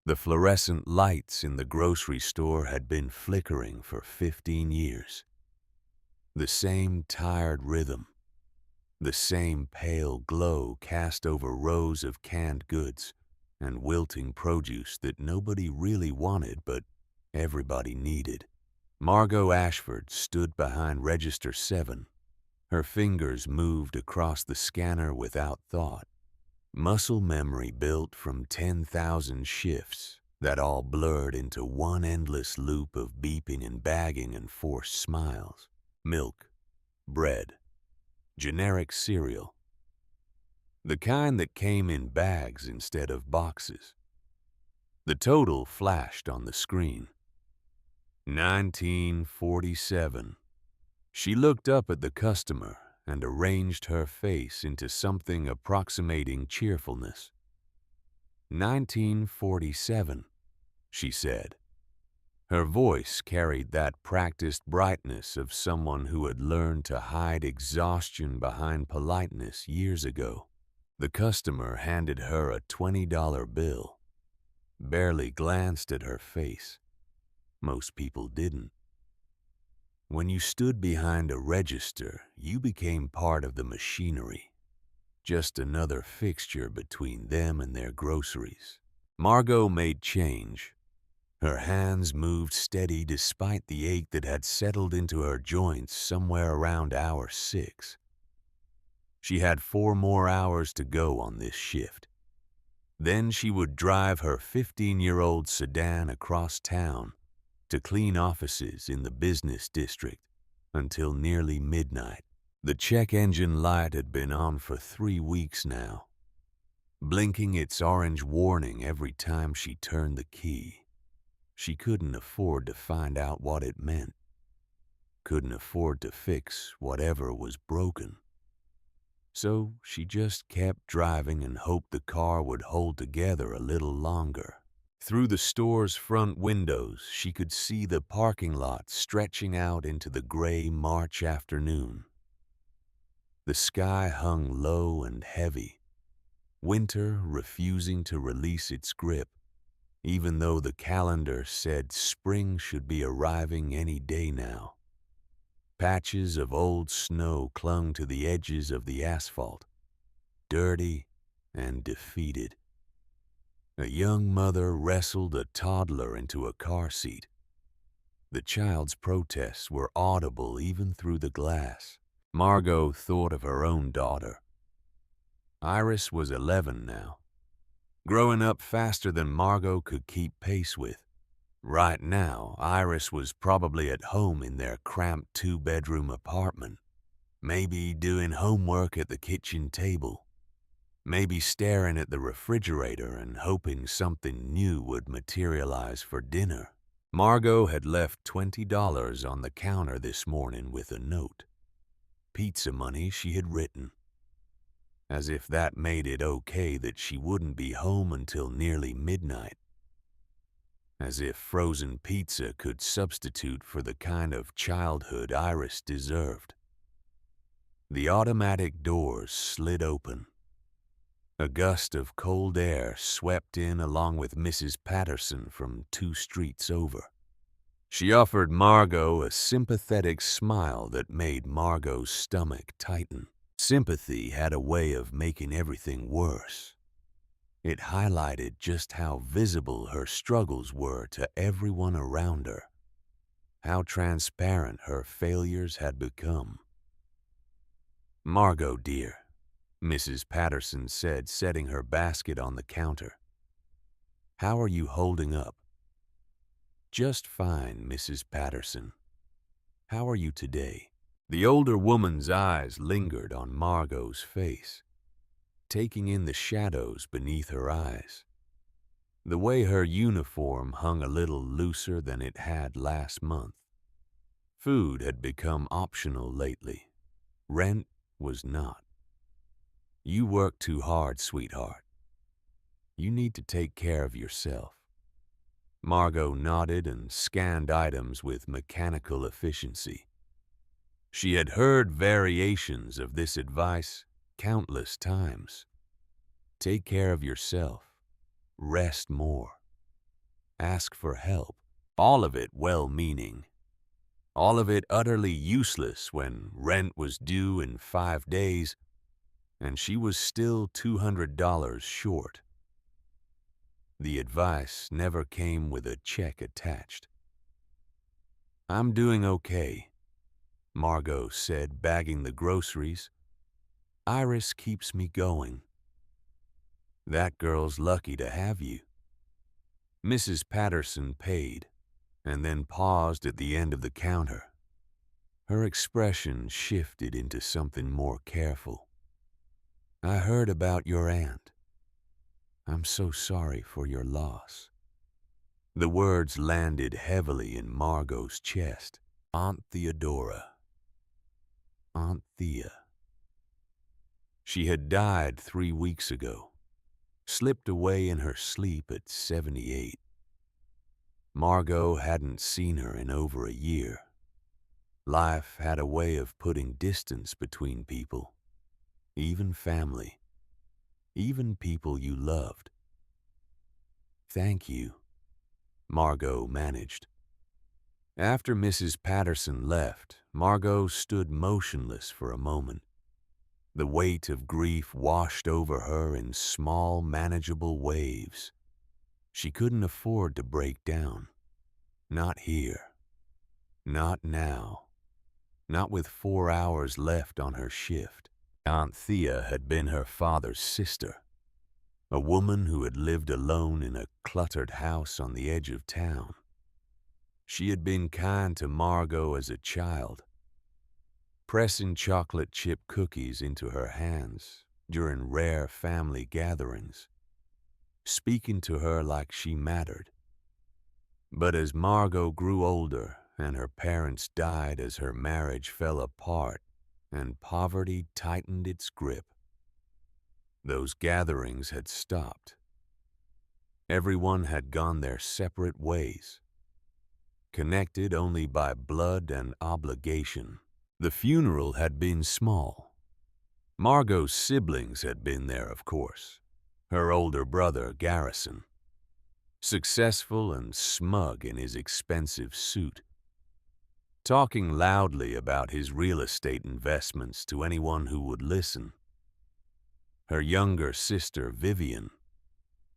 The fluorescent lights in the grocery store had been flickering for 15 years. The same tired rhythm, the same pale glow cast over rows of canned goods and wilting produce that nobody really wanted but everybody needed. Margot Ashford stood behind Register 7. Her fingers moved across the scanner without thought. Muscle memory built from 10,000 shifts that all blurred into one endless loop of beeping and bagging and forced smiles. Milk, bread, generic cereal. The kind that came in bags instead of boxes. The total flashed on the screen. 1947. She looked up at the customer and arranged her face into something approximating cheerfulness. 1947, she said. Her voice carried that practiced brightness of someone who had learned to hide exhaustion behind politeness years ago. The customer handed her a $20 bill, barely glanced at her face. Most people didn't. When you stood behind a register, you became part of the machinery, just another fixture between them and their groceries. Margot made change. Her hands moved steady despite the ache that had settled into her joints somewhere around hour 6. She had 4 more hours to go on this shift. Then she would drive her 15-year-old sedan across town to clean offices in the business district until nearly midnight. The check engine light had been on for 3 weeks now, blinking its orange warning every time she turned the key. She couldn't afford to find out what it meant. Couldn't afford to fix whatever was broken. So she just kept driving and hoped the car would hold together a little longer. Through the store's front windows, she could see the parking lot stretching out into the gray March afternoon. The sky hung low and heavy, winter refusing to release its grip, even though the calendar said spring should be arriving any day now. Patches of old snow clung to the edges of the asphalt, dirty and defeated. A young mother wrestled a toddler into a car seat. The child's protests were audible even through the glass. Margot thought of her own daughter. Iris was 11 now, growing up faster than Margot could keep pace with. Right now, Iris was probably at home in their cramped 2-bedroom apartment, maybe doing homework at the kitchen table. Maybe staring at the refrigerator and hoping something new would materialize for dinner. Margot had left $20 on the counter this morning with a note. Pizza money she had written. As if that made it okay that she wouldn't be home until nearly midnight. As if frozen pizza could substitute for the kind of childhood Iris deserved. The automatic doors slid open. A gust of cold air swept in along with Mrs. Patterson from 2 streets over. She offered Margot a sympathetic smile that made Margot's stomach tighten. Sympathy had a way of making everything worse. It highlighted just how visible her struggles were to everyone around her, how transparent her failures had become. "Margot, dear," Mrs. Patterson said, setting her basket on the counter. "How are you holding up?" "Just fine, Mrs. Patterson. How are you today?" The older woman's eyes lingered on Margot's face, taking in the shadows beneath her eyes. The way her uniform hung a little looser than it had last month. Food had become optional lately. Rent was not. "You work too hard, sweetheart. You need to take care of yourself." Margot nodded and scanned items with mechanical efficiency. She had heard variations of this advice countless times. Take care of yourself. Rest more. ask for help. All of it well-meaning. All of it utterly useless when rent was due in 5 days and she was still $200 short. The advice never came with a check attached. "I'm doing okay," Margot said, bagging the groceries. "Iris keeps me going." "That girl's lucky to have you." Mrs. Patterson paid, and then paused at the end of the counter. Her expression shifted into something more careful. "I heard about your aunt. I'm so sorry for your loss." The words landed heavily in Margot's chest. Aunt Theodora. Aunt Thea. She had died 3 weeks ago, slipped away in her sleep at 78. Margot hadn't seen her in over a year. Life had a way of putting distance between people, even family, even people you loved. "Thank you," Margot managed. After Mrs. Patterson left, Margot stood motionless for a moment. The weight of grief washed over her in small, manageable waves. She couldn't afford to break down. Not here. Not now. Not with 4 hours left on her shift. Aunt Thea had been her father's sister, a woman who had lived alone in a cluttered house on the edge of town. She had been kind to Margot as a child, pressing chocolate chip cookies into her hands during rare family gatherings, speaking to her like she mattered. But as Margot grew older and her parents died as her marriage fell apart and poverty tightened its grip, those gatherings had stopped. Everyone had gone their separate ways, connected only by blood and obligation. The funeral had been small. Margot's siblings had been there, of course. Her older brother, Garrison, successful and smug in his expensive suit, talking loudly about his real estate investments to anyone who would listen. Her younger sister, Vivian,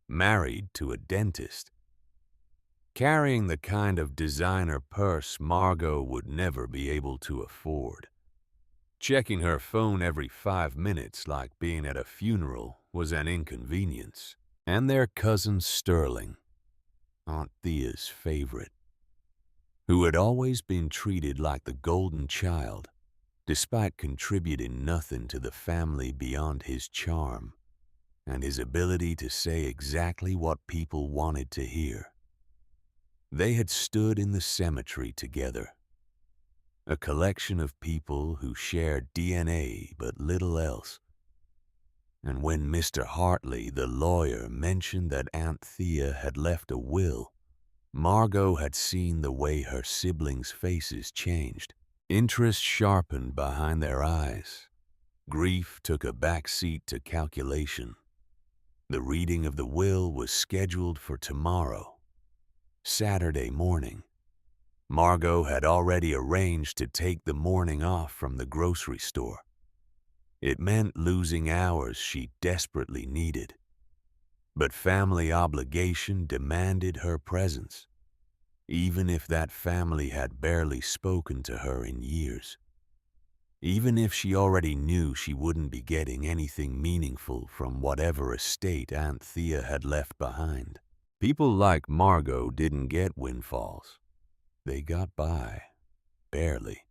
married to a dentist, carrying the kind of designer purse Margot would never be able to afford. Checking her phone every 5 minutes like being at a funeral was an inconvenience. And their cousin Sterling, Aunt Thea's favorite, who had always been treated like the golden child, despite contributing nothing to the family beyond his charm and his ability to say exactly what people wanted to hear. They had stood in the cemetery together, a collection of people who shared DNA but little else. And when Mr. Hartley, the lawyer, mentioned that Aunt Thea had left a will, Margot had seen the way her siblings' faces changed. Interest sharpened behind their eyes. Grief took a back seat to calculation. The reading of the will was scheduled for tomorrow, Saturday morning. Margot had already arranged to take the morning off from the grocery store. It meant losing hours she desperately needed. But family obligation demanded her presence, even if that family had barely spoken to her in years. Even if she already knew she wouldn't be getting anything meaningful from whatever estate Aunt Thea had left behind. People like Margot didn't get windfalls. They got by, barely.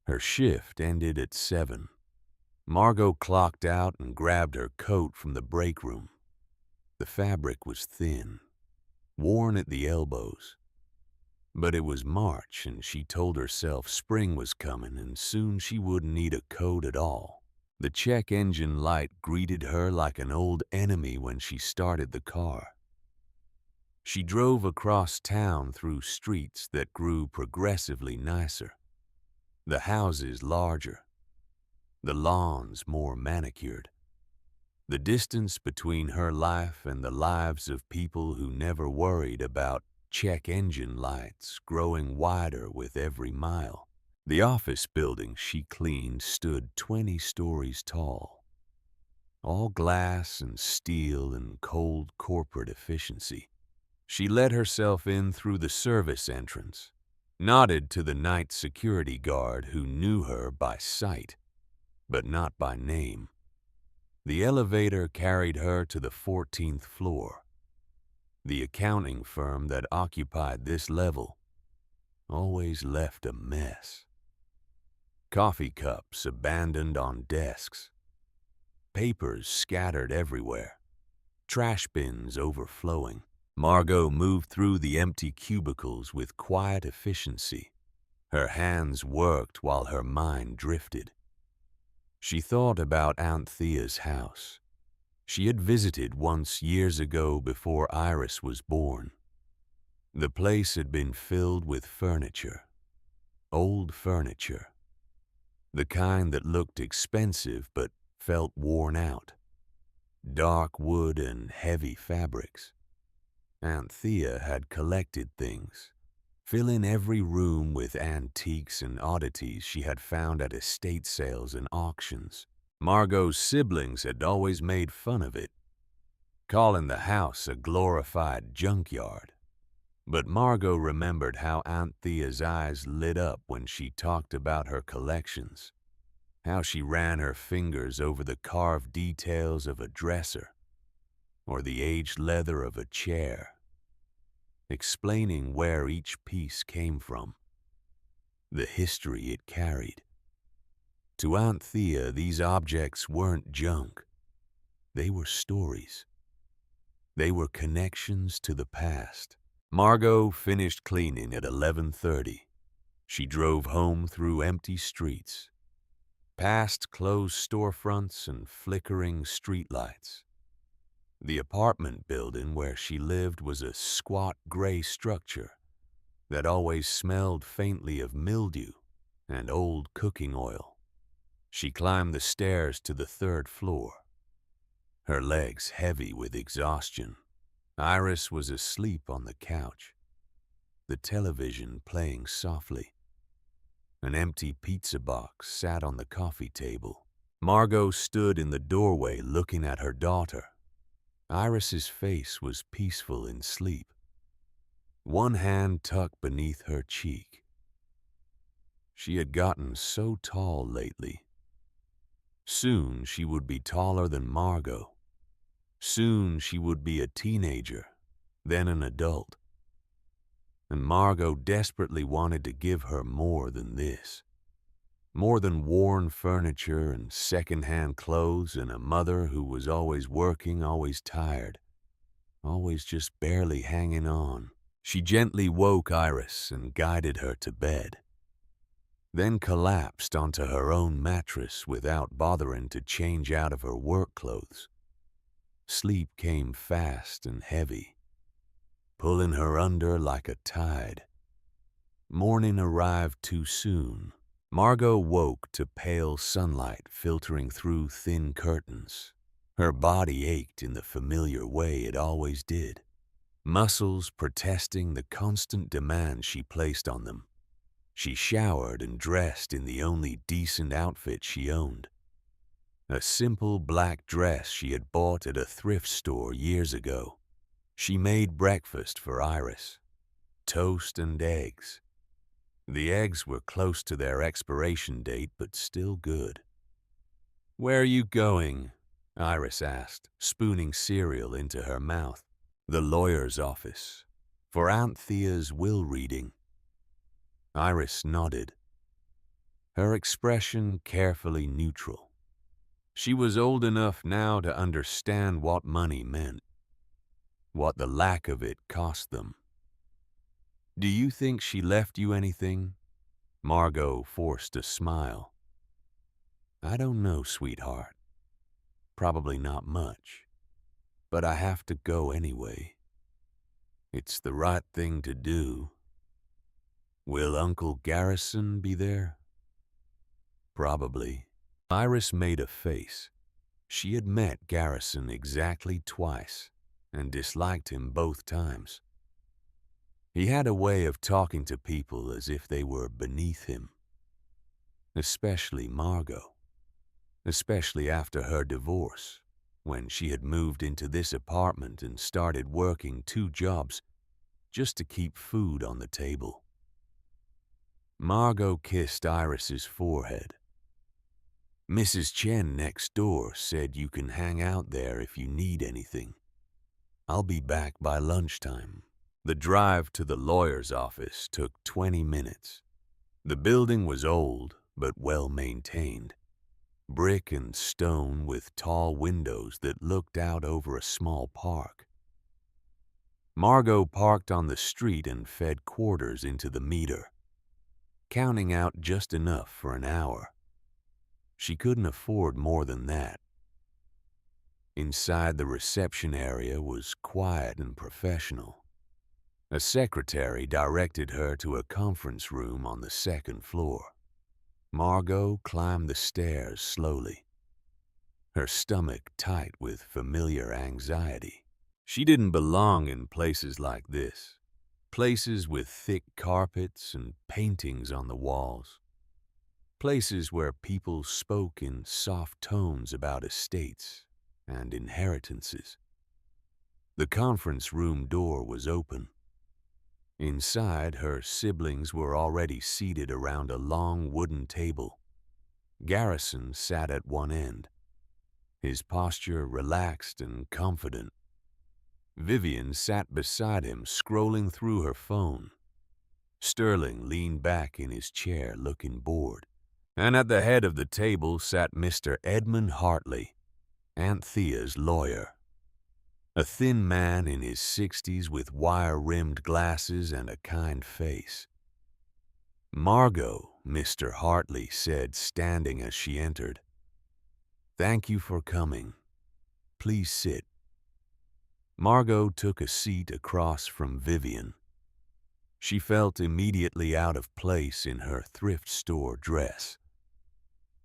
Her shift ended at 7. Margot clocked out and grabbed her coat from the break room. The fabric was thin, worn at the elbows. But it was March, and she told herself spring was coming and soon she wouldn't need a coat at all. The check engine light greeted her like an old enemy when she started the car. She drove across town through streets that grew progressively nicer, the houses larger, the lawns more manicured. The distance between her life and the lives of people who never worried about check engine lights growing wider with every mile. The office building she cleaned stood 20 stories tall, all glass and steel and cold corporate efficiency. She let herself in through the service entrance, nodded to the night security guard who knew her by sight, but not by name. The elevator carried her to the 14th floor. The accounting firm that occupied this level always left a mess. Coffee cups abandoned on desks, papers scattered everywhere, trash bins overflowing. Margot moved through the empty cubicles with quiet efficiency. Her hands worked while her mind drifted. She thought about Aunt Thea's house. She had visited once years ago before Iris was born. The place had been filled with furniture, old furniture, the kind that looked expensive but felt worn out, dark wood and heavy fabrics. Aunt Thea had collected things, filling every room with antiques and oddities she had found at estate sales and auctions. Margot's siblings had always made fun of it, calling the house a glorified junkyard. But Margot remembered how Aunt Thea's eyes lit up when she talked about her collections, how she ran her fingers over the carved details of a dresser or the aged leather of a chair, explaining where each piece came from, the history it carried. To Aunt Thea, these objects weren't junk. They were stories. They were connections to the past. Margot finished cleaning at 11:30. She drove home through empty streets, past closed storefronts and flickering streetlights. The apartment building where she lived was a squat gray structure that always smelled faintly of mildew and old cooking oil. She climbed the stairs to the 3rd floor, her legs heavy with exhaustion. Iris was asleep on the couch, the television playing softly. An empty pizza box sat on the coffee table. Margot stood in the doorway looking at her daughter. Iris's face was peaceful in sleep, one hand tucked beneath her cheek. She had gotten so tall lately. Soon she would be taller than Margot. Soon she would be a teenager, then an adult. And Margot desperately wanted to give her more than this. More than worn furniture and second-hand clothes and a mother who was always working, always tired, always just barely hanging on. She gently woke Iris and guided her to bed, then collapsed onto her own mattress without bothering to change out of her work clothes. Sleep came fast and heavy, pulling her under like a tide. Morning arrived too soon. Margot woke to pale sunlight filtering through thin curtains. Her body ached in the familiar way it always did, muscles protesting the constant demand she placed on them. She showered and dressed in the only decent outfit she owned, a simple black dress she had bought at a thrift store years ago. She made breakfast for Iris, toast and eggs. The eggs were close to their expiration date, but still good. "Where are you going?" Iris asked, spooning cereal into her mouth. "The lawyer's office, for Aunt Thea's will reading." Iris nodded, her expression carefully neutral. She was old enough now to understand what money meant, what the lack of it cost them. "Do you think she left you anything?" Margot forced a smile. "I don't know, sweetheart. Probably not much. But I have to go anyway. It's the right thing to do." "Will Uncle Garrison be there?" "Probably." Iris made a face. She had met Garrison exactly twice and disliked him both times. He had a way of talking to people as if they were beneath him, especially Margot, especially after her divorce, when she had moved into this apartment and started working 2 jobs just to keep food on the table. Margot kissed Iris's forehead. "Mrs. Chen next door said you can hang out there if you need anything. I'll be back by lunchtime." The drive to the lawyer's office took 20 minutes. The building was old but well maintained, brick and stone with tall windows that looked out over a small park. Margot parked on the street and fed quarters into the meter, counting out just enough for an hour. She couldn't afford more than that. Inside the reception area was quiet and professional. A secretary directed her to a conference room on the 2nd floor. Margot climbed the stairs slowly, her stomach tight with familiar anxiety. She didn't belong in places like this, places with thick carpets and paintings on the walls, places where people spoke in soft tones about estates and inheritances. The conference room door was open. Inside, her siblings were already seated around a long wooden table. Garrison sat at one end, his posture relaxed and confident. Vivian sat beside him, scrolling through her phone. Sterling leaned back in his chair, looking bored. And at the head of the table sat Mr. Edmund Hartley, Aunt Thea's lawyer. A thin man in his 60s with wire-rimmed glasses and a kind face. "Margot," Mr. Hartley said, standing as she entered. "Thank you for coming. Please sit." Margot took a seat across from Vivian. She felt immediately out of place in her thrift store dress.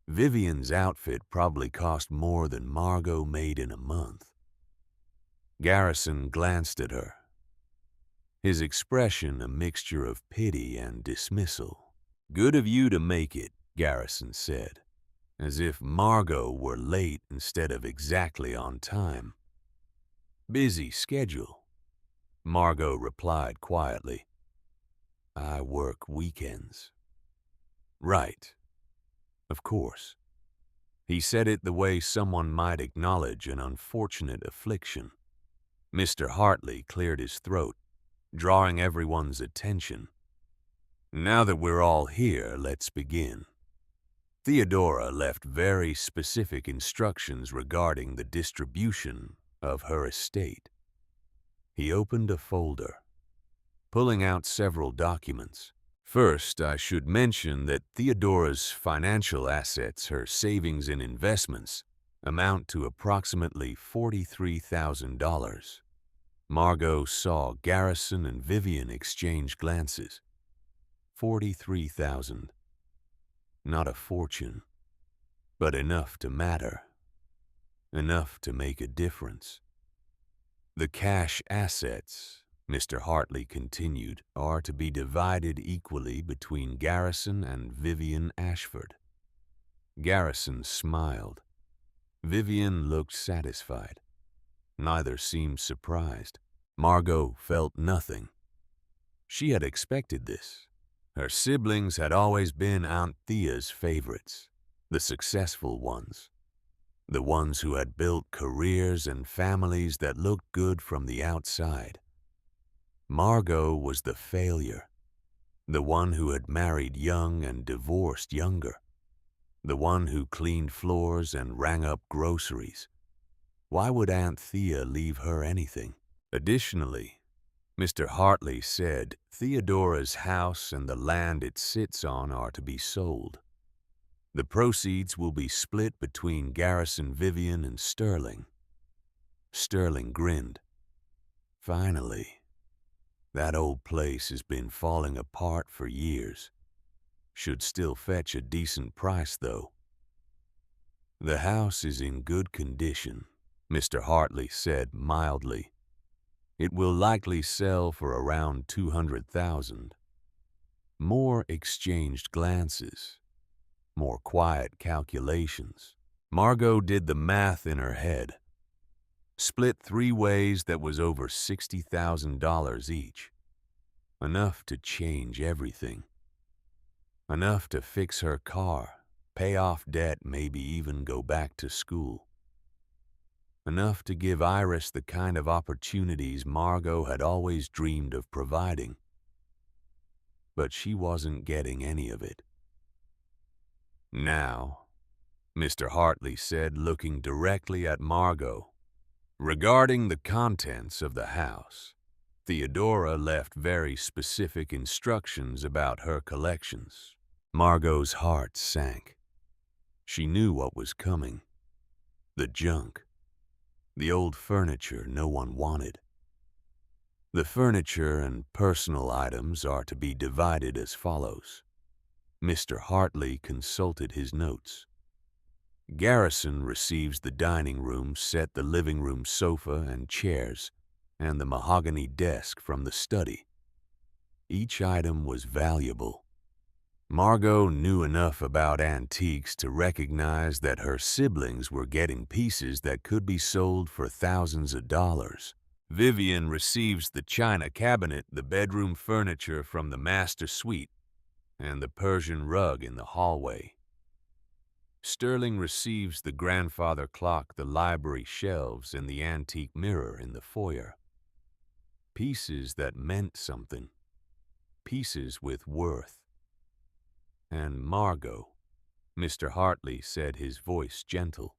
Vivian's outfit probably cost more than Margot made in a month. Garrison glanced at her, his expression a mixture of pity and dismissal. "Good of you to make it," Garrison said, as if Margot were late instead of exactly on time. "Busy schedule," Margot replied quietly. "I work weekends." "Right. Of course." He said it the way someone might acknowledge an unfortunate affliction. Mr. Hartley cleared his throat, drawing everyone's attention. "Now that we're all here, let's begin. Theodora left very specific instructions regarding the distribution of her estate." He opened a folder, pulling out several documents. "First, I should mention that Theodora's financial assets, her savings and investments, amount to approximately $43,000. Margot saw Garrison and Vivian exchange glances. 43,000. Not a fortune, but enough to matter. Enough to make a difference. "The cash assets," Mr. Hartley continued, "are to be divided equally between Garrison and Vivian Ashford." Garrison smiled. Vivian looked satisfied. Neither seemed surprised. Margot felt nothing. She had expected this. Her siblings had always been Aunt Thea's favorites, the successful ones, the ones who had built careers and families that looked good from the outside. Margot was the failure, the one who had married young and divorced younger, the one who cleaned floors and rang up groceries. Why would Aunt Thea leave her anything? Additionally, Mr. Hartley said Theodora's house and the land it sits on are to be sold. The proceeds will be split between Garrison, Vivian, and Sterling. Sterling grinned. "Finally. That old place has been falling apart for years. Should still fetch a decent price, though." The house is in good condition, Mr. Hartley said mildly. It will likely sell for around 200,000. More exchanged glances, more quiet calculations. Margot did the math in her head. Split 3 ways, that was over $60,000 each. Enough to change everything. Enough to fix her car, pay off debt, maybe even go back to school. Enough to give Iris the kind of opportunities Margot had always dreamed of providing. But she wasn't getting any of it. Now, Mr. Hartley said, looking directly at Margot, regarding the contents of the house, Theodora left very specific instructions about her collections. Margot's heart sank. She knew what was coming. The junk. The old furniture no one wanted. The furniture and personal items are to be divided as follows. Mr. Hartley consulted his notes. Garrison receives the dining room set, the living room sofa and chairs, and the mahogany desk from the study. Each item was valuable. Margot knew enough about antiques to recognize that her siblings were getting pieces that could be sold for thousands of dollars. Vivian receives the china cabinet, the bedroom furniture from the master suite, and the Persian rug in the hallway. Sterling receives the grandfather clock, the library shelves, and the antique mirror in the foyer. Pieces that meant something. Pieces with worth. And Margot, Mr. Hartley said, his voice gentle,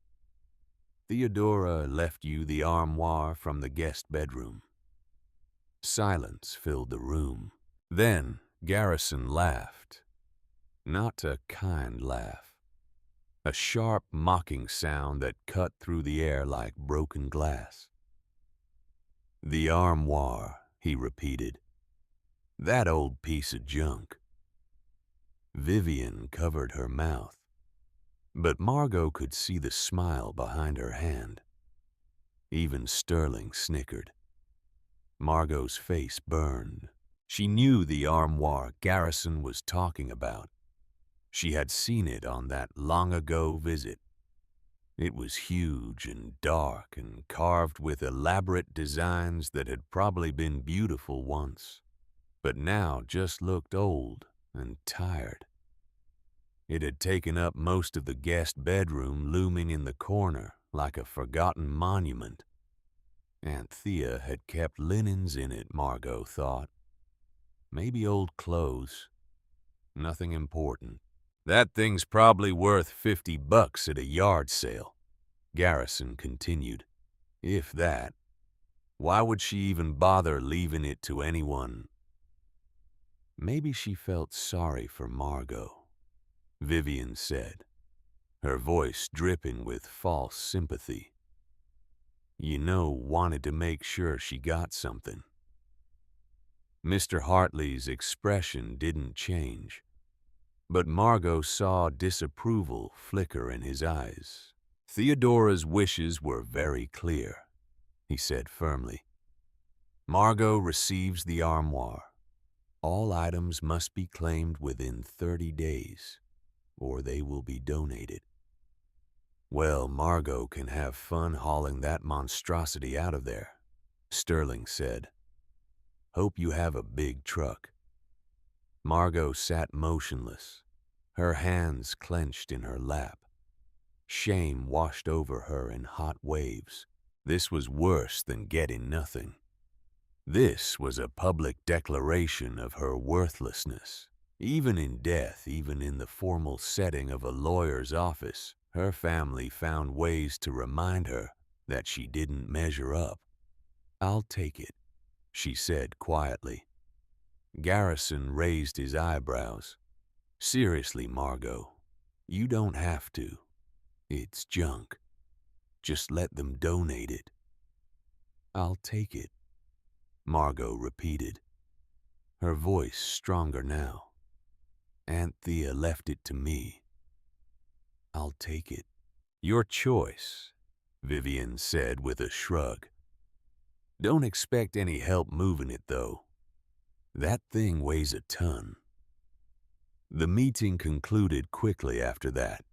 Theodora left you the armoire from the guest bedroom. Silence filled the room. Then Garrison laughed. Not a kind laugh. A sharp, mocking sound that cut through the air like broken glass. The armoire, he repeated. That old piece of junk. Vivian covered her mouth, but Margot could see the smile behind her hand. Even Sterling snickered. Margot's face burned. She knew the armoire Garrison was talking about. She had seen it on that long-ago visit. It was huge and dark and carved with elaborate designs that had probably been beautiful once, but now just looked old and tired. It had taken up most of the guest bedroom, looming in the corner like a forgotten monument. Aunt Thea had kept linens in it, Margot thought. Maybe old clothes. Nothing important. That thing's probably worth $50 at a yard sale, Garrison continued. If that. Why would she even bother leaving it to anyone? Maybe she felt sorry for Margot, Vivian said, her voice dripping with false sympathy. Wanted to make sure she got something. Mr. Hartley's expression didn't change, but Margot saw disapproval flicker in his eyes. Theodora's wishes were very clear, he said firmly. Margot receives the armoire. All items must be claimed within 30 days, or they will be donated. Well, Margot can have fun hauling that monstrosity out of there, Sterling said. Hope you have a big truck. Margot sat motionless, her hands clenched in her lap. Shame washed over her in hot waves. This was worse than getting nothing. This was a public declaration of her worthlessness. Even in death, even in the formal setting of a lawyer's office, her family found ways to remind her that she didn't measure up. I'll take it, she said quietly. Garrison raised his eyebrows. Seriously, Margot, you don't have to. It's junk. Just let them donate it. I'll take it, Margot repeated, her voice stronger now. Aunt Thea left it to me. I'll take it. Your choice, Vivian said with a shrug. Don't expect any help moving it, though. That thing weighs a ton. The meeting concluded quickly after that.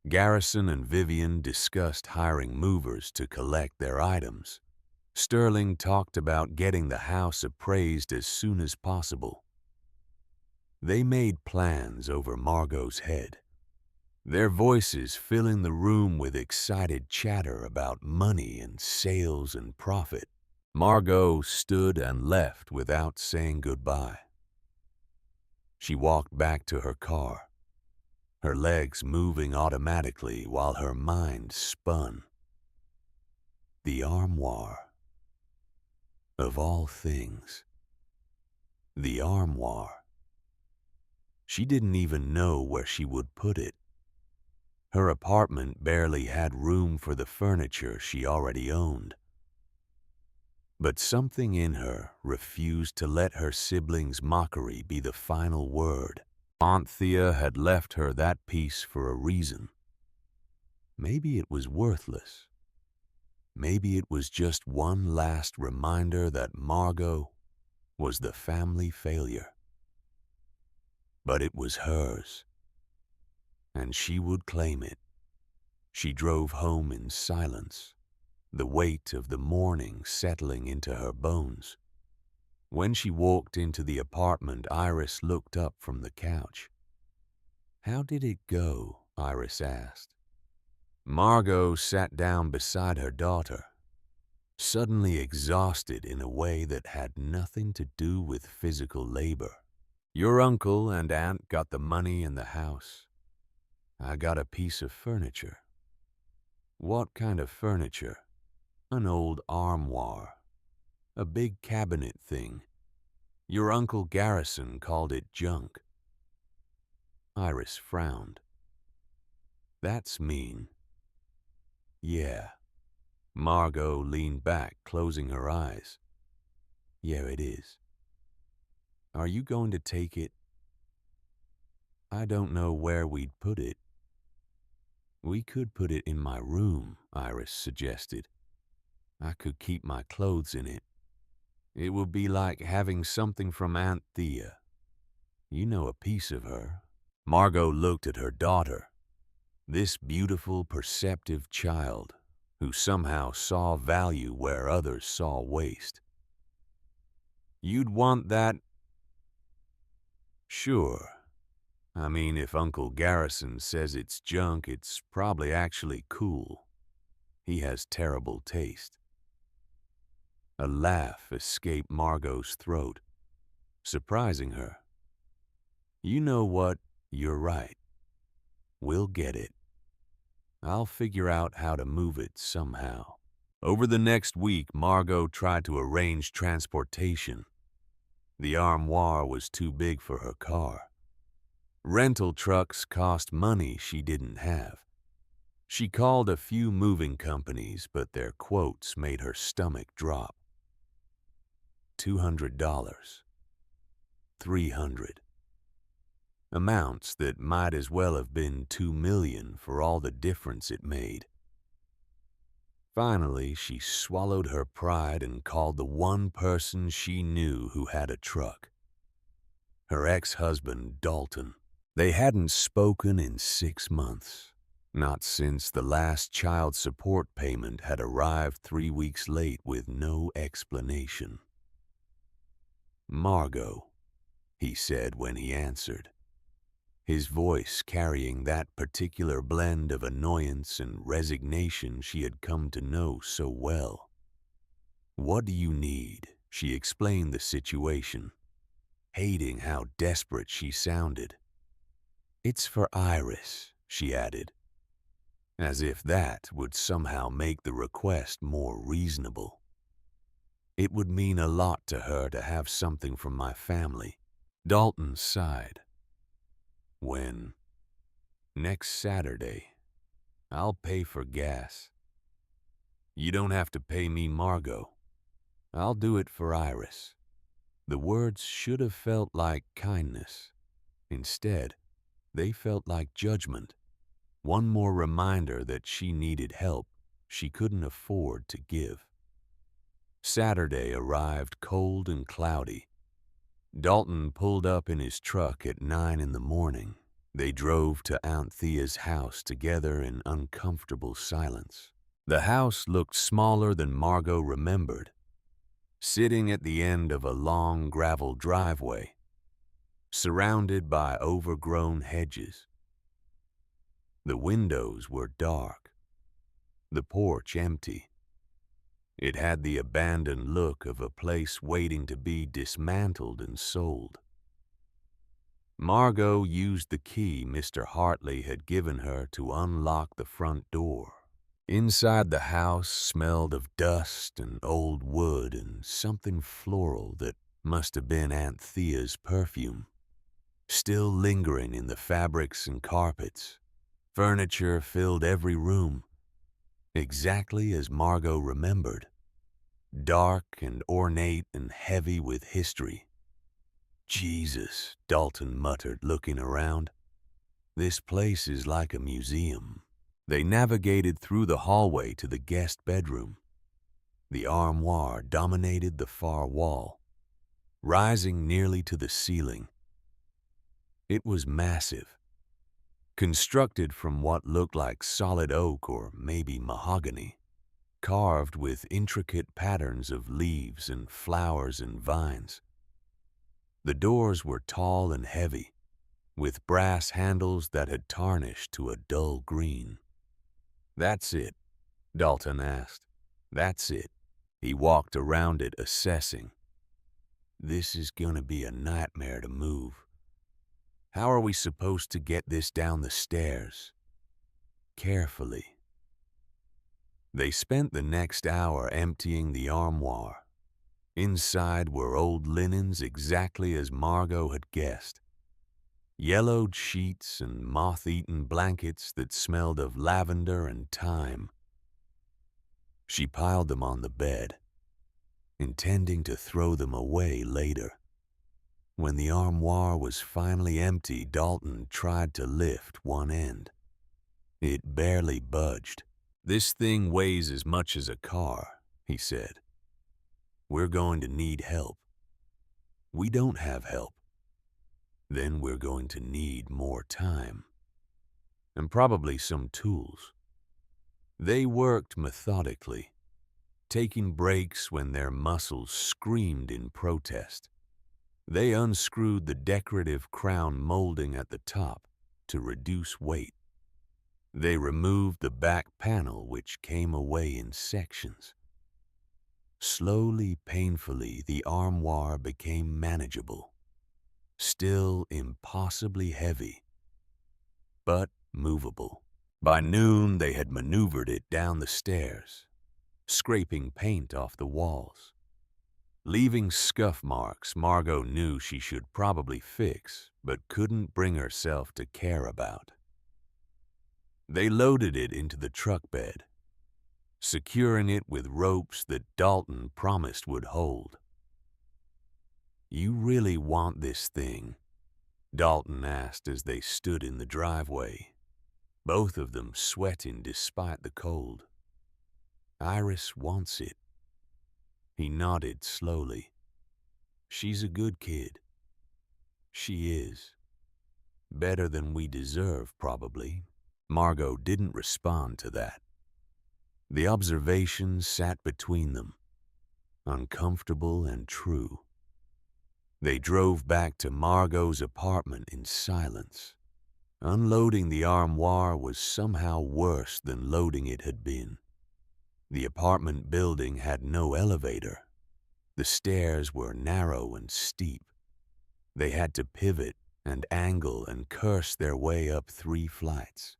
Garrison and Vivian discussed hiring movers to collect their items. Sterling talked about getting the house appraised as soon as possible. They made plans over Margot's head, their voices filling the room with excited chatter about money and sales and profit. Margot stood and left without saying goodbye. She walked back to her car, her legs moving automatically while her mind spun. The armoire. Of all things. The armoire. She didn't even know where she would put it. Her apartment barely had room for the furniture she already owned. But something in her refused to let her siblings' mockery be the final word. Aunt Thea had left her that piece for a reason. Maybe it was worthless. Maybe it was just one last reminder that Margot was the family failure. But it was hers, and she would claim it. She drove home in silence, the weight of the morning settling into her bones. When she walked into the apartment, Iris looked up from the couch. "How did it go?" Iris asked. Margot sat down beside her daughter, suddenly exhausted in a way that had nothing to do with physical labor. "Your uncle and aunt got the money in the house. I got a piece of furniture." "What kind of furniture?" "An old armoire. A big cabinet thing. Your Uncle Garrison called it junk." Iris frowned. "That's mean." "Yeah." Margot leaned back, closing her eyes. "Yeah, it is." "Are you going to take it?" "I don't know where we'd put it." "We could put it in my room," Iris suggested. "I could keep my clothes in it. It would be like having something from Aunt Thea. You know a piece of her." Margot looked at her daughter, this beautiful, perceptive child who somehow saw value where others saw waste. "You'd want that?" "Sure. I mean, if Uncle Garrison says it's junk, it's probably actually cool. He has terrible taste." A laugh escaped Margot's throat, surprising her. "You know what? You're right. We'll get it. I'll figure out how to move it somehow." Over the next week, Margot tried to arrange transportation. The armoire was too big for her car. Rental trucks cost money she didn't have. She called a few moving companies, but their quotes made her stomach drop. $200. $300. Amounts that might as well have been $2 million for all the difference it made. Finally, she swallowed her pride and called the one person she knew who had a truck. Her ex-husband, Dalton. They hadn't spoken in 6 months, not since the last child support payment had arrived 3 weeks late with no explanation. "Margot," he said when he answered, his voice carrying that particular blend of annoyance and resignation she had come to know so well. "What do you need?" She explained the situation, hating how desperate she sounded. "It's for Iris," she added, as if that would somehow make the request more reasonable. "It would mean a lot to her to have something from my family." Dalton sighed. "When?" "Next Saturday. I'll pay for gas." "You don't have to pay me, Margot. I'll do it for Iris." The words should have felt like kindness. Instead, they felt like judgment. One more reminder that she needed help she couldn't afford to give. Saturday arrived cold and cloudy. Dalton pulled up in his truck at 9 in the morning. They drove to Aunt Thea's house together in uncomfortable silence. The house looked smaller than Margot remembered, sitting at the end of a long gravel driveway, surrounded by overgrown hedges. The windows were dark, the porch empty. It had the abandoned look of a place waiting to be dismantled and sold. Margot used the key Mr. Hartley had given her to unlock the front door. Inside the house smelled of dust and old wood and something floral that must have been Aunt Thea's perfume, still lingering in the fabrics and carpets. Furniture filled every room, exactly as Margot remembered, dark and ornate and heavy with history. Jesus, Dalton muttered, looking around. This place is like a museum. They navigated through the hallway to the guest bedroom. The armoire dominated the far wall, rising nearly to the ceiling. It was massive, constructed from what looked like solid oak or maybe mahogany, carved with intricate patterns of leaves and flowers and vines. The doors were tall and heavy, with brass handles that had tarnished to a dull green. "That's it?" Dalton asked. "That's it." He walked around it, assessing. "This is gonna be a nightmare to move. How are we supposed to get this down the stairs?" Carefully. They spent the next hour emptying the armoire. Inside were old linens exactly as Margot had guessed. Yellowed sheets and moth-eaten blankets that smelled of lavender and thyme. She piled them on the bed, intending to throw them away later. When the armoire was finally empty, Dalton tried to lift one end. It barely budged. "This thing weighs as much as a car," he said. "We're going to need help. We don't have help. Then we're going to need more time. And probably some tools." They worked methodically, taking breaks when their muscles screamed in protest. They unscrewed the decorative crown molding at the top to reduce weight. They removed the back panel, which came away in sections. Slowly, painfully, the armoire became manageable, still impossibly heavy, but movable. By noon, they had maneuvered it down the stairs, scraping paint off the walls, leaving scuff marks Margot knew she should probably fix, but couldn't bring herself to care about. They loaded it into the truck bed, securing it with ropes that Dalton promised would hold. "You really want this thing?" Dalton asked as they stood in the driveway, both of them sweating despite the cold. "Iris wants it." He nodded slowly. "She's a good kid." "She is. Better than we deserve, probably." Margot didn't respond to that. The observation sat between them, uncomfortable and true. They drove back to Margot's apartment in silence. Unloading the armoire was somehow worse than loading it had been. The apartment building had no elevator. The stairs were narrow and steep. They had to pivot and angle and curse their way up 3 flights,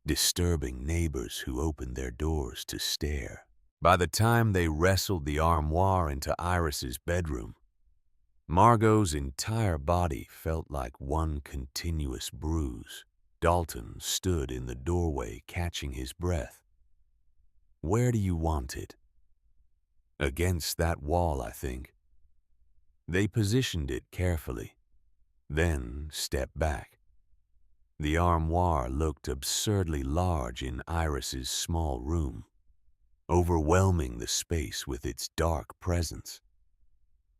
disturbing neighbors who opened their doors to stare. By the time they wrestled the armoire into Iris's bedroom, Margot's entire body felt like one continuous bruise. Dalton stood in the doorway, catching his breath. "Where do you want it?" "Against that wall, I think." They positioned it carefully, then stepped back. The armoire looked absurdly large in Iris's small room, overwhelming the space with its dark presence.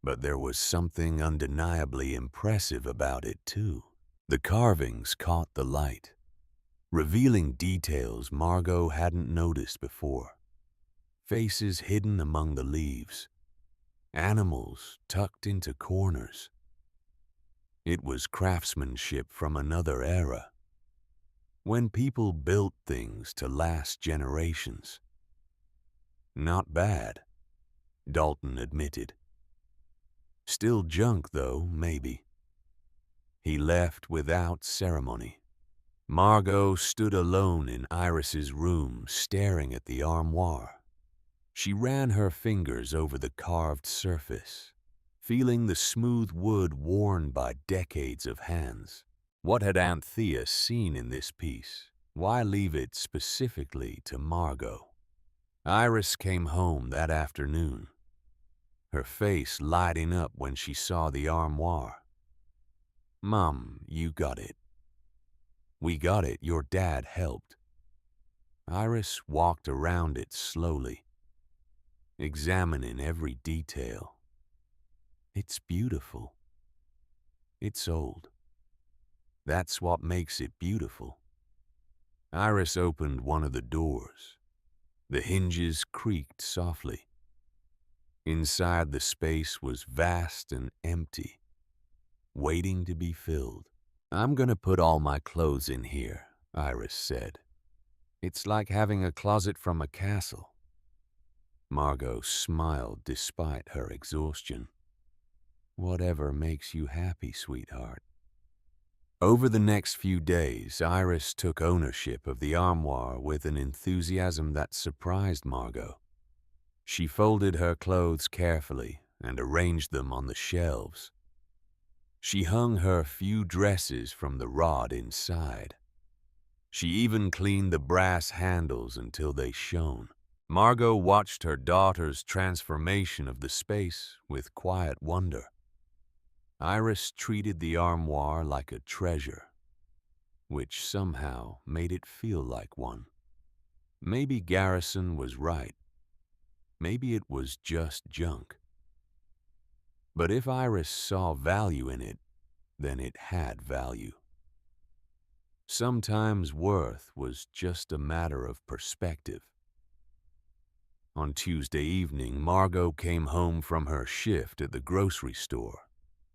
But there was something undeniably impressive about it, too. The carvings caught the light, revealing details Margot hadn't noticed before. Faces hidden among the leaves, animals tucked into corners. It was craftsmanship from another era, when people built things to last generations. Not bad, Dalton admitted. Still junk, though, maybe. He left without ceremony. Margot stood alone in Iris's room, staring at the armoire. She ran her fingers over the carved surface, feeling the smooth wood worn by decades of hands. What had Anthea seen in this piece? Why leave it specifically to Margot? Iris came home that afternoon, her face lighting up when she saw the armoire. "Mom, you got it." "We got it. Your dad helped." Iris walked around it slowly, examining every detail. It's beautiful. It's old. That's what makes it beautiful. Iris opened one of the doors. The hinges creaked softly. Inside, the space was vast and empty, waiting to be filled. "I'm gonna put all my clothes in here," Iris said. "It's like having a closet from a castle." Margot smiled despite her exhaustion. "Whatever makes you happy, sweetheart." Over the next few days, Iris took ownership of the armoire with an enthusiasm that surprised Margot. She folded her clothes carefully and arranged them on the shelves. She hung her few dresses from the rod inside. She even cleaned the brass handles until they shone. Margot watched her daughter's transformation of the space with quiet wonder. Iris treated the armoire like a treasure, which somehow made it feel like one. Maybe Garrison was right. Maybe it was just junk. But if Iris saw value in it, then it had value. Sometimes worth was just a matter of perspective. On Tuesday evening, Margot came home from her shift at the grocery store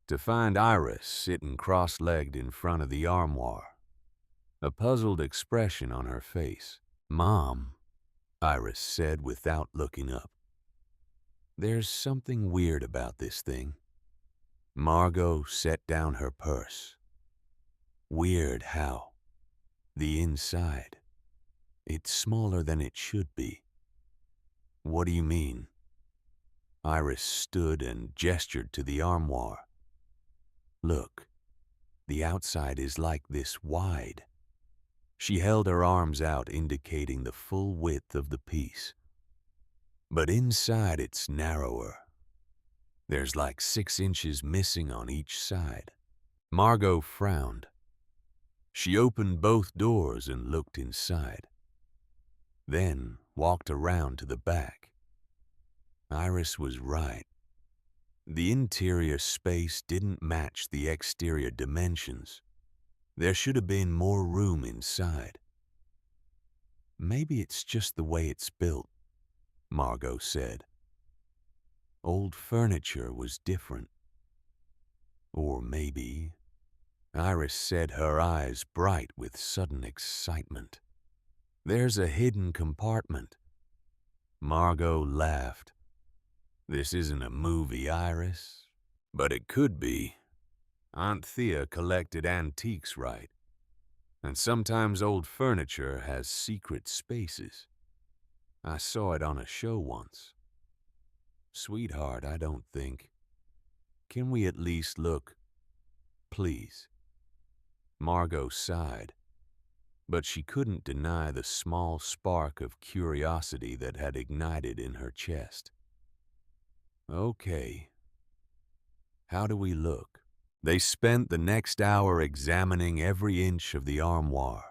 to find Iris sitting cross-legged in front of the armoire, a puzzled expression on her face. "Mom," Iris said without looking up, "there's something weird about this thing." Margot set down her purse. "Weird how?" "The inside. It's smaller than it should be." "What do you mean?" Iris stood and gestured to the armoire. "Look, the outside is like this wide." She held her arms out, indicating the full width of the piece. "But inside it's narrower. There's like 6 inches missing on each side." Margot frowned. She opened both doors and looked inside, then walked around to the back. Iris was right. The interior space didn't match the exterior dimensions. There should have been more room inside. "Maybe it's just the way it's built," Margot said. "Old furniture was different." Or maybe, Iris said, her eyes bright with sudden excitement, "there's a hidden compartment." Margot laughed. "This isn't a movie, Iris, but it could be. Aunt Thea collected antiques, right? And sometimes old furniture has secret spaces. I saw it on a show once." "Sweetheart, I don't think. Can we at least look? Please." Margot sighed, but she couldn't deny the small spark of curiosity that had ignited in her chest. "Okay. How do we look?" They spent the next hour examining every inch of the armoire.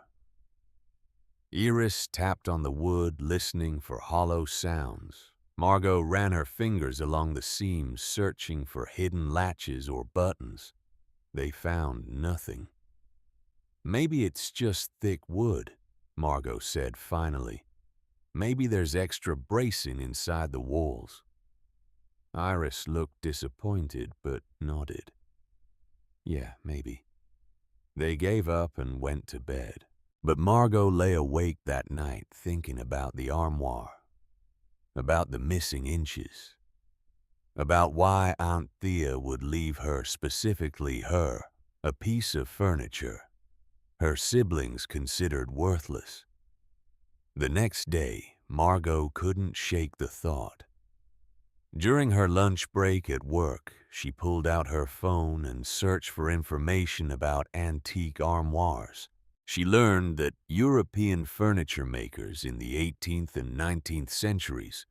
Iris tapped on the wood, listening for hollow sounds. Margot ran her fingers along the seams, searching for hidden latches or buttons. They found nothing. "Maybe it's just thick wood," Margot said finally. "Maybe there's extra bracing inside the walls." Iris looked disappointed but nodded. "Yeah, maybe." They gave up and went to bed. But Margot lay awake that night thinking about the armoire, about the missing inches, about why Aunt Thea would leave her, specifically her, a piece of furniture her siblings considered worthless. The next day, Margot couldn't shake the thought. During her lunch break at work, she pulled out her phone and searched for information about antique armoires. She learned that European furniture makers in the 18th and 19th centuries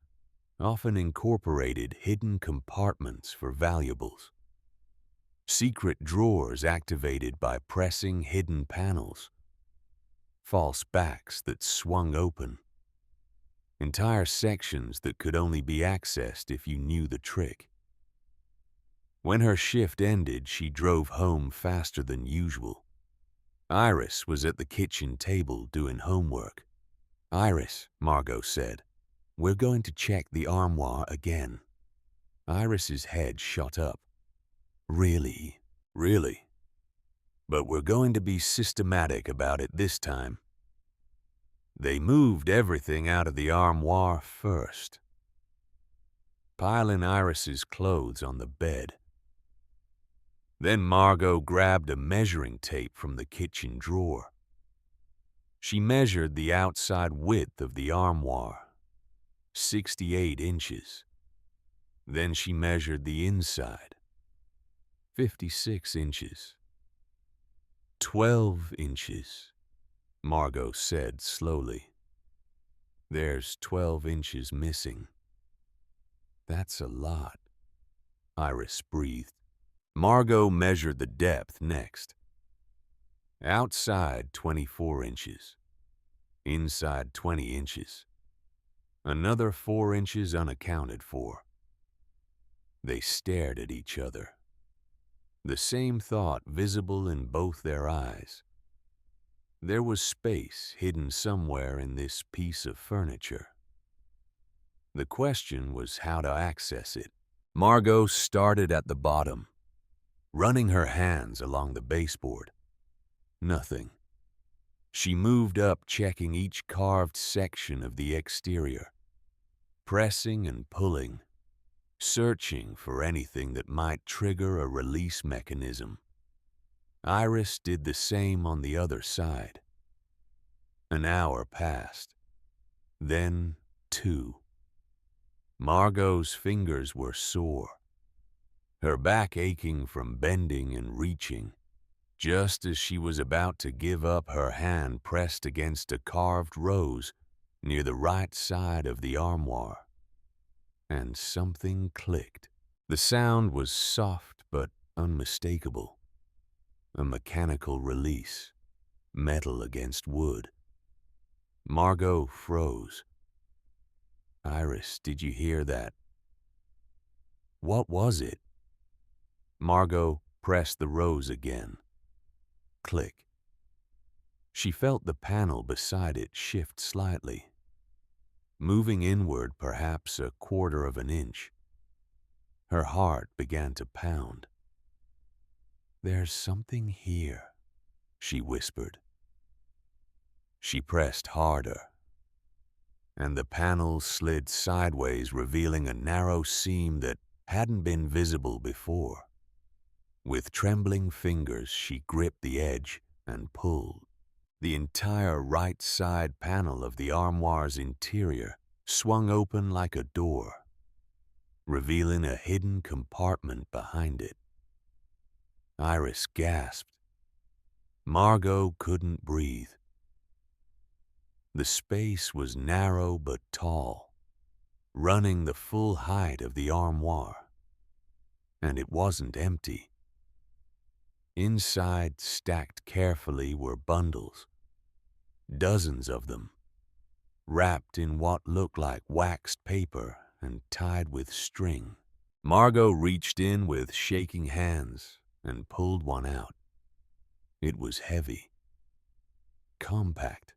often incorporated hidden compartments for valuables. Secret drawers activated by pressing hidden panels. False backs that swung open. Entire sections that could only be accessed if you knew the trick. When her shift ended, she drove home faster than usual. Iris was at the kitchen table doing homework. "Iris," Margot said, "we're going to check the armoire again." Iris's head shot up. "Really? Really? But we're going to be systematic about it this time." They moved everything out of the armoire first, piling Iris's clothes on the bed. Then Margot grabbed a measuring tape from the kitchen drawer. She measured the outside width of the armoire, 68 inches. Then she measured the inside, 56 inches. 12 inches, Margot said slowly. "There's 12 inches missing." "That's a lot," Iris breathed. Margot measured the depth next. Outside 24 inches. Inside 20 inches. Another 4 inches unaccounted for. They stared at each other. The same thought visible in both their eyes. There was space hidden somewhere in this piece of furniture. The question was how to access it. Margot started at the bottom, running her hands along the baseboard. Nothing. She moved up, checking each carved section of the exterior, pressing and pulling, searching for anything that might trigger a release mechanism. Iris did the same on the other side. An hour passed. Then 2. Margot's fingers were sore, her back aching from bending and reaching. Just as she was about to give up, her hand pressed against a carved rose near the right side of the armoire, and something clicked. The sound was soft but unmistakable. A mechanical release, metal against wood. Margot froze. "Iris, did you hear that?" "What was it?" Margot pressed the rose again. Click. She felt the panel beside it shift slightly, moving inward perhaps a quarter of an inch. Her heart began to pound. "There's something here," she whispered. She pressed harder, and the panel slid sideways, revealing a narrow seam that hadn't been visible before. With trembling fingers, she gripped the edge and pulled. The entire right side panel of the armoire's interior swung open like a door, revealing a hidden compartment behind it. Iris gasped. Margot couldn't breathe. The space was narrow but tall, running the full height of the armoire. And it wasn't empty. Inside, stacked carefully, were bundles, dozens of them, wrapped in what looked like waxed paper and tied with string. Margot reached in with shaking hands and pulled one out. It was heavy, compact.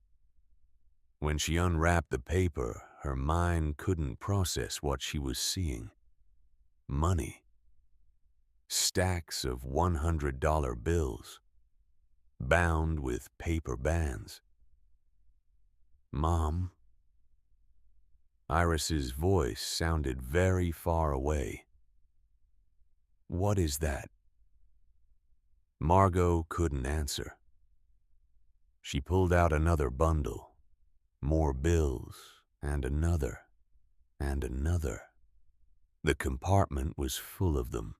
When she unwrapped the paper, her mind couldn't process what she was seeing. Money. Stacks of $100 bills, bound with paper bands. "Mom?" Iris's voice sounded very far away. "What is that?" Margot couldn't answer. She pulled out another bundle, more bills, and another, and another. The compartment was full of them,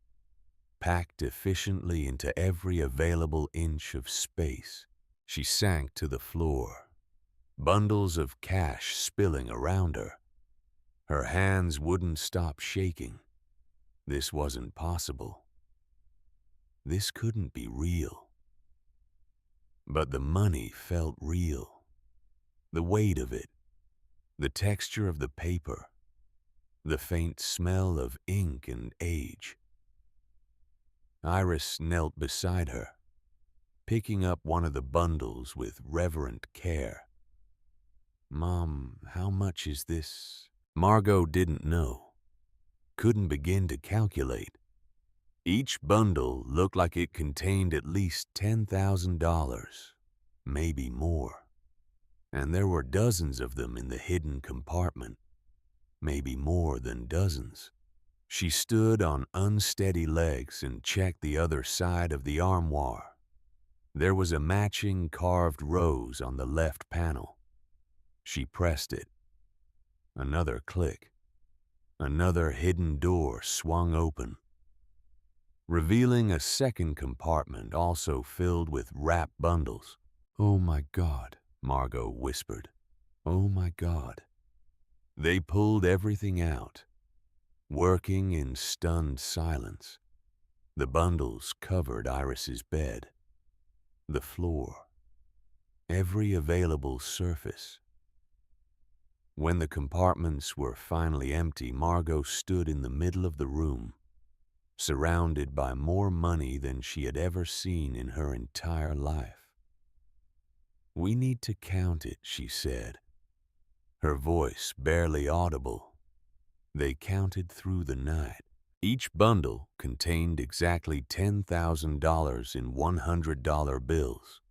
packed efficiently into every available inch of space. She sank to the floor, bundles of cash spilling around her. Her hands wouldn't stop shaking. This wasn't possible. This couldn't be real. But the money felt real. The weight of it, the texture of the paper, the faint smell of ink and age. Iris knelt beside her, picking up one of the bundles with reverent care. "Mom, how much is this?" Margot didn't know, couldn't begin to calculate. Each bundle looked like it contained at least $10,000, maybe more. And there were dozens of them in the hidden compartment, maybe more than dozens. She stood on unsteady legs and checked the other side of the armoire. There was a matching carved rose on the left panel. She pressed it. Another click. Another hidden door swung open, revealing a second compartment also filled with wrapped bundles. "Oh my God," Margot whispered. "Oh my God." They pulled everything out, working in stunned silence. The bundles covered Iris's bed, the floor, every available surface. When the compartments were finally empty, Margot stood in the middle of the room, surrounded by more money than she had ever seen in her entire life. "We need to count it," she said, her voice barely audible. They counted through the night. Each bundle contained exactly $10,000 in $100 bills.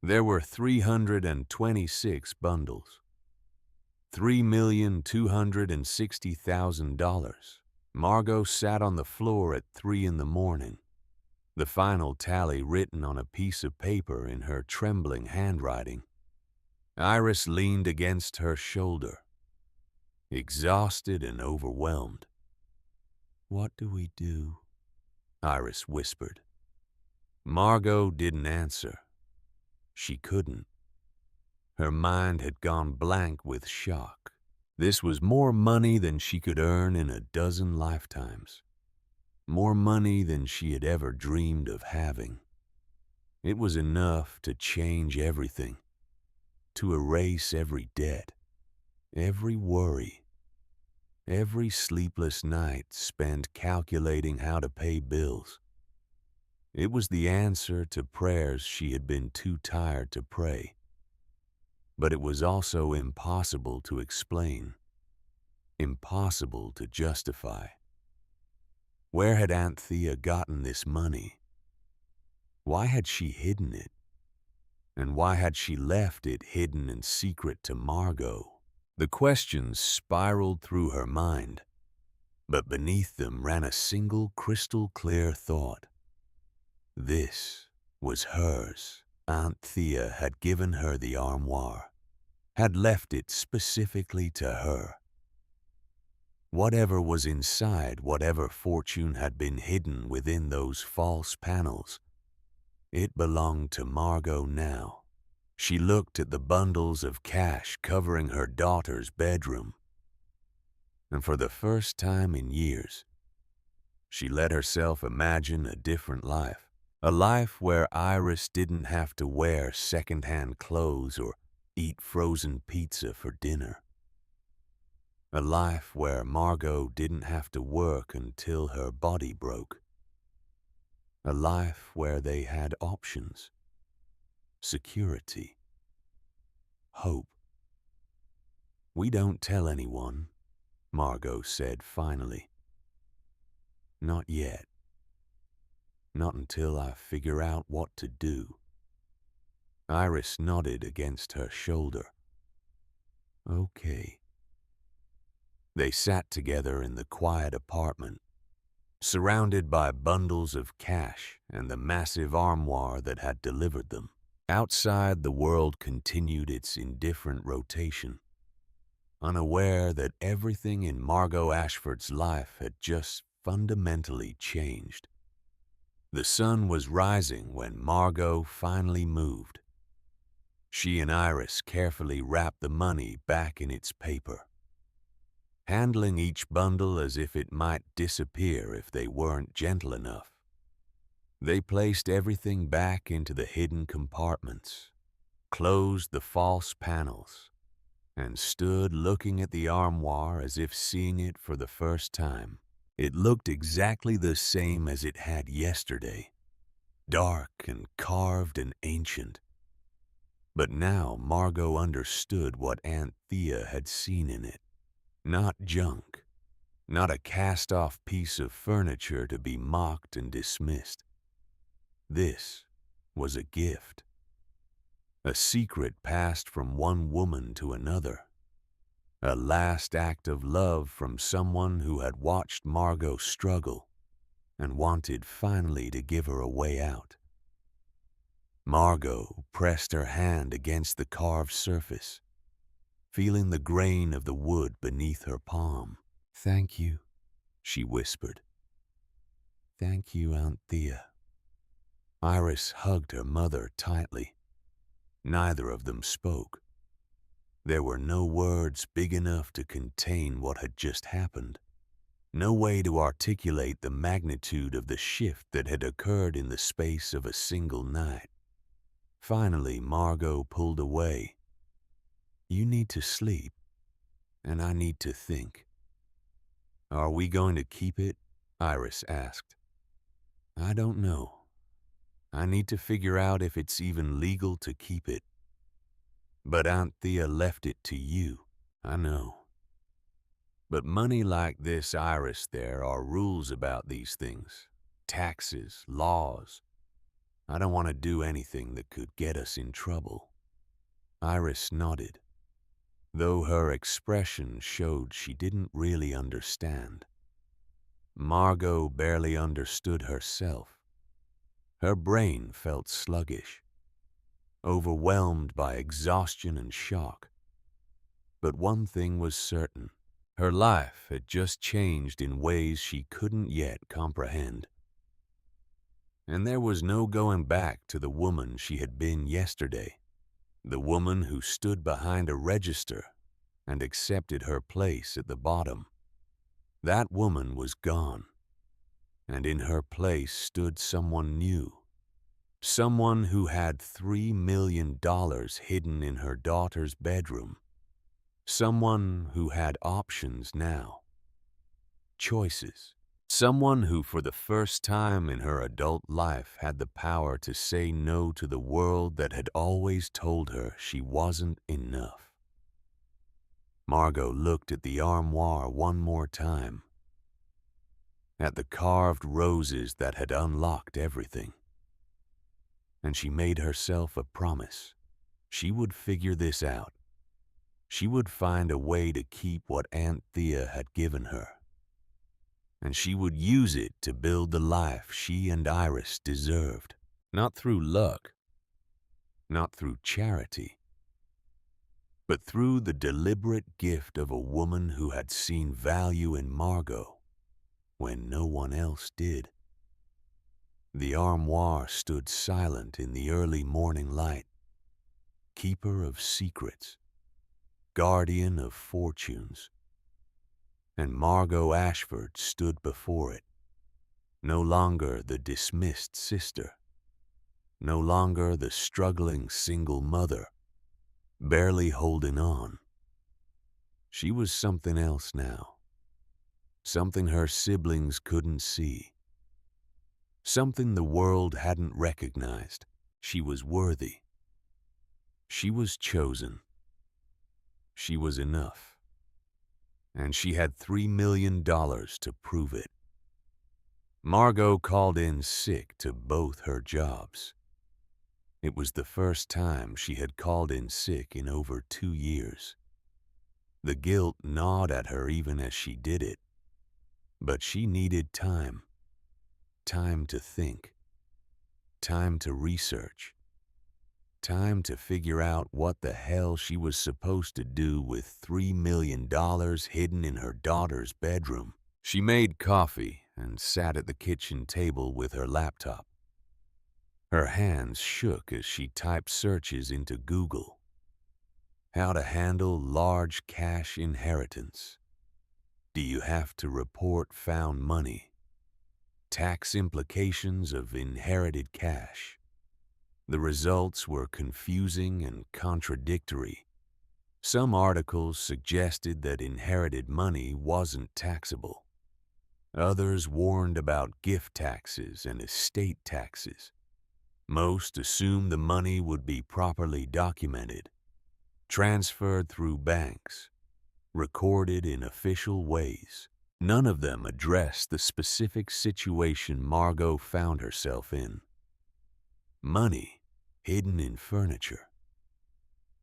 There were 326 bundles. $3,260,000. Margot sat on the floor at 3 a.m, the final tally written on a piece of paper in her trembling handwriting. Iris leaned against her shoulder, exhausted and overwhelmed. "What do we do?" Iris whispered. Margot didn't answer. She couldn't. Her mind had gone blank with shock. This was more money than she could earn in a dozen lifetimes. More money than she had ever dreamed of having. It was enough to change everything, to erase every debt, every worry, every sleepless night spent calculating how to pay bills. It was the answer to prayers she had been too tired to pray. But it was also impossible to explain, impossible to justify. Where had Aunt Thea gotten this money? Why had she hidden it? And why had she left it hidden and secret to Margot? The questions spiraled through her mind, but beneath them ran a single crystal-clear thought. This was hers. Aunt Thea had given her the armoire, had left it specifically to her. Whatever was inside, whatever fortune had been hidden within those false panels, it belonged to Margot now. She looked at the bundles of cash covering her daughter's bedroom, and for the first time in years, she let herself imagine a different life. A life where Iris didn't have to wear second-hand clothes or eat frozen pizza for dinner. A life where Margot didn't have to work until her body broke. A life where they had options, security, hope. "We don't tell anyone," Margot said finally. "Not yet. Not until I figure out what to do." Iris nodded against her shoulder. "Okay." They sat together in the quiet apartment, surrounded by bundles of cash and the massive armoire that had delivered them. Outside, the world continued its indifferent rotation, unaware that everything in Margot Ashford's life had just fundamentally changed. The sun was rising when Margot finally moved. She and Iris carefully wrapped the money back in its paper, handling each bundle as if it might disappear if they weren't gentle enough. They placed everything back into the hidden compartments, closed the false panels, and stood looking at the armoire as if seeing it for the first time. It looked exactly the same as it had yesterday, dark and carved and ancient. But now Margot understood what Aunt Thea had seen in it. Not junk, not a cast-off piece of furniture to be mocked and dismissed. This was a gift, a secret passed from one woman to another, a last act of love from someone who had watched Margot struggle and wanted finally to give her a way out. Margot pressed her hand against the carved surface, feeling the grain of the wood beneath her palm. "Thank you," she whispered. "Thank you, Aunt Thea." Iris hugged her mother tightly. Neither of them spoke. There were no words big enough to contain what had just happened. No way to articulate the magnitude of the shift that had occurred in the space of a single night. Finally, Margot pulled away. "You need to sleep, and I need to think." "Are we going to keep it?" Iris asked. "I don't know. I need to figure out if it's even legal to keep it. But Aunt Thea left it to you, I know. But money like this, Iris, there are rules about these things. Taxes, laws. I don't want to do anything that could get us in trouble." Iris nodded, though her expression showed she didn't really understand. Margot barely understood herself. Her brain felt sluggish, overwhelmed by exhaustion and shock. But one thing was certain. Her life had just changed in ways she couldn't yet comprehend. And there was no going back to the woman she had been yesterday, the woman who stood behind a register and accepted her place at the bottom. That woman was gone, and in her place stood someone new. Someone who had $3 million hidden in her daughter's bedroom. Someone who had options now. Choices. Someone who for the first time in her adult life had the power to say no to the world that had always told her she wasn't enough. Margot looked at the armoire one more time, at the carved roses that had unlocked everything. And she made herself a promise. She would figure this out. She would find a way to keep what Aunt Thea had given her. And she would use it to build the life she and Iris deserved. Not through luck, not through charity, but through the deliberate gift of a woman who had seen value in Margot when no one else did. The armoire stood silent in the early morning light, keeper of secrets, guardian of fortunes. And Margot Ashford stood before it, no longer the dismissed sister, no longer the struggling single mother, barely holding on. She was something else now, something her siblings couldn't see, something the world hadn't recognized. She was worthy. She was chosen. She was enough. And she had $3 million to prove it. Margot called in sick to both her jobs. It was the first time she had called in sick in over 2 years. The guilt gnawed at her even as she did it. But she needed time. Time to think. Time to research. Time to figure out what the hell she was supposed to do with $3 million hidden in her daughter's bedroom. She made coffee and sat at the kitchen table with her laptop. Her hands shook as she typed searches into Google. How to handle large cash inheritance. Do you have to report found money? Tax implications of inherited cash. The results were confusing and contradictory. Some articles suggested that inherited money wasn't taxable. Others warned about gift taxes and estate taxes. Most assumed the money would be properly documented, transferred through banks, recorded in official ways. None of them addressed the specific situation Margot found herself in. Money hidden in furniture.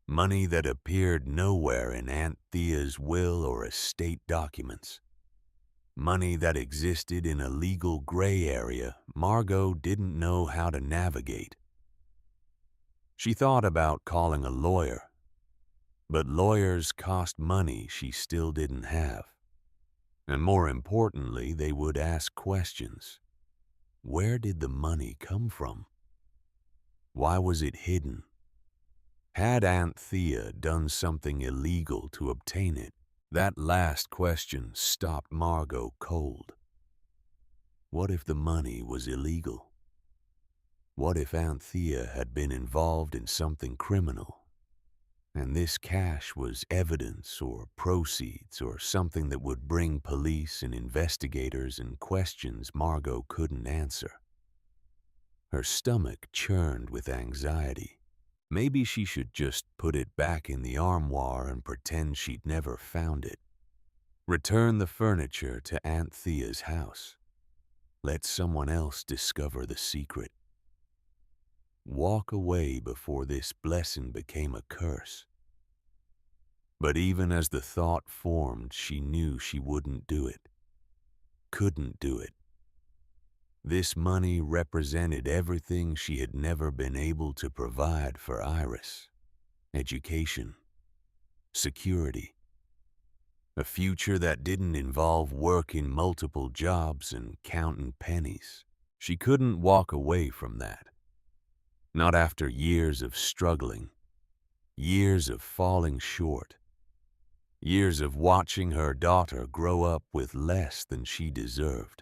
Money that appeared nowhere in Aunt Thea's will or estate documents. Money that existed in a legal gray area Margot didn't know how to navigate. She thought about calling a lawyer, but lawyers cost money she still didn't have. And more importantly, they would ask questions. Where did the money come from? Why was it hidden? Had Aunt Thea done something illegal to obtain it? That last question stopped Margot cold. What if the money was illegal? What if Aunt Thea had been involved in something criminal? And this cash was evidence or proceeds or something that would bring police and investigators in questions Margot couldn't answer. Her stomach churned with anxiety. Maybe she should just put it back in the armoire and pretend she'd never found it. Return the furniture to Aunt Thea's house. Let someone else discover the secret. Walk away before this blessing became a curse. But even as the thought formed, she knew she wouldn't do it. Couldn't do it. This money represented everything she had never been able to provide for Iris. Education. Security. A future that didn't involve working multiple jobs and counting pennies. She couldn't walk away from that. Not after years of struggling. Years of falling short. Years of watching her daughter grow up with less than she deserved.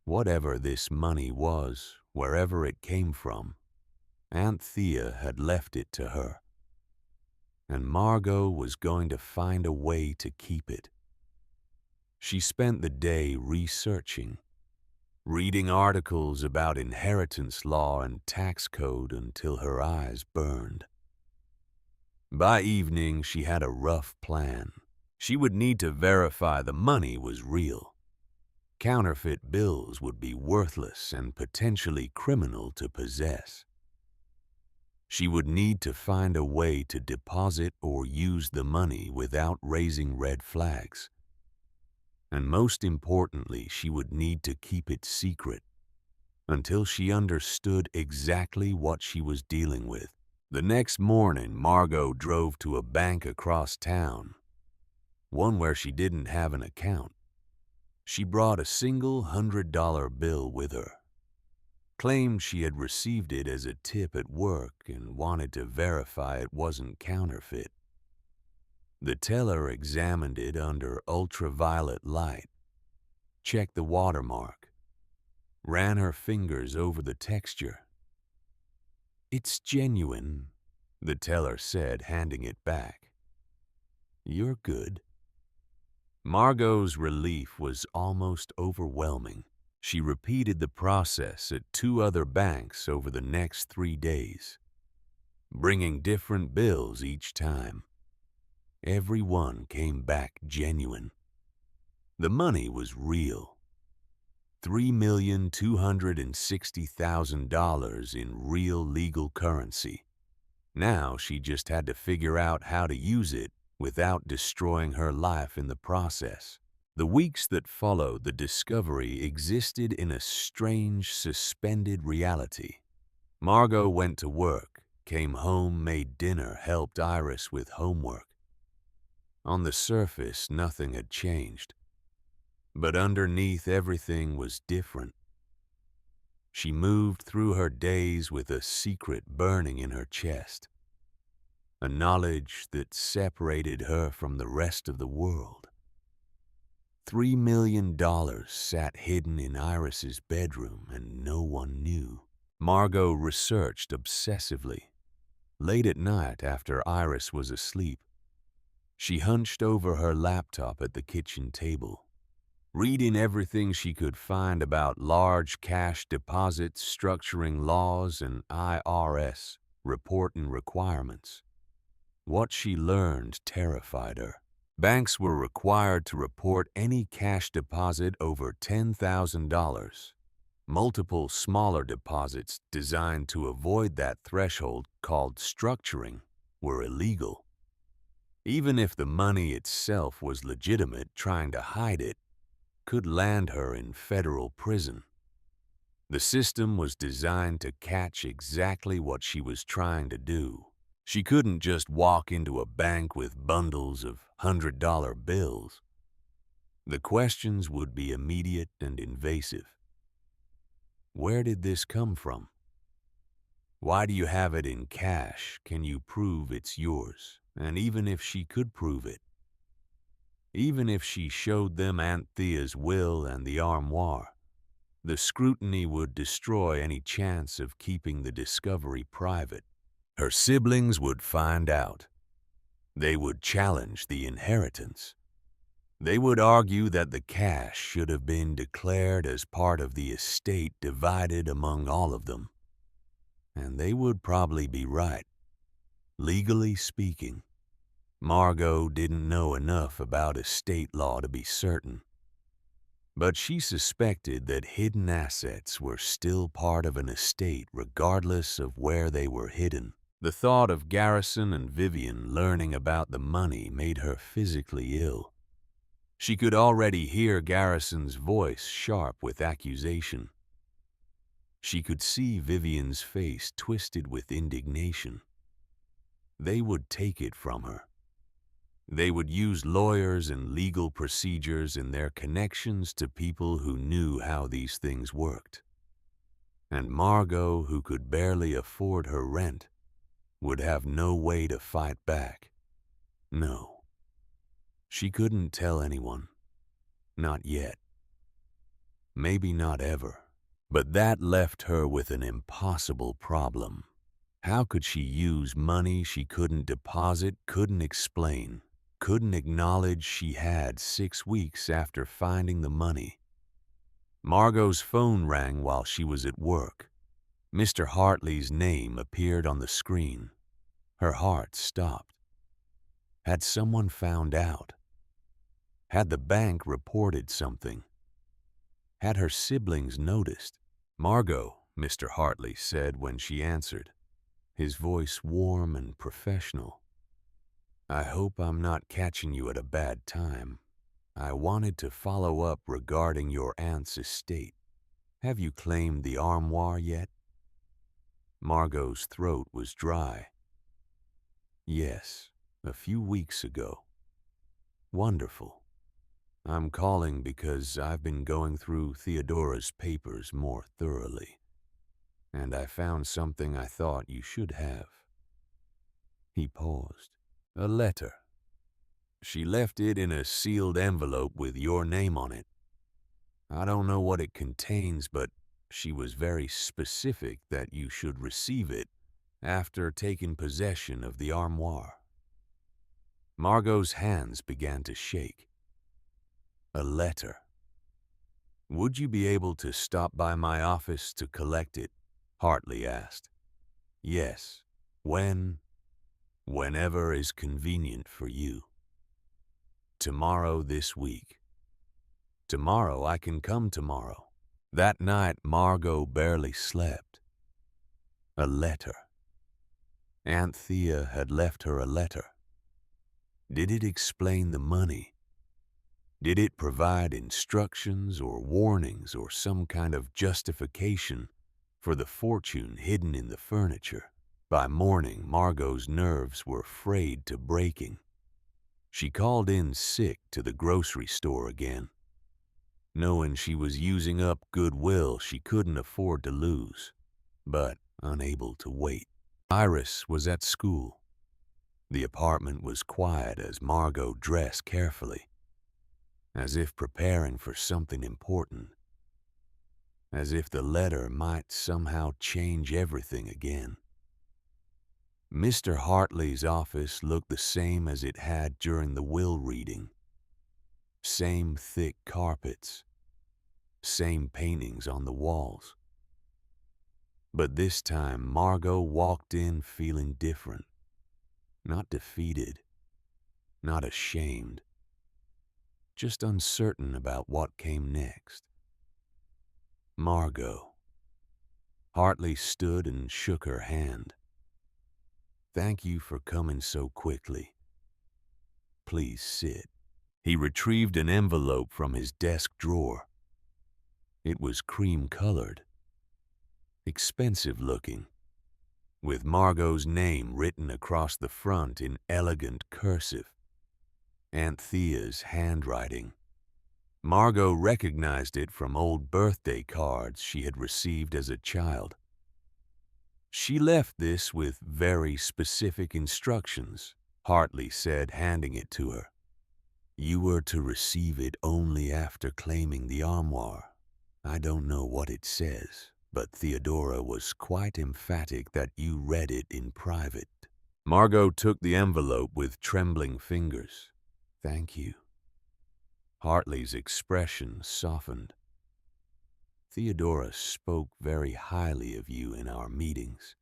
Whatever this money was, wherever it came from, Aunt Thea had left it to her. And Margot was going to find a way to keep it. She spent the day researching, reading articles about inheritance law and tax code until her eyes burned. By evening, she had a rough plan. She would need to verify the money was real. Counterfeit bills would be worthless and potentially criminal to possess. She would need to find a way to deposit or use the money without raising red flags. And most importantly, she would need to keep it secret until she understood exactly what she was dealing with. The next morning, Margot drove to a bank across town, one where she didn't have an account. She brought a single $100 bill with her, claimed she had received it as a tip at work and wanted to verify it wasn't counterfeit. The teller examined it under ultraviolet light, checked the watermark, ran her fingers over the texture, "It's genuine," the teller said, handing it back. "You're good." Margot's relief was almost overwhelming. She repeated the process at 2 other banks over the next 3 days, bringing different bills each time. Every one came back genuine. The money was real. $3,260,000 in real legal currency. Now she just had to figure out how to use it without destroying her life in the process. The weeks that followed the discovery existed in a strange, suspended reality. Margot went to work, came home, made dinner, helped Iris with homework. On the surface, nothing had changed. But underneath, everything was different. She moved through her days with a secret burning in her chest, a knowledge that separated her from the rest of the world. $3 million sat hidden in Iris's bedroom and no one knew. Margot researched obsessively. Late at night, after Iris was asleep, she hunched over her laptop at the kitchen table, reading everything she could find about large cash deposits, structuring laws, and IRS reporting requirements. What she learned terrified her. Banks were required to report any cash deposit over $10,000. Multiple smaller deposits designed to avoid that threshold, called structuring, were illegal. Even if the money itself was legitimate, trying to hide it could land her in federal prison. The system was designed to catch exactly what she was trying to do. She couldn't just walk into a bank with bundles of $100 bills. The questions would be immediate and invasive. Where did this come from? Why do you have it in cash? Can you prove it's yours? And even if she could prove it, even if she showed them Aunt Thea's will and the armoire, the scrutiny would destroy any chance of keeping the discovery private. Her siblings would find out. They would challenge the inheritance. They would argue that the cash should have been declared as part of the estate divided among all of them. And they would probably be right. Legally speaking, Margot didn't know enough about estate law to be certain. But she suspected that hidden assets were still part of an estate regardless of where they were hidden. The thought of Garrison and Vivian learning about the money made her physically ill. She could already hear Garrison's voice sharp with accusation. She could see Vivian's face twisted with indignation. They would take it from her. They would use lawyers and legal procedures and their connections to people who knew how these things worked. And Margot, who could barely afford her rent, would have no way to fight back. No. She couldn't tell anyone. Not yet. Maybe not ever. But that left her with an impossible problem. How could she use money she couldn't deposit, couldn't explain, couldn't acknowledge she had 6 weeks after finding the money? Margot's phone rang while she was at work. Mr. Hartley's name appeared on the screen. Her heart stopped. Had someone found out? Had the bank reported something? Had her siblings noticed? "Margot," Mr. Hartley said when she answered, his voice warm and professional. "I hope I'm not catching you at a bad time. I wanted to follow up regarding your aunt's estate. Have you claimed the armoire yet?" Margot's throat was dry. "Yes, a few weeks ago." "Wonderful. I'm calling because I've been going through Theodora's papers more thoroughly, and I found something I thought you should have." He paused. "A letter. She left it in a sealed envelope with your name on it. I don't know what it contains, but she was very specific that you should receive it after taking possession of the armoire. Margot's hands began to shake. A letter. "Would you be able to stop by my office to collect it?" Hartley asked. "Yes. Whenever is convenient for you." "Tomorrow this week." "Tomorrow, I can come tomorrow." That night, Margot barely slept. A letter. Aunt Thea had left her a letter. Did it explain the money? Did it provide instructions or warnings or some kind of justification for the fortune hidden in the furniture? By morning, Margot's nerves were frayed to breaking. She called in sick to the grocery store again, knowing she was using up goodwill she couldn't afford to lose, but unable to wait. Iris was at school. The apartment was quiet as Margot dressed carefully, as if preparing for something important, as if the letter might somehow change everything again. Mr. Hartley's office looked the same as it had during the will reading. Same thick carpets, same paintings on the walls. But this time, Margot walked in feeling different. Not defeated, not ashamed, just uncertain about what came next. "Margot." Hartley stood and shook her hand. "Thank you for coming so quickly. Please sit." He retrieved an envelope from his desk drawer. It was cream-colored, expensive looking, with Margot's name written across the front in elegant cursive. Aunt Thea's handwriting. Margot recognized it from old birthday cards she had received as a child. "She left this with very specific instructions," Hartley said, handing it to her. "You were to receive it only after claiming the armoire. I don't know what it says, but Theodora was quite emphatic that you read it in private." Margot took the envelope with trembling fingers. "Thank you." Hartley's expression softened. "Theodora spoke very highly of you in our meetings.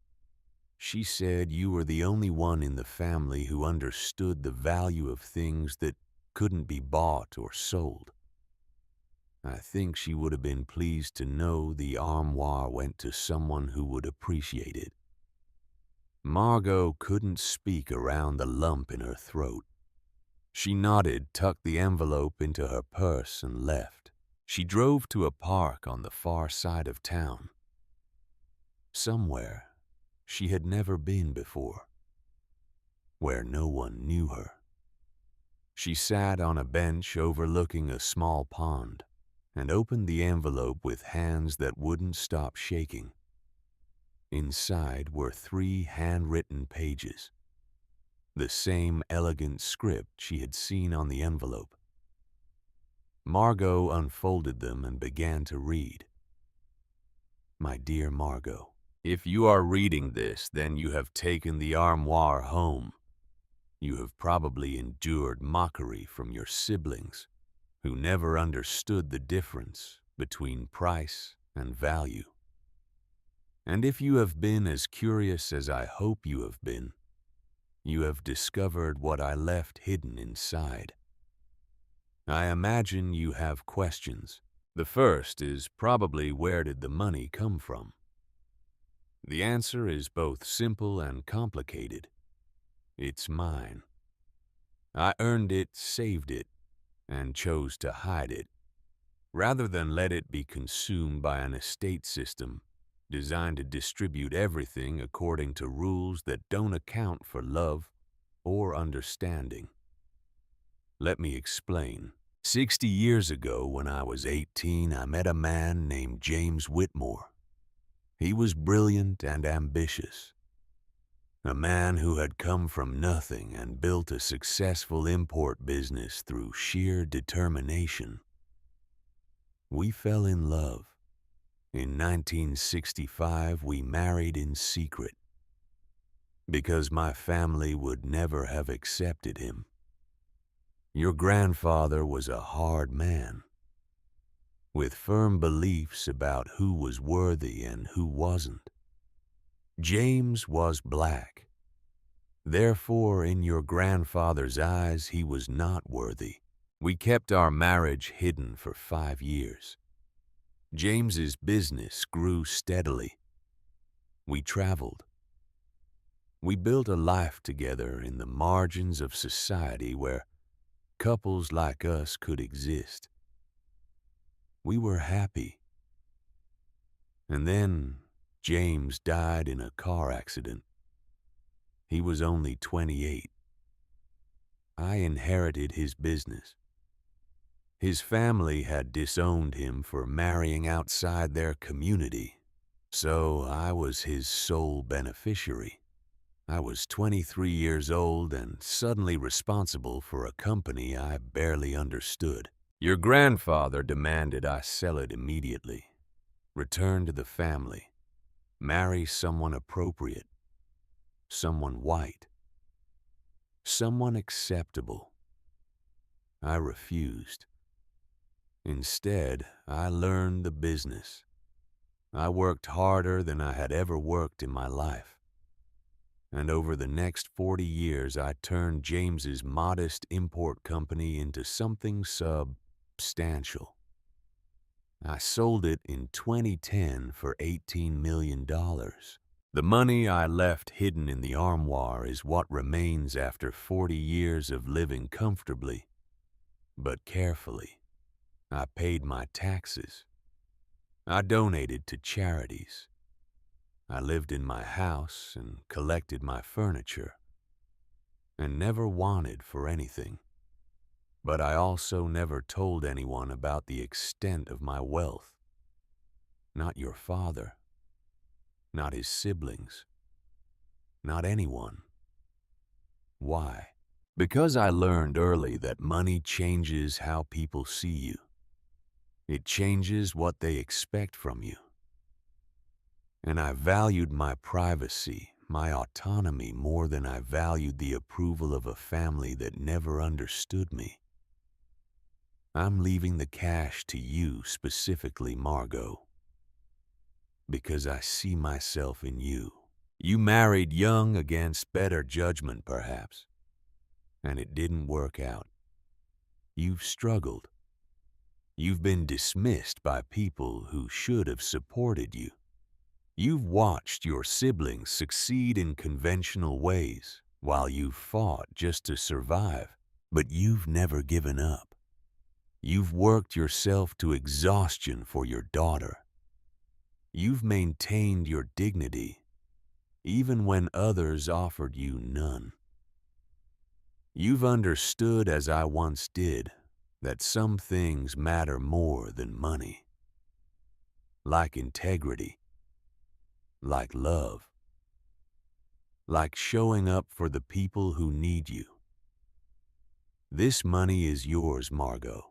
She said you were the only one in the family who understood the value of things that couldn't be bought or sold. I think she would have been pleased to know the armoire went to someone who would appreciate it." Margot couldn't speak around the lump in her throat. She nodded, tucked the envelope into her purse, and left. She drove to a park on the far side of town. Somewhere she had never been before, where no one knew her. She sat on a bench overlooking a small pond and opened the envelope with hands that wouldn't stop shaking. Inside were 3 handwritten pages, the same elegant script she had seen on the envelope. Margot unfolded them and began to read. "My dear Margot, if you are reading this, then you have taken the armoire home. You have probably endured mockery from your siblings, who never understood the difference between price and value. And if you have been as curious as I hope you have been, you have discovered what I left hidden inside. I imagine you have questions. The first is probably, where did the money come from? The answer is both simple and complicated. It's mine. I earned it, saved it, and chose to hide it, rather than let it be consumed by an estate system designed to distribute everything according to rules that don't account for love or understanding. Let me explain. 60 years ago, when I was 18, I met a man named James Whitmore. He was brilliant and ambitious. A man who had come from nothing and built a successful import business through sheer determination. We fell in love. In 1965, we married in secret. because my family would never have accepted him. Your grandfather was a hard man, with firm beliefs about who was worthy and who wasn't. James was black. Therefore, in your grandfather's eyes, he was not worthy. We kept our marriage hidden for 5 years. James's business grew steadily. We traveled. We built a life together in the margins of society where couples like us could exist. We were happy. And then James died in a car accident. He was only 28. I inherited his business. His family had disowned him for marrying outside their community, so I was his sole beneficiary. I was 23 years old and suddenly responsible for a company I barely understood. Your grandfather demanded I sell it immediately, return to the family, marry someone appropriate, someone white, someone acceptable. I refused. Instead, I learned the business. I worked harder than I had ever worked in my life. And over the next 40 years, I turned James's modest import company into something substantial. I sold it in 2010 for $18 million. The money I left hidden in the armoire is what remains after 40 years of living comfortably, but carefully. I paid my taxes. I donated to charities. I lived in my house and collected my furniture, and never wanted for anything. But I also never told anyone about the extent of my wealth. Not your father, not his siblings, not anyone. Why? Because I learned early that money changes how people see you. It changes what they expect from you. And I valued my privacy, my autonomy more than I valued the approval of a family that never understood me. I'm leaving the cash to you specifically, Margot, because I see myself in you. You married young against better judgment, perhaps, and it didn't work out. You've struggled. You've been dismissed by people who should have supported you. You've watched your siblings succeed in conventional ways while you've fought just to survive, but you've never given up. You've worked yourself to exhaustion for your daughter. You've maintained your dignity even when others offered you none. You've understood, as I once did, that some things matter more than money, like integrity, like love, like showing up for the people who need you. This money is yours, Margot.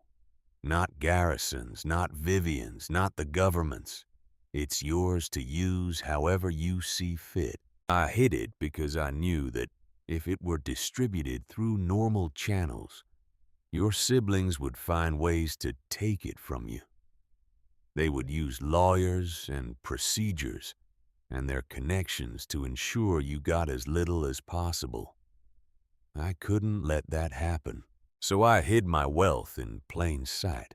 Not Garrison's, not Vivian's, not the government's. It's yours to use however you see fit. I hid it because I knew that if it were distributed through normal channels, your siblings would find ways to take it from you. They would use lawyers and procedures and their connections to ensure you got as little as possible. I couldn't let that happen, so I hid my wealth in plain sight.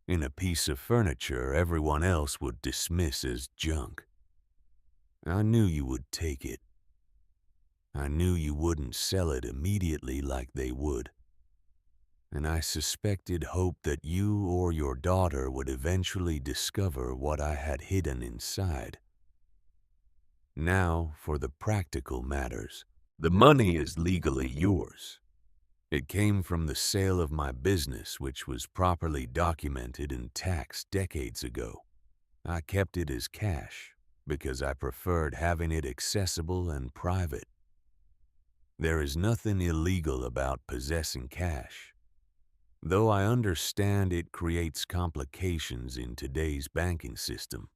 In a piece of furniture everyone else would dismiss as junk. I knew you would take it. I knew you wouldn't sell it immediately like they would. And I suspected hope that you or your daughter would eventually discover what I had hidden inside. Now, for the practical matters. The money is legally yours. It came from the sale of my business, which was properly documented and taxed decades ago. I kept it as cash because I preferred having it accessible and private. There is nothing illegal about possessing cash, though I understand it creates complications in today's banking system.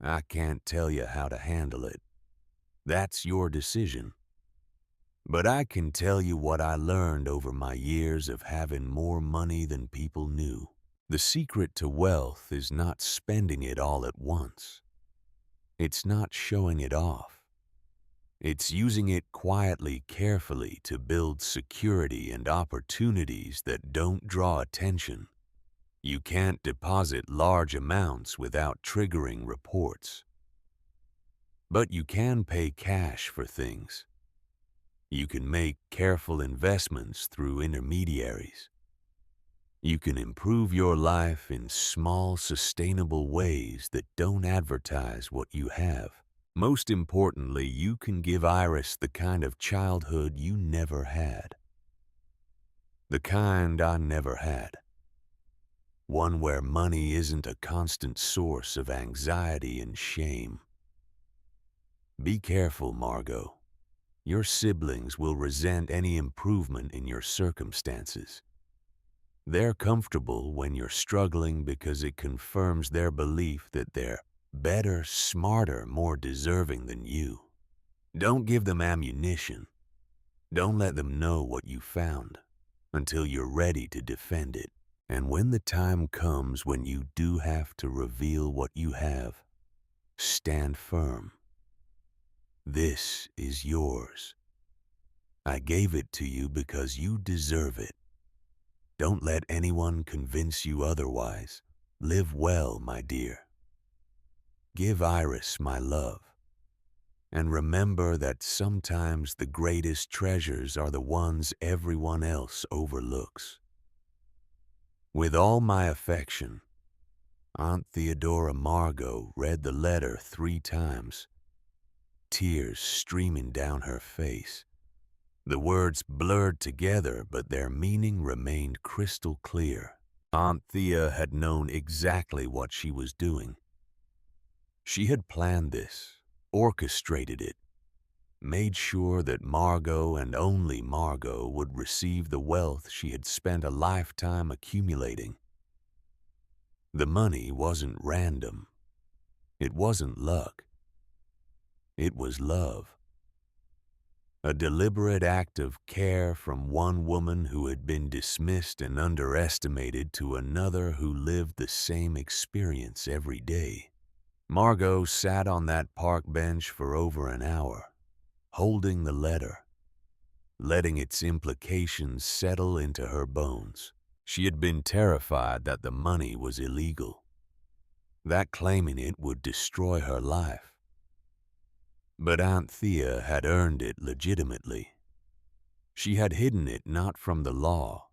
I can't tell you how to handle it. That's your decision. But I can tell you what I learned over my years of having more money than people knew. The secret to wealth is not spending it all at once. It's not showing it off. It's using it quietly, carefully to build security and opportunities that don't draw attention. You can't deposit large amounts without triggering reports. But you can pay cash for things. You can make careful investments through intermediaries. You can improve your life in small, sustainable ways that don't advertise what you have. Most importantly, you can give Iris the kind of childhood you never had. The kind I never had. One where money isn't a constant source of anxiety and shame. Be careful, Margot. Your siblings will resent any improvement in your circumstances. They're comfortable when you're struggling because it confirms their belief that they're better, smarter, more deserving than you. Don't give them ammunition. Don't let them know what you found until you're ready to defend it. And when the time comes when you do have to reveal what you have, stand firm. This is yours. I gave it to you because you deserve it. Don't let anyone convince you otherwise. Live well, my dear. Give Iris my love. And remember that sometimes the greatest treasures are the ones everyone else overlooks. With all my affection, Aunt Theodora Margot read the letter 3 times, tears streaming down her face. The words blurred together, but their meaning remained crystal clear. Aunt Thea had known exactly what she was doing. She had planned this, orchestrated it, made sure that Margot and only Margot would receive the wealth she had spent a lifetime accumulating. The money wasn't random. It wasn't luck. It was love. A deliberate act of care from one woman who had been dismissed and underestimated to another who lived the same experience every day. Margot sat on that park bench for over an hour, holding the letter, letting its implications settle into her bones. She had been terrified that the money was illegal, that claiming it would destroy her life. But Aunt Thea had earned it legitimately. She had hidden it not from the law,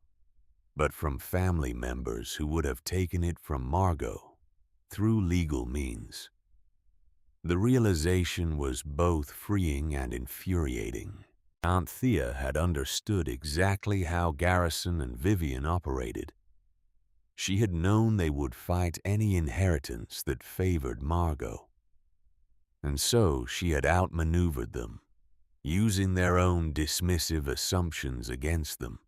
but from family members who would have taken it from Margot through legal means. The realization was both freeing and infuriating. Aunt Thea had understood exactly how Garrison and Vivian operated. She had known they would fight any inheritance that favored Margot. And so she had outmaneuvered them, using their own dismissive assumptions against them.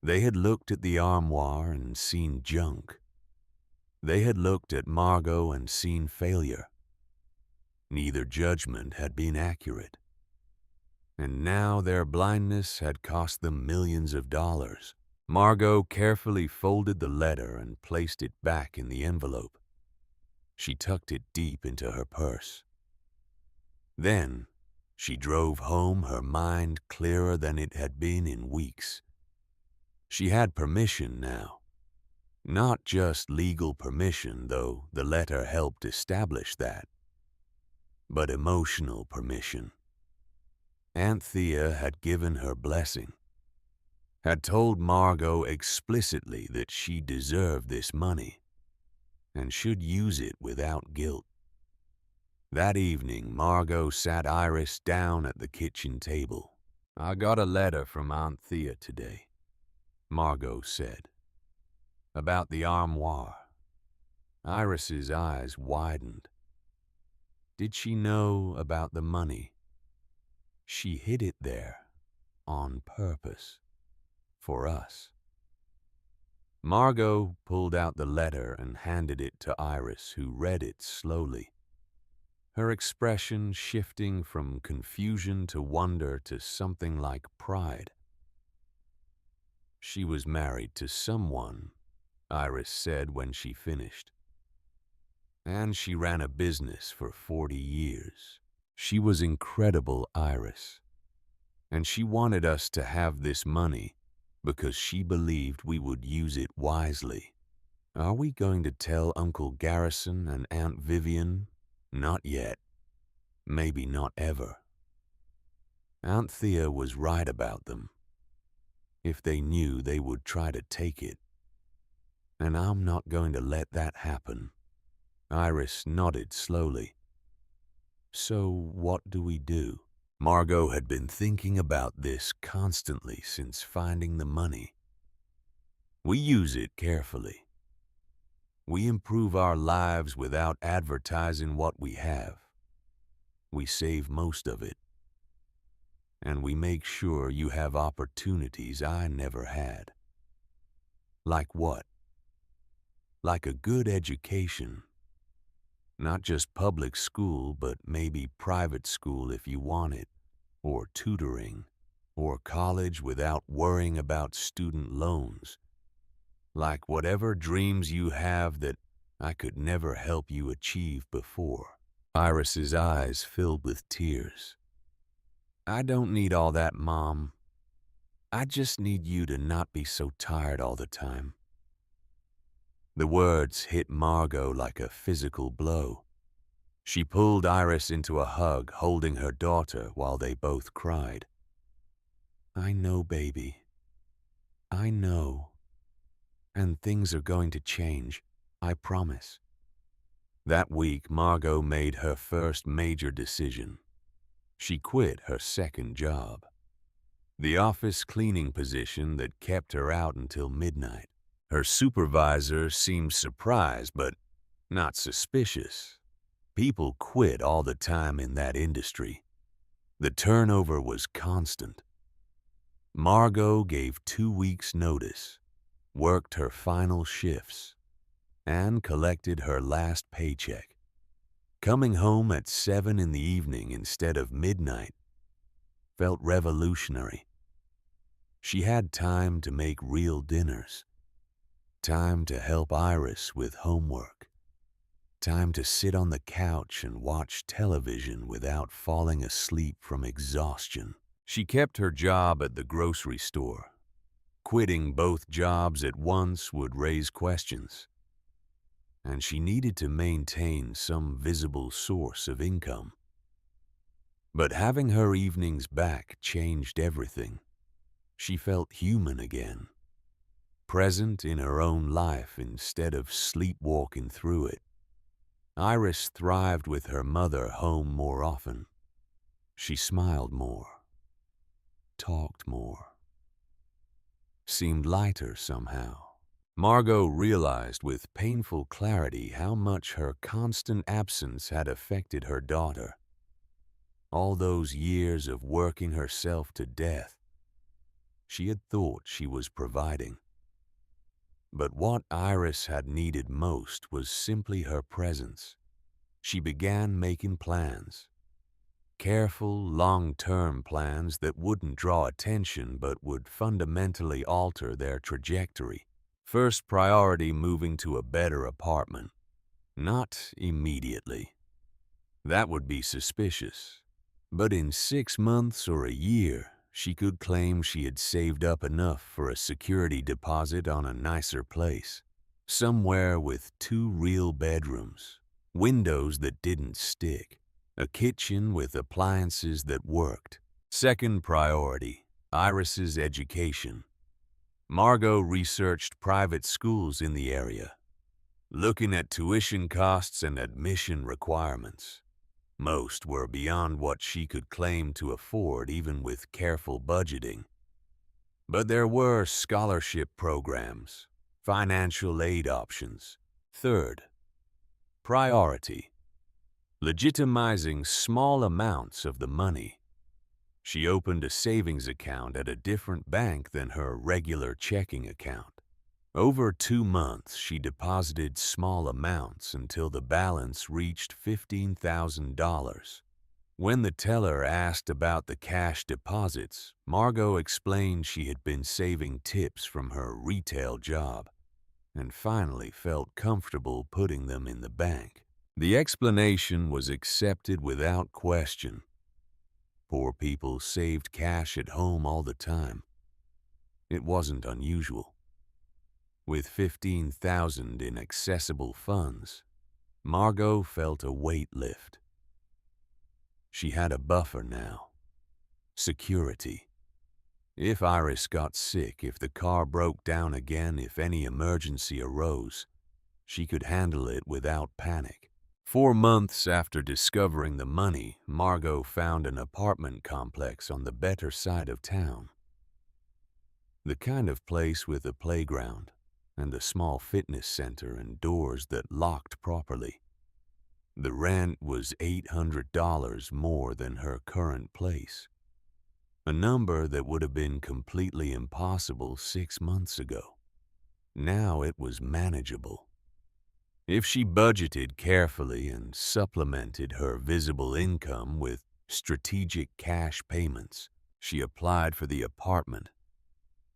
They had looked at the Armoire and seen junk. They had looked at Margot and seen failure. Neither judgment had been accurate. And now their blindness had cost them millions of dollars. Margot carefully folded the letter and placed it back in the envelope. She tucked it deep into her purse. Then, she drove home, her mind clearer than it had been in weeks. She had permission now. Not just legal permission, though the letter helped establish that, but emotional permission. Aunt Thea had given her blessing, had told Margot explicitly that she deserved this money and should use it without guilt. That evening, Margot sat Iris down at the kitchen table. "I got a letter from Aunt Thea today," Margot said, "about the Armoire." Iris's eyes widened. Did she know about the money? She hid it there, on purpose, for us. Margot pulled out the letter and handed it to Iris, who read it slowly. her expression shifting from confusion to wonder to something like pride. She was married to someone, Iris said when she finished. And she ran a business for 40 years. She was incredible, Iris. And she wanted us to have this money because she believed we would use it wisely. Are we going to tell Uncle Garrison and Aunt Vivian? Not yet. Maybe not ever. Aunt Thea was right about them. If they knew, they would try to take it. And I'm not going to let that happen. Iris nodded slowly. So what do we do? Margot had been thinking about this constantly since finding the money. We use it carefully. We improve our lives without advertising what we have. We save most of it. And we make sure you have opportunities I never had. Like what? Like a good education. Not just public school, but maybe private school if you want it, or tutoring, or college without worrying about student loans. Like whatever dreams you have that I could never help you achieve before. Iris's eyes filled with tears. I don't need all that, Mom. I just need you to not be so tired all the time. The words hit Margot like a physical blow. She pulled Iris into a hug, holding her daughter while they both cried. I know, baby. I know. And things are going to change, I promise. That week, Margot made her first major decision. She quit her second job, the office cleaning position that kept her out until midnight. Her supervisor seemed surprised, but not suspicious. People quit all the time in that industry. The turnover was constant. Margot gave 2 weeks' notice, worked her final shifts, and collected her last paycheck. Coming home at 7 in the evening instead of midnight felt revolutionary. She had time to make real dinners, time to help Iris with homework, time to sit on the couch and watch television without falling asleep from exhaustion. She kept her job at the grocery store. Quitting both jobs at once would raise questions, and she needed to maintain some visible source of income. But having her evenings back changed everything. She felt human again, present in her own life instead of sleepwalking through it. Iris thrived with her mother home more often. She smiled more, talked more, seemed lighter somehow. Margot realized with painful clarity how much her constant absence had affected her daughter. All those years of working herself to death, she had thought she was providing. But what Iris had needed most was simply her presence. She began making plans. Careful, long-term plans that wouldn't draw attention but would fundamentally alter their trajectory. First priority, moving to a better apartment. Not immediately. That would be suspicious. But in 6 months or a year, she could claim she had saved up enough for a security deposit on a nicer place. Somewhere with 2 real bedrooms, windows that didn't stick, a kitchen with appliances that worked. Second priority, Iris's education. Margot researched private schools in the area, looking at tuition costs and admission requirements. Most were beyond what she could claim to afford even with careful budgeting. But there were scholarship programs, financial aid options. Third, priority, legitimizing small amounts of the money. She opened a savings account at a different bank than her regular checking account. Over 2 months, she deposited small amounts until the balance reached $15,000. When the teller asked about the cash deposits, Margot explained she had been saving tips from her retail job and finally felt comfortable putting them in the bank. The explanation was accepted without question. Poor people saved cash at home all the time. It wasn't unusual. With 15,000 in accessible funds, Margot felt a weight lift. She had a buffer now. Security. If Iris got sick, if the car broke down again, if any emergency arose, she could handle it without panic. 4 months after discovering the money, Margot found an apartment complex on the better side of town. The kind of place with a playground and a small fitness center and doors that locked properly. The rent was $800 more than her current place, a number that would have been completely impossible 6 months ago. Now it was manageable. If she budgeted carefully and supplemented her visible income with strategic cash payments, she applied for the apartment,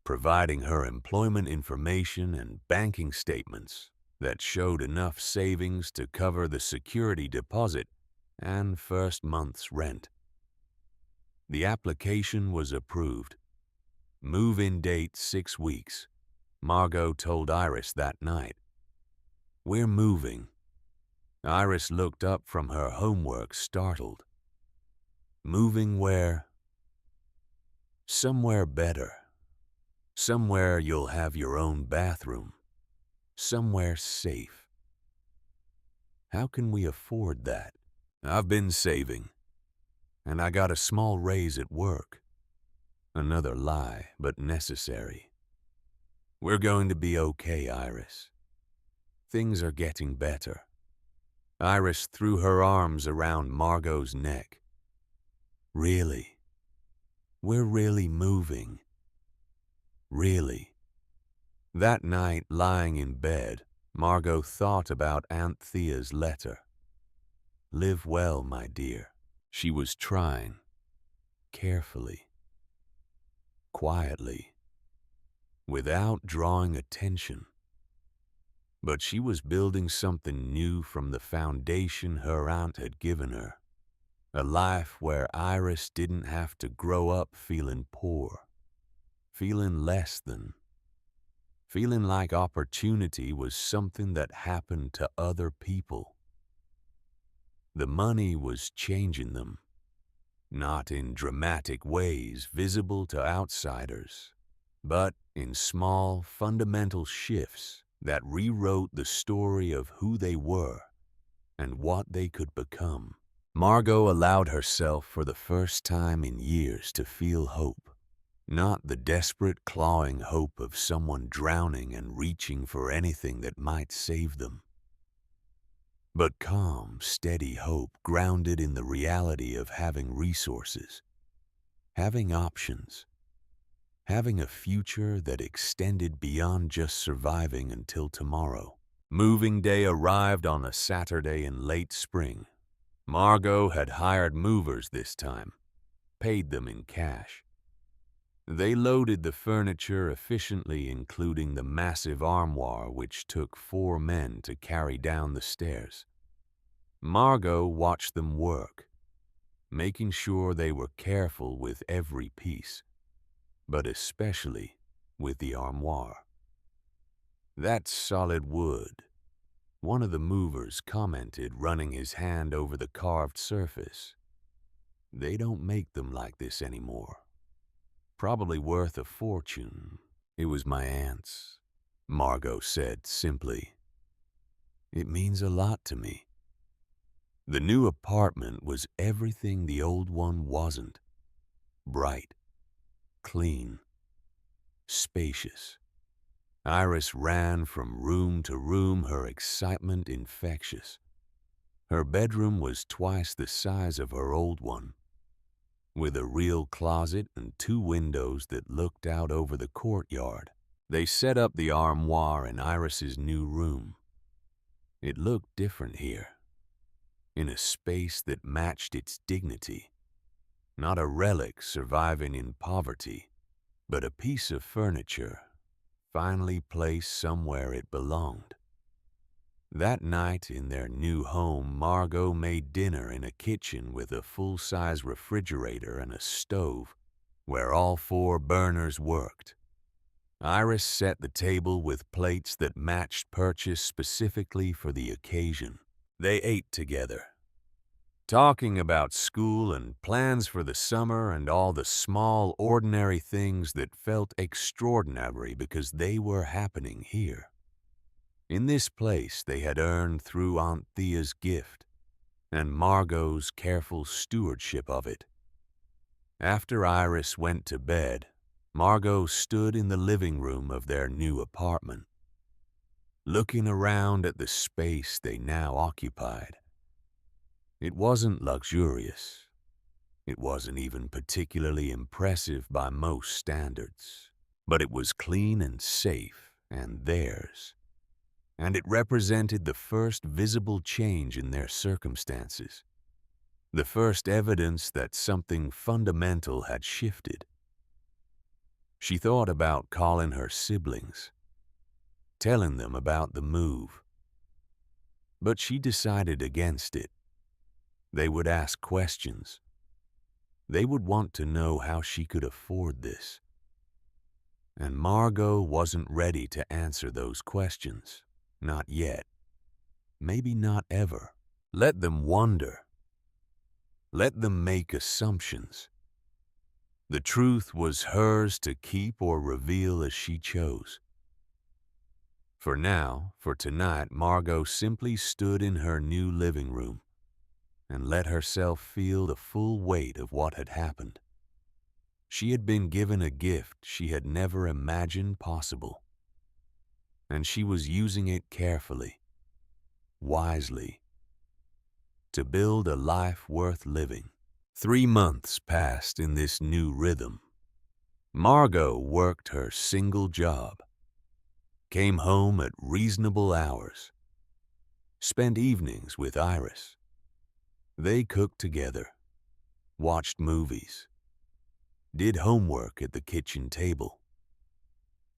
providing her employment information and banking statements that showed enough savings to cover the security deposit and first month's rent. The application was approved. Move-in date 6 weeks. Margot told Iris that night. "We're moving." Iris looked up from her homework, startled. "Moving where?" "Somewhere better. Somewhere you'll have your own bathroom. Somewhere safe." "How can we afford that?" "I've been saving. And I got a small raise at work." Another lie, but necessary. "We're going to be okay, Iris. Things are getting better." Iris threw her arms around Margot's neck. "Really? We're really moving. Really." That night, lying in bed, Margot thought about Aunt Thea's letter. "Live well, my dear." She was trying, carefully, quietly, without drawing attention. But she was building something new from the foundation her aunt had given her. A life where Iris didn't have to grow up feeling poor, feeling less than, feeling like opportunity was something that happened to other people. The money was changing them, not in dramatic ways visible to outsiders, but in small, fundamental shifts that rewrote the story of who they were and what they could become. Margot allowed herself for the first time in years to feel hope. Not the desperate, clawing hope of someone drowning and reaching for anything that might save them, but calm, steady hope grounded in the reality of having resources, having options, having a future that extended beyond just surviving until tomorrow. Moving day arrived on a Saturday in late spring. Margot had hired movers this time, paid them in cash. They loaded the furniture efficiently, including the massive armoire which took 4 men to carry down the stairs. Margot watched them work, making sure they were careful with every piece, but especially with the armoire. "That's solid wood," one of the movers commented, running his hand over the carved surface. "They don't make them like this anymore. Probably worth a fortune." "It was my aunt's," Margot said simply. "It means a lot to me." The new apartment was everything the old one wasn't. Bright, clean, spacious. Iris ran from room to room, her excitement infectious. Her bedroom was twice the size of her old one, with a real closet and 2 windows that looked out over the courtyard. They set up the armoire in Iris's new room. It looked different here, in a space that matched its dignity. Not a relic surviving in poverty, but a piece of furniture finally placed somewhere it belonged. That night in their new home, Margot made dinner in a kitchen with a full-size refrigerator and a stove where all 4 burners worked. Iris set the table with plates that matched, purchased specifically for the occasion. They ate together, talking about school and plans for the summer and all the small, ordinary things that felt extraordinary because they were happening here. In this place they had earned through Aunt Thea's gift and Margot's careful stewardship of it. After Iris went to bed, Margot stood in the living room of their new apartment, looking around at the space they now occupied. It wasn't luxurious. It wasn't even particularly impressive by most standards, but it was clean and safe and theirs. And it represented the first visible change in their circumstances, the first evidence that something fundamental had shifted. She thought about calling her siblings, telling them about the move. But she decided against it. They would ask questions. They would want to know how she could afford this. And Margot wasn't ready to answer those questions. Not yet. Maybe not ever. Let them wonder. Let them make assumptions. The truth was hers to keep or reveal as she chose. For now, for tonight, Margot simply stood in her new living room and let herself feel the full weight of what had happened. She had been given a gift she had never imagined possible, and she was using it carefully, wisely, to build a life worth living. 3 months passed in this new rhythm. Margot worked her single job, came home at reasonable hours, spent evenings with Iris. They cooked together, watched movies, did homework at the kitchen table.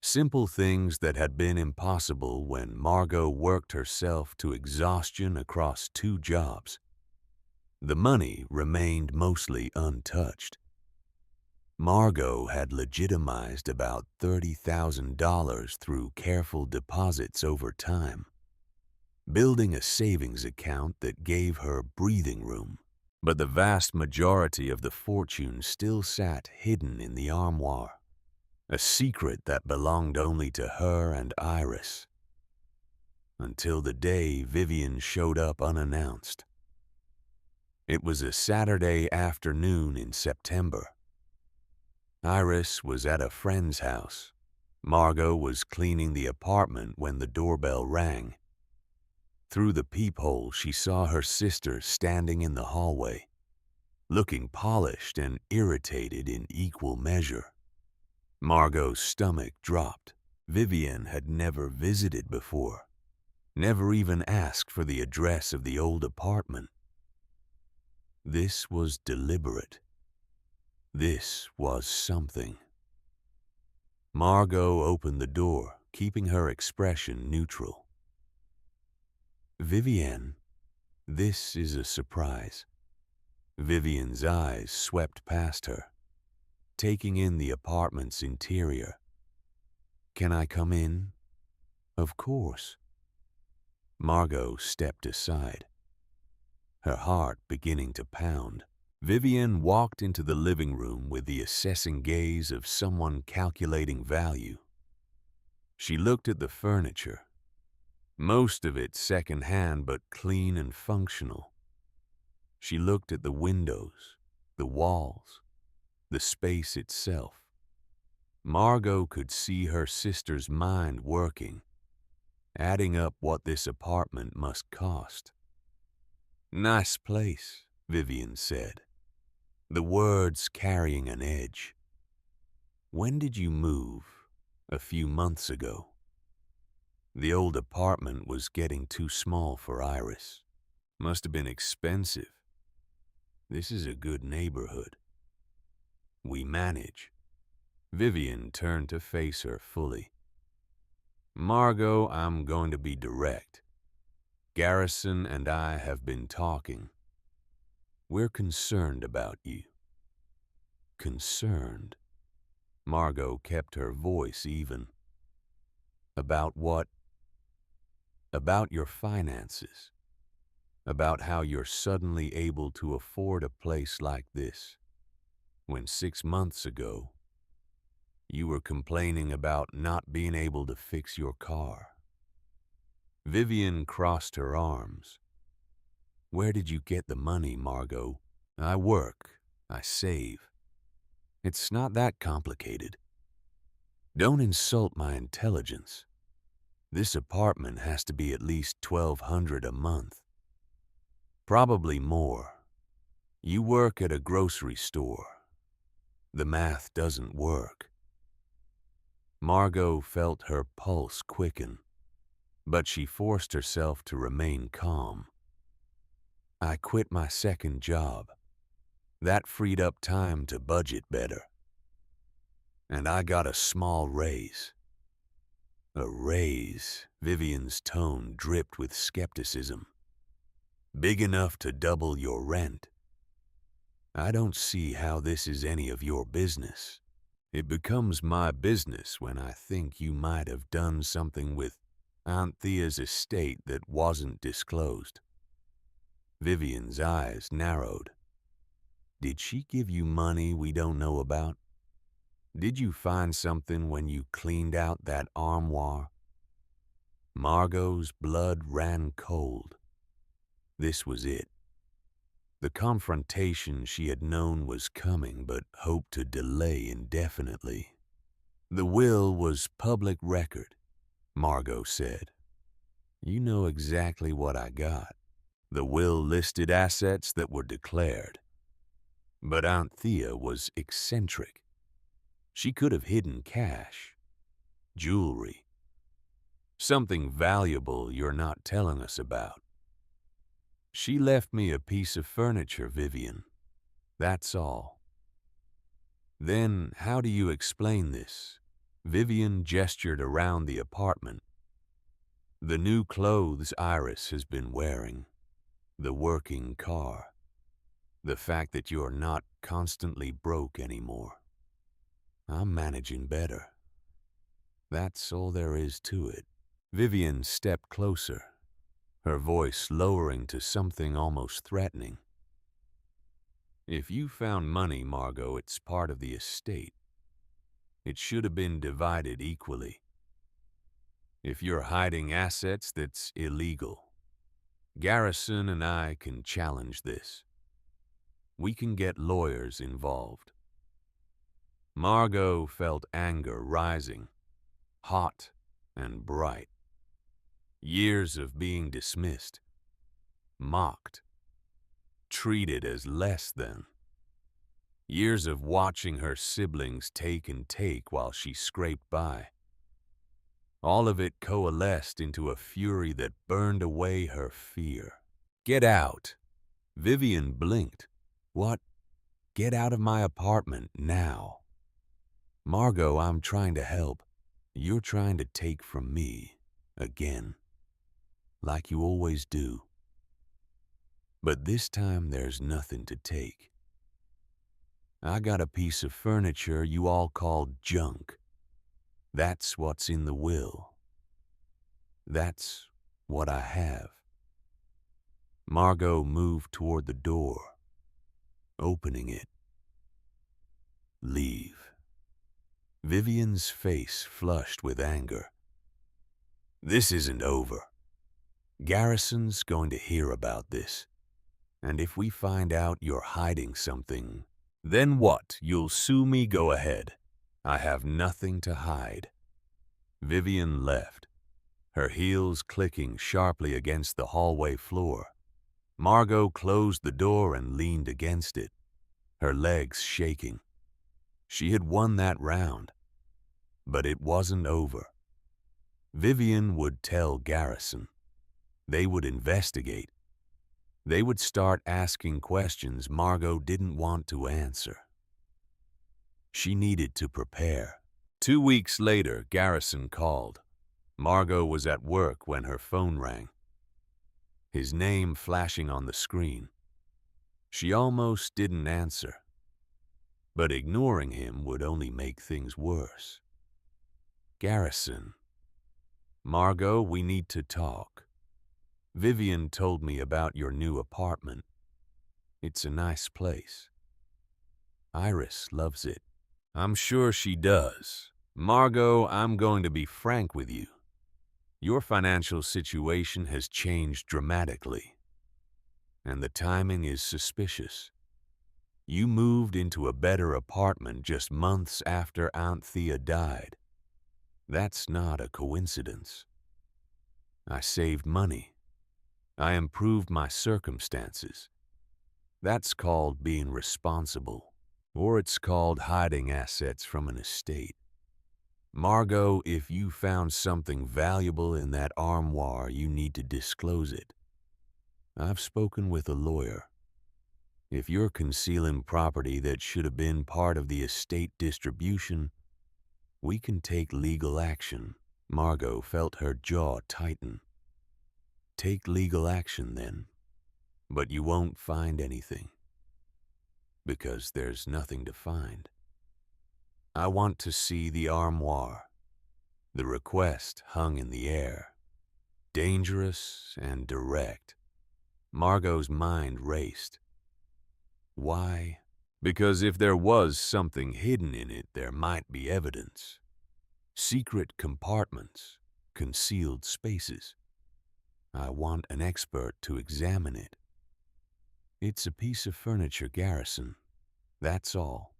Simple things that had been impossible when Margot worked herself to exhaustion across 2 jobs. The money remained mostly untouched. Margot had legitimized about $30,000 through careful deposits over time, building a savings account that gave her breathing room. But the vast majority of the fortune still sat hidden in the armoire, a secret that belonged only to her and Iris. Until the day Vivian showed up unannounced. It was a Saturday afternoon in September. Iris was at a friend's house. Margot was cleaning the apartment when the doorbell rang. Through the peephole, she saw her sister standing in the hallway, looking polished and irritated in equal measure. Margot's stomach dropped. Vivian had never visited before, never even asked for the address of the old apartment. This was deliberate. This was something. Margot opened the door, keeping her expression neutral. Vivian, this is a surprise. Vivian's eyes swept past her, taking in the apartment's interior. Can I come in? Of course. Margot stepped aside, her heart beginning to pound. Vivian walked into the living room with the assessing gaze of someone calculating value. She looked at the furniture, most of it second-hand but clean and functional. She looked at the windows, the walls, the space itself. Margot could see her sister's mind working, adding up what this apartment must cost. Nice place, Vivian said, the words carrying an edge. When did you move? a few months ago. The old apartment was getting too small for Iris. Must have been expensive. This is a good neighborhood. We manage. Vivian turned to face her fully. Margot, I'm going to be direct. Garrison and I have been talking. We're concerned about you. Concerned? Margot kept her voice even. About what? About your finances. About how you're suddenly able to afford a place like this, when 6 months ago, you were complaining about not being able to fix your car. Vivian crossed her arms. Where did you get the money, Margot? I work. I save. It's not that complicated. Don't insult my intelligence. This apartment has to be at least $1,200 a month. Probably more. You work at a grocery store. The math doesn't work. Margot felt her pulse quicken, but she forced herself to remain calm. I quit my second job. That freed up time to budget better. And I got a small raise. A raise, Vivian's tone dripped with skepticism. Big enough to double your rent. I don't see how this is any of your business. It becomes my business when I think you might have done something with Aunt Thea's estate that wasn't disclosed. Vivian's eyes narrowed. Did she give you money we don't know about? Did you find something when you cleaned out that armoire? Margot's blood ran cold. This was it. The confrontation she had known was coming but hoped to delay indefinitely. The will was public record, Margot said. You know exactly what I got. The will listed assets that were declared. But Aunt Thea was eccentric. She could have hidden cash, jewelry, something valuable you're not telling us about. She left me a piece of furniture, Vivian. That's all. Then how do you explain this? Vivian gestured around the apartment. The new clothes Iris has been wearing, the working car, the fact that you're not constantly broke anymore. I'm managing better. That's all there is to it. Vivian stepped closer, her voice lowering to something almost threatening. If you found money, Margot, it's part of the estate. It should have been divided equally. If you're hiding assets, that's illegal. Garrison and I can challenge this. We can get lawyers involved. Margot felt anger rising, hot and bright. Years of being dismissed, mocked, treated as less than. Years of watching her siblings take and take while she scraped by. All of it coalesced into a fury that burned away her fear. Get out. Vivian blinked. What? Get out of my apartment now. Margot, I'm trying to help. You're trying to take from me, again. Like you always do. But this time there's nothing to take. I got a piece of furniture you all called junk. That's what's in the will. That's what I have. Margot moved toward the door, opening it. Leave. Vivian's face flushed with anger. This isn't over. Garrison's going to hear about this. And if we find out you're hiding something, then what? You'll sue me? Go ahead. I have nothing to hide. Vivian left, her heels clicking sharply against the hallway floor. Margot closed the door and leaned against it, her legs shaking. She had won that round. But it wasn't over. Vivian would tell Garrison. They would investigate. They would start asking questions Margot didn't want to answer. She needed to prepare. 2 weeks later, Garrison called. Margot was at work when her phone rang. His name flashing on the screen. She almost didn't answer. But ignoring him would only make things worse. Garrison. Margot, we need to talk. Vivian told me about your new apartment. It's a nice place. Iris loves it. I'm sure she does. Margot, I'm going to be frank with you. Your financial situation has changed dramatically, and the timing is suspicious. You moved into a better apartment just months after Aunt Thea died. That's not a coincidence. I saved money. I improved my circumstances. That's called being responsible, or it's called hiding assets from an estate. Margot, if you found something valuable in that armoire, you need to disclose it. I've spoken with a lawyer. If you're concealing property that should have been part of the estate distribution, we can take legal action. Margot felt her jaw tighten. Take legal action then, but you won't find anything, because there's nothing to find. I want to see the armoire. The request hung in the air, dangerous and direct. Margot's mind raced. Why? Because if there was something hidden in it, there might be evidence. Secret compartments, concealed spaces. I want an expert to examine it. It's a piece of furniture, Garrison. That's all.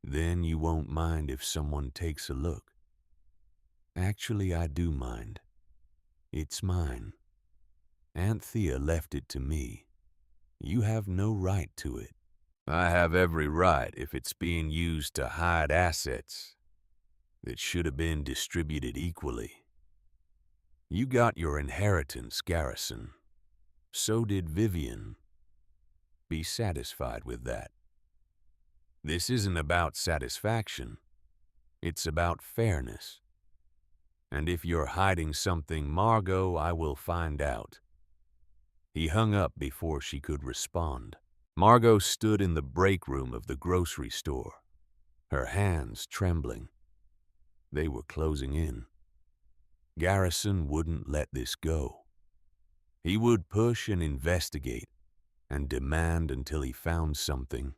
Then you won't mind if someone takes a look. Actually, I do mind. It's mine. Aunt Thea left it to me. You have no right to it. I have every right if it's being used to hide assets that should have been distributed equally. You got your inheritance, Garrison. So did Vivian. Be satisfied with that. This isn't about satisfaction. It's about fairness. And if you're hiding something, Margot, I will find out. He hung up before she could respond. Margot stood in the break room of the grocery store, her hands trembling. They were closing in. Garrison wouldn't let this go. He would push and investigate and demand until he found something,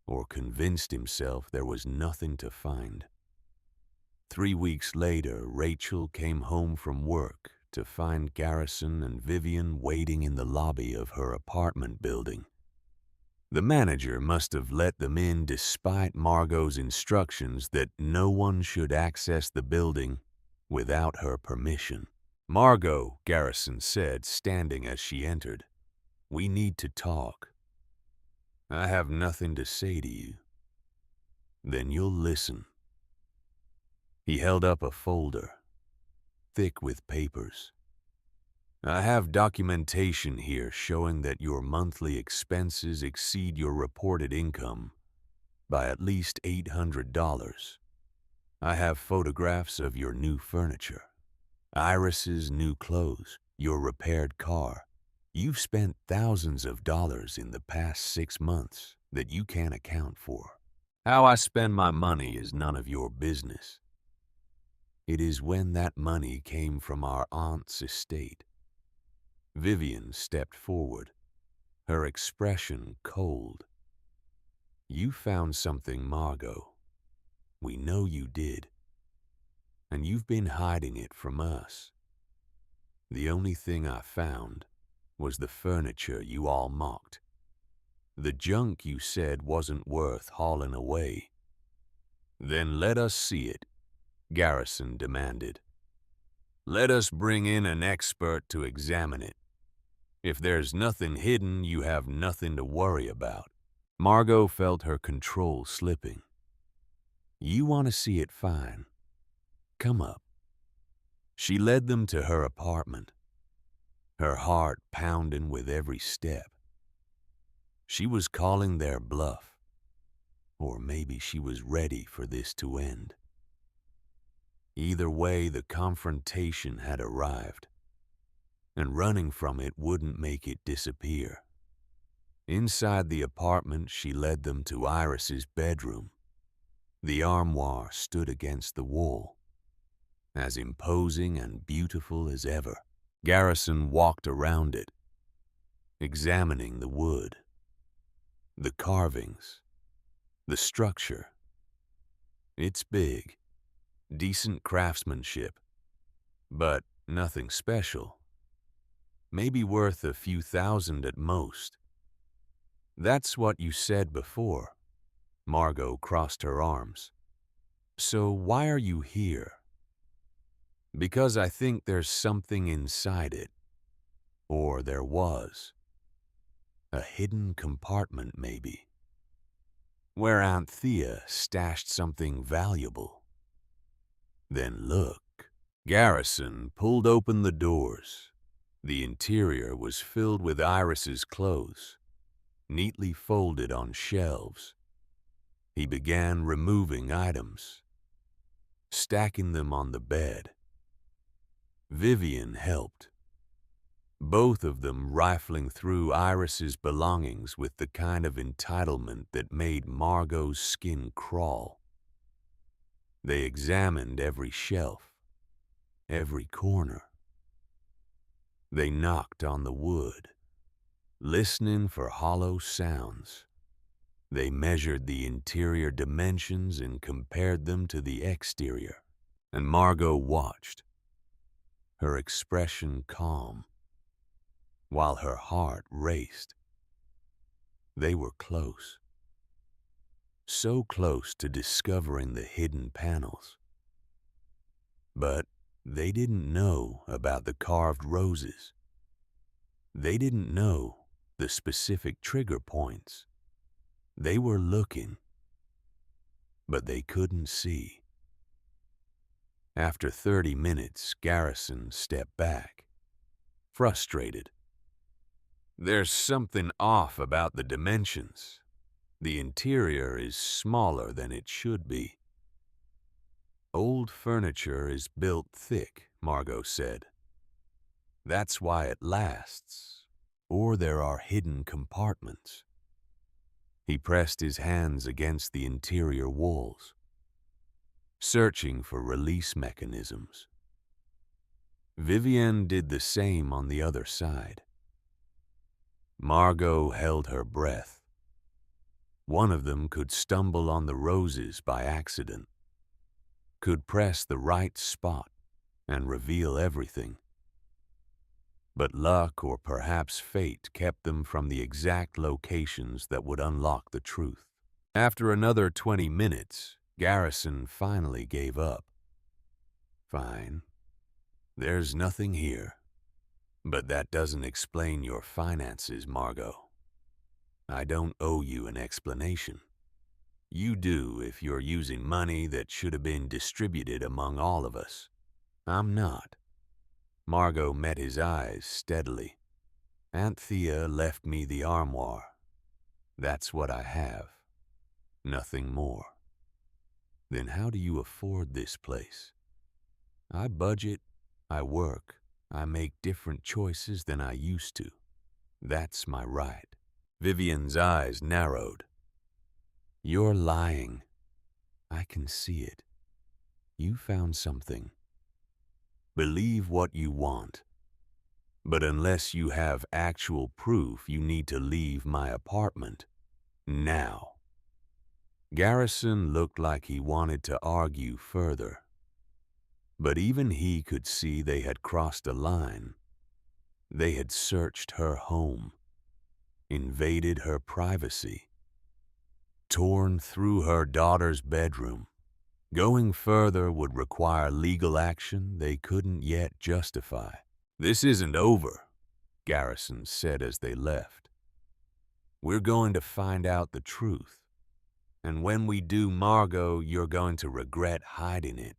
or convinced himself there was nothing to find. 3 weeks later, Rachel came home from work to find Garrison and Vivian waiting in the lobby of her apartment building. The manager must have let them in despite Margot's instructions that no one should access the building without her permission. Margot, Garrison said, standing as she entered, we need to talk. I have nothing to say to you. Then you'll listen. He held up a folder, thick with papers. I have documentation here showing that your monthly expenses exceed your reported income by at least $800. I have photographs of your new furniture, Iris's new clothes, your repaired car. You've spent thousands of dollars in the past 6 months that you can't account for. How I spend my money is none of your business. It is when that money came from our aunt's estate. Vivian stepped forward, her expression cold. You found something, Margot. We know you did. And you've been hiding it from us. The only thing I found was the furniture you all mocked. The junk you said wasn't worth hauling away. Then let us see it, Garrison demanded. Let us bring in an expert to examine it. If there's nothing hidden, you have nothing to worry about. Margot felt her control slipping. You want to see it fine? Come up." She led them to her apartment, her heart pounding with every step. She was calling their bluff, or maybe she was ready for this to end. Either way, the confrontation had arrived, and running from it wouldn't make it disappear. Inside the apartment, she led them to Iris's bedroom. The armoire stood against the wall, as imposing and beautiful as ever. Garrison walked around it, examining the wood, the carvings, the structure. It's big, decent craftsmanship, but nothing special. Maybe worth a few thousand at most. That's what you said before. Margot crossed her arms. So why are you here? Because I think there's something inside it. Or there was. A hidden compartment, maybe, where Aunt Thea stashed something valuable. Then look. Garrison pulled open the doors. The interior was filled with Iris's clothes, neatly folded on shelves. He began removing items, stacking them on the bed. Vivian helped, both of them rifling through Iris's belongings with the kind of entitlement that made Margot's skin crawl. They examined every shelf, every corner. They knocked on the wood, listening for hollow sounds. They measured the interior dimensions and compared them to the exterior. And Margot watched, her expression calm, while her heart raced. They were close. So close to discovering the hidden panels. But they didn't know about the carved roses. They didn't know the specific trigger points. They were looking, but they couldn't see. After 30 minutes, Garrison stepped back, frustrated. There's something off about the dimensions. The interior is smaller than it should be. Old furniture is built thick, Margot said. That's why it lasts. Or there are hidden compartments. He pressed his hands against the interior walls, searching for release mechanisms. Vivian did the same on the other side. Margot held her breath. One of them could stumble on the roses by accident, could press the right spot and reveal everything. But luck or perhaps fate kept them from the exact locations that would unlock the truth. After another 20 minutes, Garrison finally gave up. Fine. There's nothing here. But that doesn't explain your finances, Margot. I don't owe you an explanation. You do if you're using money that should have been distributed among all of us. I'm not. Margot met his eyes steadily. Aunt Thea left me the armoire. That's what I have. Nothing more. Then how do you afford this place? I budget, I work, I make different choices than I used to. That's my right. Vivian's eyes narrowed. You're lying. I can see it. You found something. Believe what you want. But unless you have actual proof, you need to leave my apartment. Now. Garrison looked like he wanted to argue further. But even he could see they had crossed a line. They had searched her home, invaded her privacy, torn through her daughter's bedroom. Going further would require legal action they couldn't yet justify. This isn't over, Garrison said as they left. We're going to find out the truth. And when we do, Margot, you're going to regret hiding it."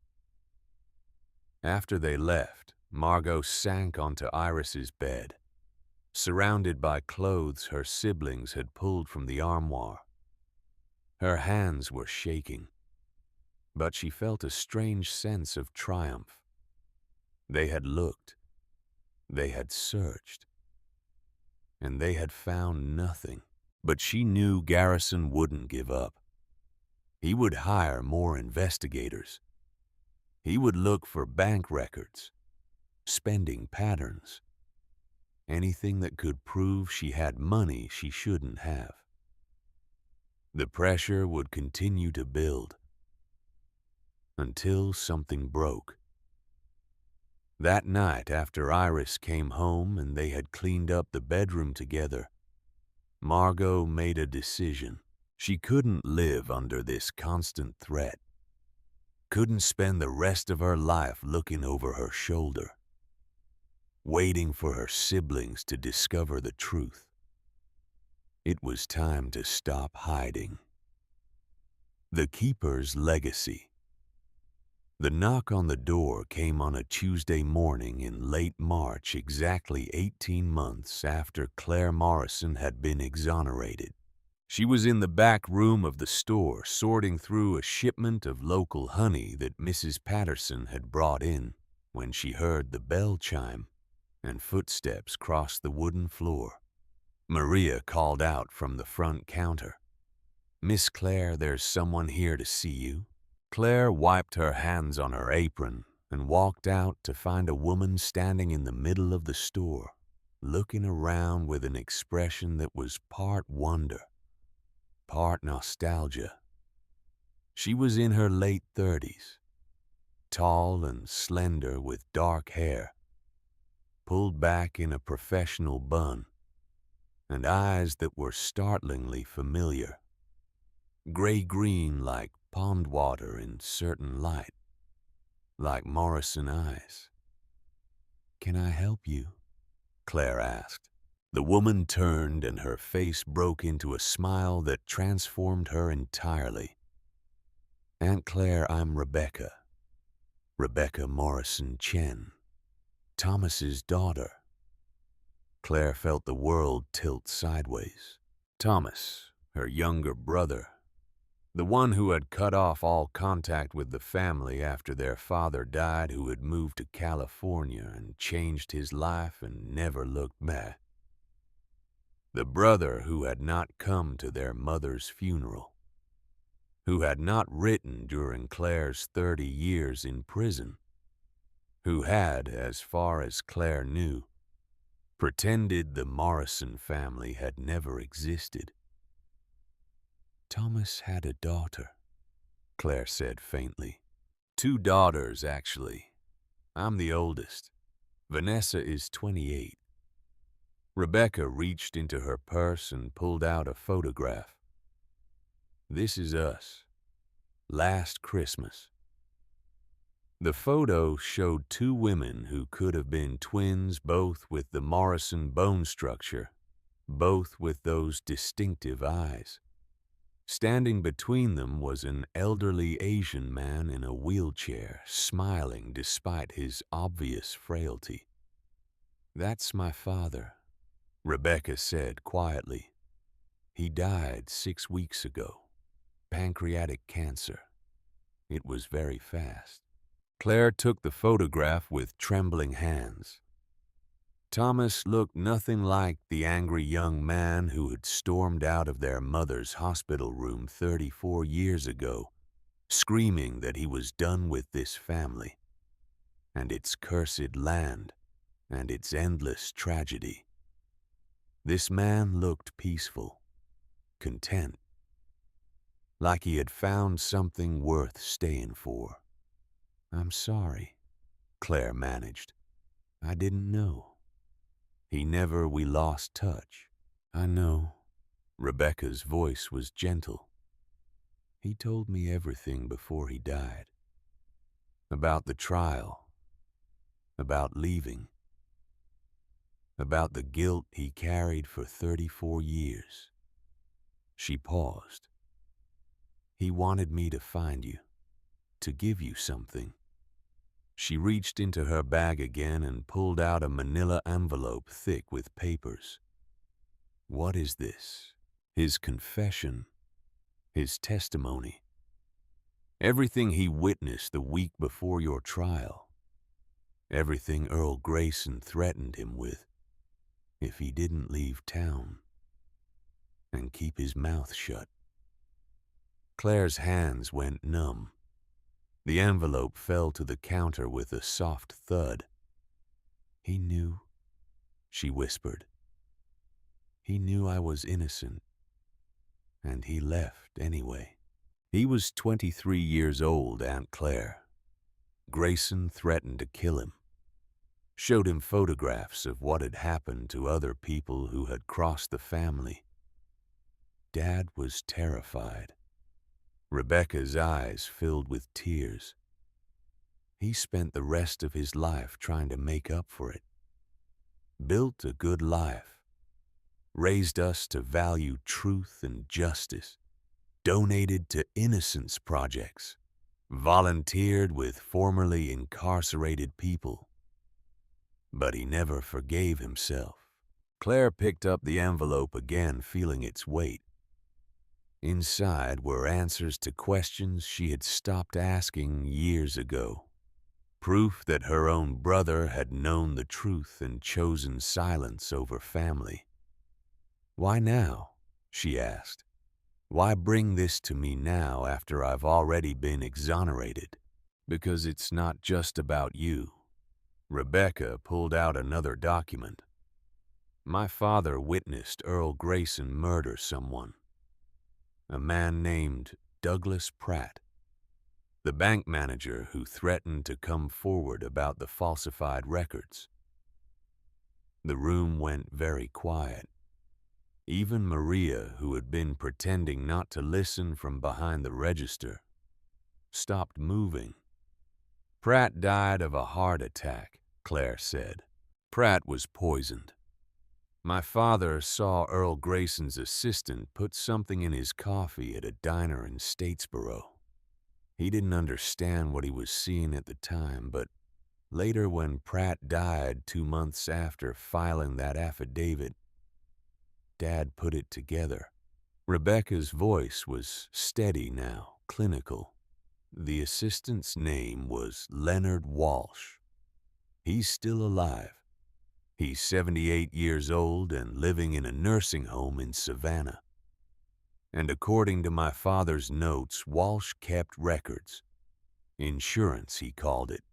After they left, Margot sank onto Iris's bed, surrounded by clothes her siblings had pulled from the armoire. Her hands were shaking, but she felt a strange sense of triumph. They had looked, they had searched, and they had found nothing. But she knew Garrison wouldn't give up. He would hire more investigators. He would look for bank records, spending patterns, anything that could prove she had money she shouldn't have. The pressure would continue to build until something broke. That night, after Iris came home and they had cleaned up the bedroom together, Margot made a decision. She couldn't live under this constant threat, couldn't spend the rest of her life looking over her shoulder, waiting for her siblings to discover the truth. It was time to stop hiding. The Keeper's Legacy. The knock on the door came on a Tuesday morning in late March, exactly 18 months after Claire Morrison had been exonerated. She was in the back room of the store sorting through a shipment of local honey that Mrs. Patterson had brought in when she heard the bell chime and footsteps cross the wooden floor. Maria called out from the front counter, "Miss Claire, there's someone here to see you." Claire wiped her hands on her apron and walked out to find a woman standing in the middle of the store, looking around with an expression that was part wonder, part nostalgia. She was in her late 30s, tall and slender with dark hair, pulled back in a professional bun, and eyes that were startlingly familiar, gray-green like pond water in certain light, like Morrison eyes. "Can I help you?" Claire asked. The woman turned and her face broke into a smile that transformed her entirely. "Aunt Claire, I'm Rebecca. Rebecca Morrison Chen, Thomas's daughter." Claire felt the world tilt sideways. Thomas, her younger brother, the one who had cut off all contact with the family after their father died, who had moved to California and changed his life and never looked back. The brother who had not come to their mother's funeral, who had not written during Claire's 30 years in prison, who had, as far as Claire knew, pretended the Morrison family had never existed. "Thomas had a daughter," Claire said faintly. "Two daughters, actually. I'm the oldest. Vanessa is 28. Rebecca reached into her purse and pulled out a photograph. "This is us. Last Christmas." The photo showed two women who could have been twins, both with the Morrison bone structure, both with those distinctive eyes. Standing between them was an elderly Asian man in a wheelchair, smiling despite his obvious frailty. "That's my father," Rebecca said quietly. "He died 6 weeks ago. Pancreatic cancer. It was very fast." Claire took the photograph with trembling hands. Thomas looked nothing like the angry young man who had stormed out of their mother's hospital room 34 years ago, screaming that he was done with this family and its cursed land and its endless tragedy. This man looked peaceful, content, like he had found something worth staying for. "I'm sorry," Claire managed. "I didn't know. We lost touch." "I know." Rebecca's voice was gentle. "He told me everything before he died. About the trial. About leaving. About the guilt he carried for 34 years. She paused. He wanted me to find you, to give you something." She reached into her bag again and pulled out a manila envelope thick with papers. "What is this?" "His confession, his testimony. Everything he witnessed the week before your trial. Everything Earl Grayson threatened him with if he didn't leave town and keep his mouth shut." Claire's hands went numb. The envelope fell to the counter with a soft thud. "He knew," she whispered. "He knew I was innocent, and he left anyway." He was 23 years old, Aunt Claire. Grayson threatened to kill him. Showed him photographs of what had happened to other people who had crossed the family. Dad was terrified. Rebecca's eyes filled with tears. He spent the rest of his life trying to make up for it. Built a good life. Raised us to value truth and justice. Donated to innocence projects. Volunteered with formerly incarcerated people. But he never forgave himself. Claire picked up the envelope again, feeling its weight. Inside were answers to questions she had stopped asking years ago. Proof that her own brother had known the truth and chosen silence over family. "Why now?" she asked. "Why bring this to me now after I've already been exonerated?" "Because it's not just about you." Rebecca pulled out another document. "My father witnessed Earl Grayson murder someone. A man named Douglas Pratt, the bank manager who threatened to come forward about the falsified records." The room went very quiet. Even Maria, who had been pretending not to listen from behind the register, stopped moving. "Pratt died of a heart attack," Claire said. "Pratt was poisoned. My father saw Earl Grayson's assistant put something in his coffee at a diner in Statesboro. He didn't understand what he was seeing at the time, but later when Pratt died 2 months after filing that affidavit, Dad put it together." Rebecca's voice was steady now, clinical. "The assistant's name was Leonard Walsh. He's still alive. He's 78 years old and living in a nursing home in Savannah. And according to my father's notes, Walsh kept records. Insurance, he called it.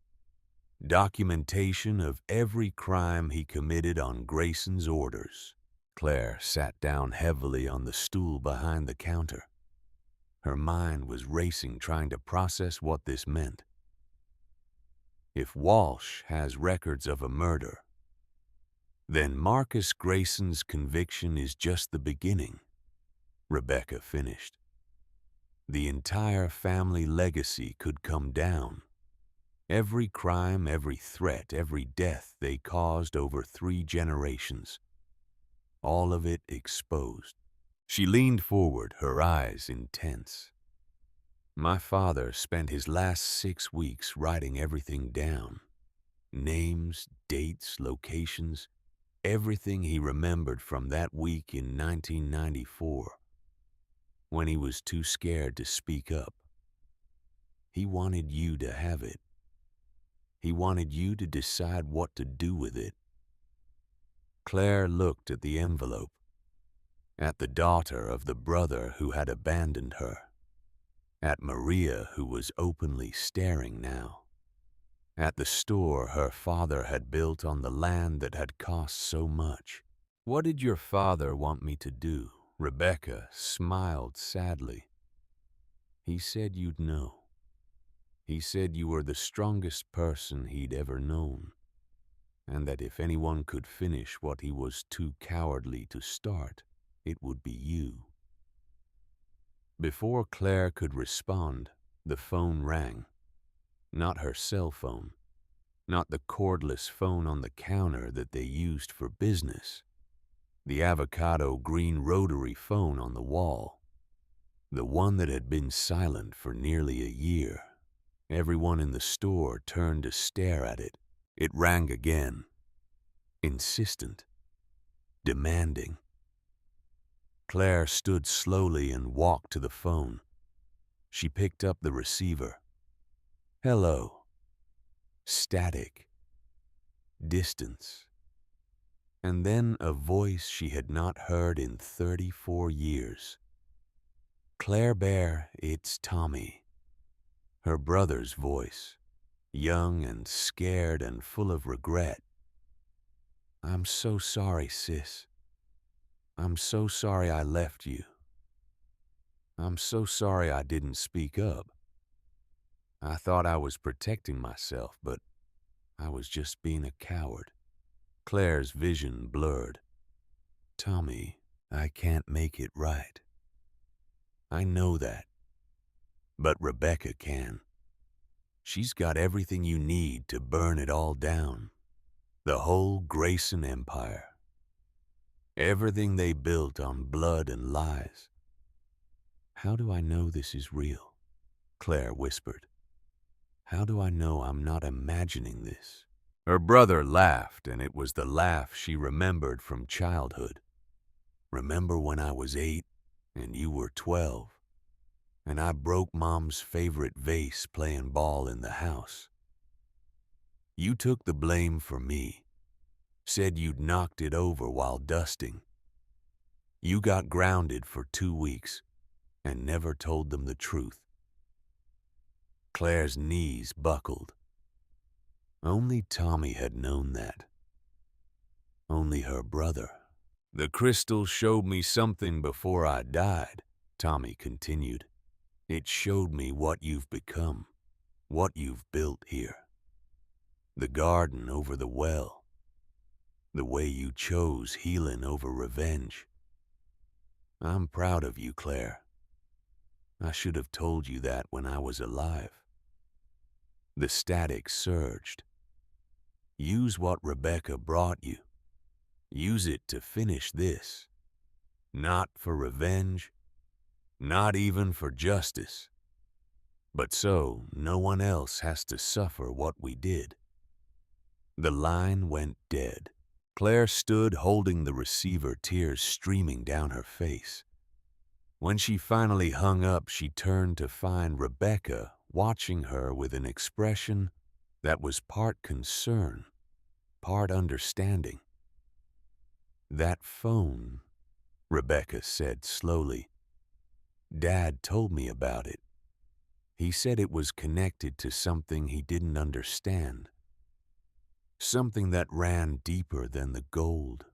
Documentation of every crime he committed on Grayson's orders." Claire sat down heavily on the stool behind the counter. Her mind was racing, trying to process what this meant. If Walsh has records of a murder, then Marcus Grayson's conviction is just the beginning, Rebecca finished. The entire family legacy could come down. Every crime, every threat, every death they caused over 3 generations. All of it exposed. She leaned forward, her eyes intense. "My father spent his last 6 weeks writing everything down. Names, dates, locations, everything he remembered from that week in 1994, when he was too scared to speak up. He wanted you to have it. He wanted you to decide what to do with it." Claire looked at the envelope, at the daughter of the brother who had abandoned her, at Maria, who was openly staring now, at the store her father had built on the land that had cost so much. "What did your father want me to do?" Rebecca smiled sadly. "He said you'd know. He said you were the strongest person he'd ever known, and that if anyone could finish what he was too cowardly to start, it would be you." Before Claire could respond, the phone rang. Not her cell phone, not the cordless phone on the counter that they used for business, the avocado green rotary phone on the wall. the one that had been silent for nearly a year. Everyone in the store turned to stare at it. It rang again, insistent, demanding. Claire stood slowly and walked to the phone. She picked up the receiver. Hello. Static. Distance. And then a voice she had not heard in 34 years. Claire Bear, it's Tommy. Her brother's voice, young and scared and full of regret. I'm so sorry, sis. I'm so sorry I left you. I'm so sorry I didn't speak up. I thought I was protecting myself, but I was just being a coward. Claire's vision blurred. Tommy, I can't make it right. I know that. But Rebecca can. She's got everything you need to burn it all down. The whole Grayson Empire. Everything they built on blood and lies. How do I know this is real? Claire whispered. How do I know I'm not imagining this? Her brother laughed, and it was the laugh she remembered from childhood. Remember when I was 8 and you were 12, and I broke Mom's favorite vase playing ball in the house? You took the blame for me, said you'd knocked it over while dusting. You got grounded for 2 weeks and never told them the truth. Claire's knees buckled. Only Tommy had known that. Only her brother. The crystal showed me something before I died, Tommy continued. It showed me what you've become, what you've built here. The garden over the well. The way you chose healing over revenge. I'm proud of you, Claire. I should have told you that when I was alive. The static surged. Use what Rebecca brought you. Use it to finish this. Not for revenge, not even for justice, but so no one else has to suffer what we did. The line went dead. Claire stood holding the receiver, tears streaming down her face. When she finally hung up, she turned to find Rebecca watching her with an expression that was part concern, part understanding. That phone, Rebecca said slowly. Dad told me about it. He said it was connected to something he didn't understand. Something that ran deeper than the gold,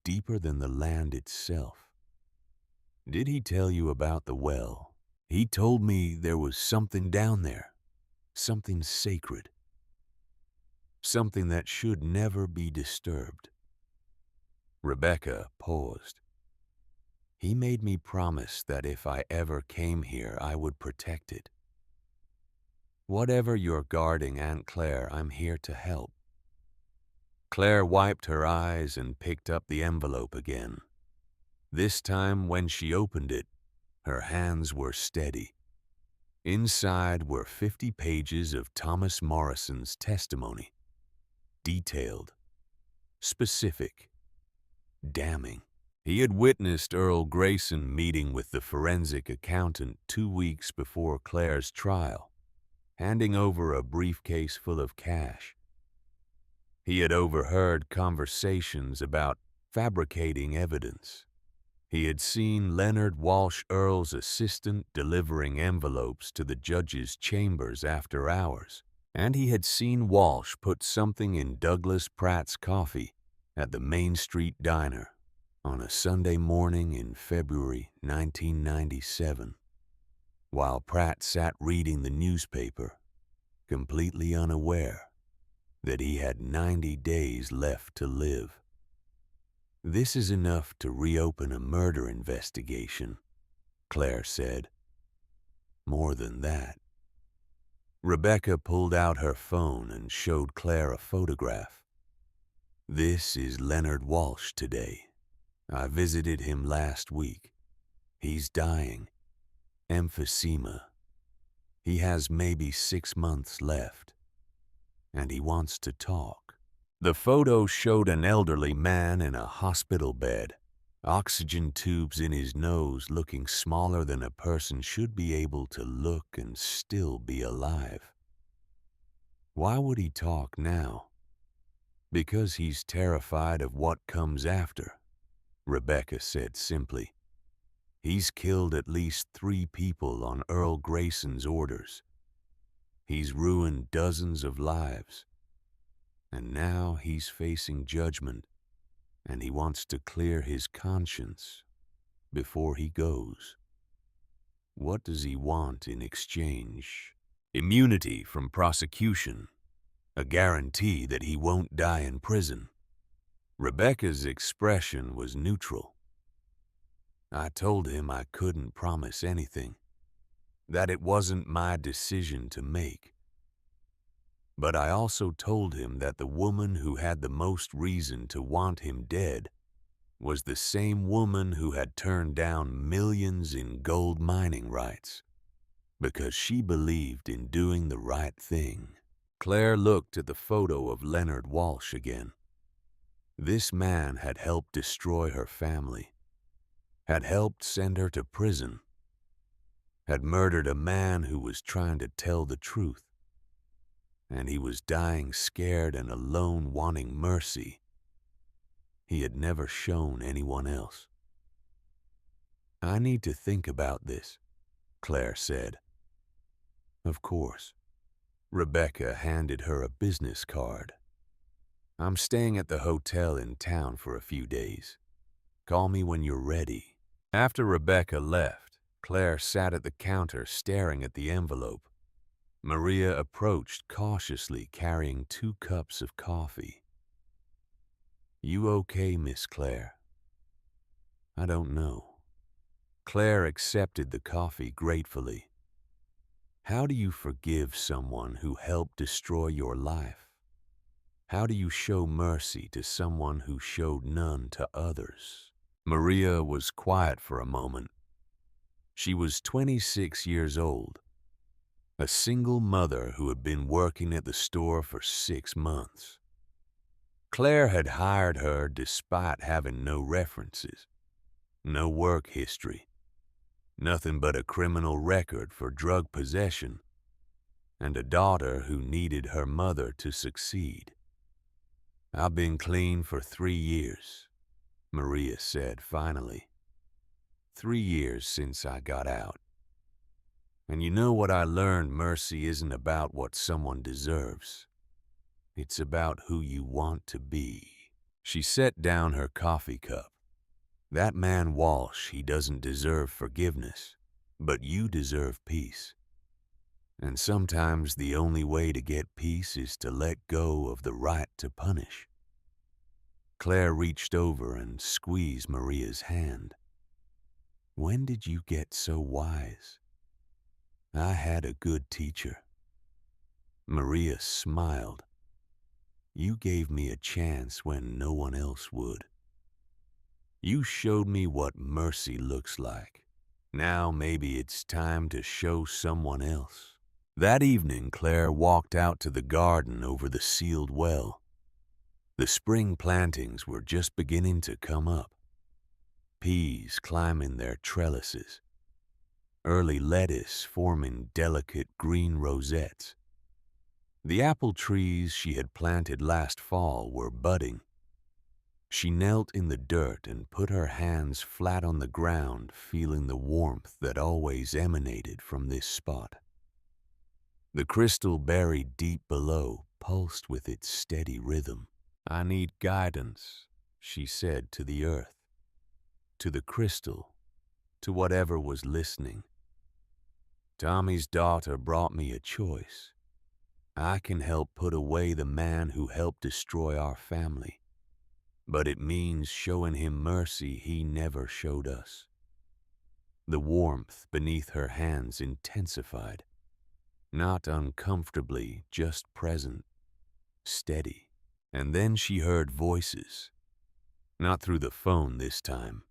deeper than the land itself. Did he tell you about the well? He told me there was something down there, something sacred, something that should never be disturbed. Rebecca paused. He made me promise that if I ever came here, I would protect it. Whatever you're guarding, Aunt Claire, I'm here to help. Claire wiped her eyes and picked up the envelope again. This time, when she opened it, her hands were steady. Inside were 50 pages of Thomas Morrison's testimony. Detailed, specific, damning. He had witnessed Earl Grayson meeting with the forensic accountant 2 weeks before Claire's trial, handing over a briefcase full of cash. He had overheard conversations about fabricating evidence. He had seen Leonard Walsh Earl's assistant delivering envelopes to the judge's chambers after hours, and he had seen Walsh put something in Douglas Pratt's coffee at the Main Street Diner on a Sunday morning in February 1997, while Pratt sat reading the newspaper, completely unaware that he had 90 days left to live. This is enough to reopen a murder investigation, Claire said. More than that. Rebecca pulled out her phone and showed Claire a photograph. This is Leonard Walsh today. I visited him last week. He's dying. Emphysema. He has maybe 6 months left, and he wants to talk. The photo showed an elderly man in a hospital bed, oxygen tubes in his nose, looking smaller than a person should be able to look and still be alive. Why would he talk now? Because he's terrified of what comes after, Rebecca said simply. He's killed at least 3 people on Earl Grayson's orders. He's ruined dozens of lives. And now he's facing judgment, and he wants to clear his conscience before he goes. What does he want in exchange? Immunity from prosecution, a guarantee that he won't die in prison. Rebecca's expression was neutral. I told him I couldn't promise anything, that it wasn't my decision to make. But I also told him that the woman who had the most reason to want him dead was the same woman who had turned down millions in gold mining rights because she believed in doing the right thing. Claire looked at the photo of Leonard Walsh again. This man had helped destroy her family, had helped send her to prison, had murdered a man who was trying to tell the truth, and he was dying scared and alone, wanting mercy he had never shown anyone else. I need to think about this, Claire said. Of course. Rebecca handed her a business card. I'm staying at the hotel in town for a few days. Call me when you're ready. After Rebecca left, Claire sat at the counter staring at the envelope. Maria approached cautiously, carrying 2 cups of coffee. You okay, Miss Claire? I don't know. Claire accepted the coffee gratefully. How do you forgive someone who helped destroy your life? How do you show mercy to someone who showed none to others? Maria was quiet for a moment. She was 26 years old, a single mother who had been working at the store for 6 months. Claire had hired her despite having no references, no work history, nothing but a criminal record for drug possession, and a daughter who needed her mother to succeed. I've been clean for 3 years, Maria said finally. 3 years since I got out. And you know what I learned? Mercy isn't about what someone deserves. It's about who you want to be. She set down her coffee cup. That man Walsh, he doesn't deserve forgiveness, but you deserve peace. And sometimes the only way to get peace is to let go of the right to punish. Claire reached over and squeezed Maria's hand. When did you get so wise? I had a good teacher. Maria smiled. You gave me a chance when no one else would. You showed me what mercy looks like. Now maybe it's time to show someone else. That evening, Claire walked out to the garden over the sealed well. The spring plantings were just beginning to come up. Peas climbing their trellises. Early lettuce forming delicate green rosettes. The apple trees she had planted last fall were budding. She knelt in the dirt and put her hands flat on the ground, feeling the warmth that always emanated from this spot. The crystal buried deep below pulsed with its steady rhythm. I need guidance, she said to the earth, to the crystal, to whatever was listening. Tommy's daughter brought me a choice. I can help put away the man who helped destroy our family, but it means showing him mercy he never showed us. The warmth beneath her hands intensified, not uncomfortably, just present, steady. And then she heard voices, not through the phone this time,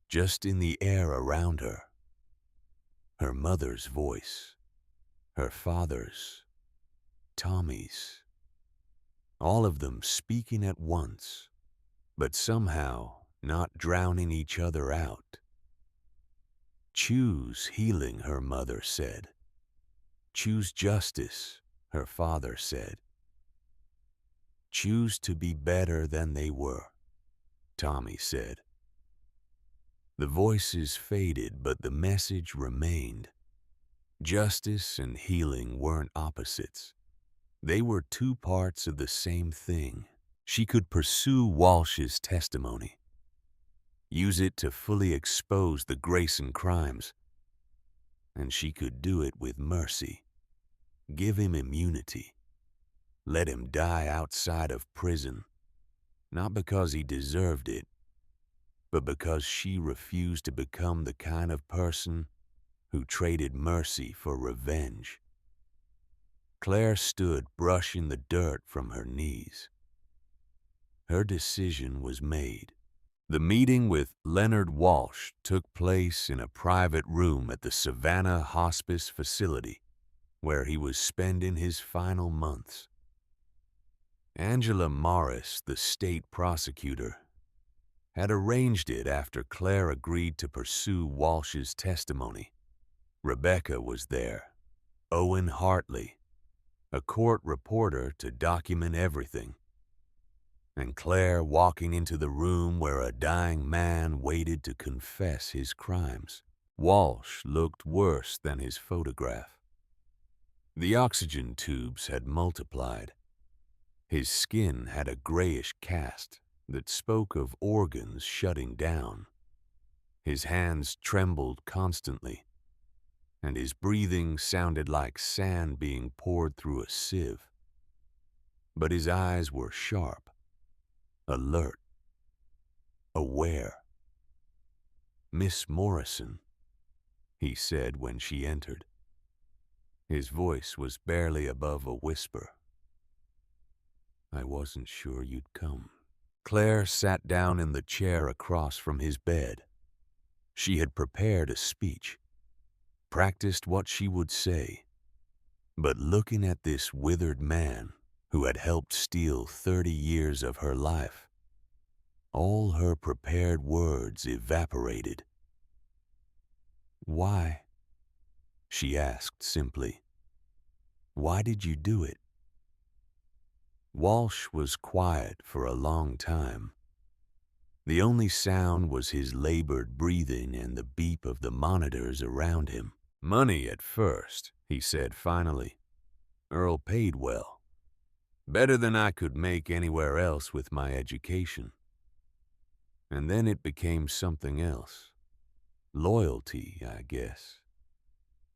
just in the air around her. Her mother's voice, her father's, Tommy's, all of them speaking at once, but somehow not drowning each other out. Choose healing, her mother said. Choose justice, her father said. Choose to be better than they were, Tommy said. The voices faded, but the message remained. Justice and healing weren't opposites. They were two parts of the same thing. She could pursue Walsh's testimony, use it to fully expose the Grayson crimes, and she could do it with mercy. Give him immunity. Let him die outside of prison, not because he deserved it, but because she refused to become the kind of person who traded mercy for revenge. Claire stood brushing the dirt from her knees. Her decision was made. The meeting with Leonard Walsh took place in a private room at the Savannah Hospice facility, where he was spending his final months. Angela Morris, the state prosecutor, had arranged it after Claire agreed to pursue Walsh's testimony. Rebecca was there, Owen Hartley, a court reporter to document everything, and Claire walking into the room where a dying man waited to confess his crimes. Walsh looked worse than his photograph. The oxygen tubes had multiplied. His skin had a grayish cast that spoke of organs shutting down. His hands trembled constantly, and his breathing sounded like sand being poured through a sieve. But his eyes were sharp, alert, aware. "Miss Morrison," he said when she entered. His voice was barely above a whisper. "I wasn't sure you'd come." Claire sat down in the chair across from his bed. She had prepared a speech, practiced what she would say, but looking at this withered man who had helped steal 30 years of her life, all her prepared words evaporated. "Why?" she asked simply. "Why did you do it?" Walsh was quiet for a long time. The only sound was his labored breathing and the beep of the monitors around him. "Money at first," he said finally. "Earl paid well. Better than I could make anywhere else with my education. And then it became something else. Loyalty, I guess.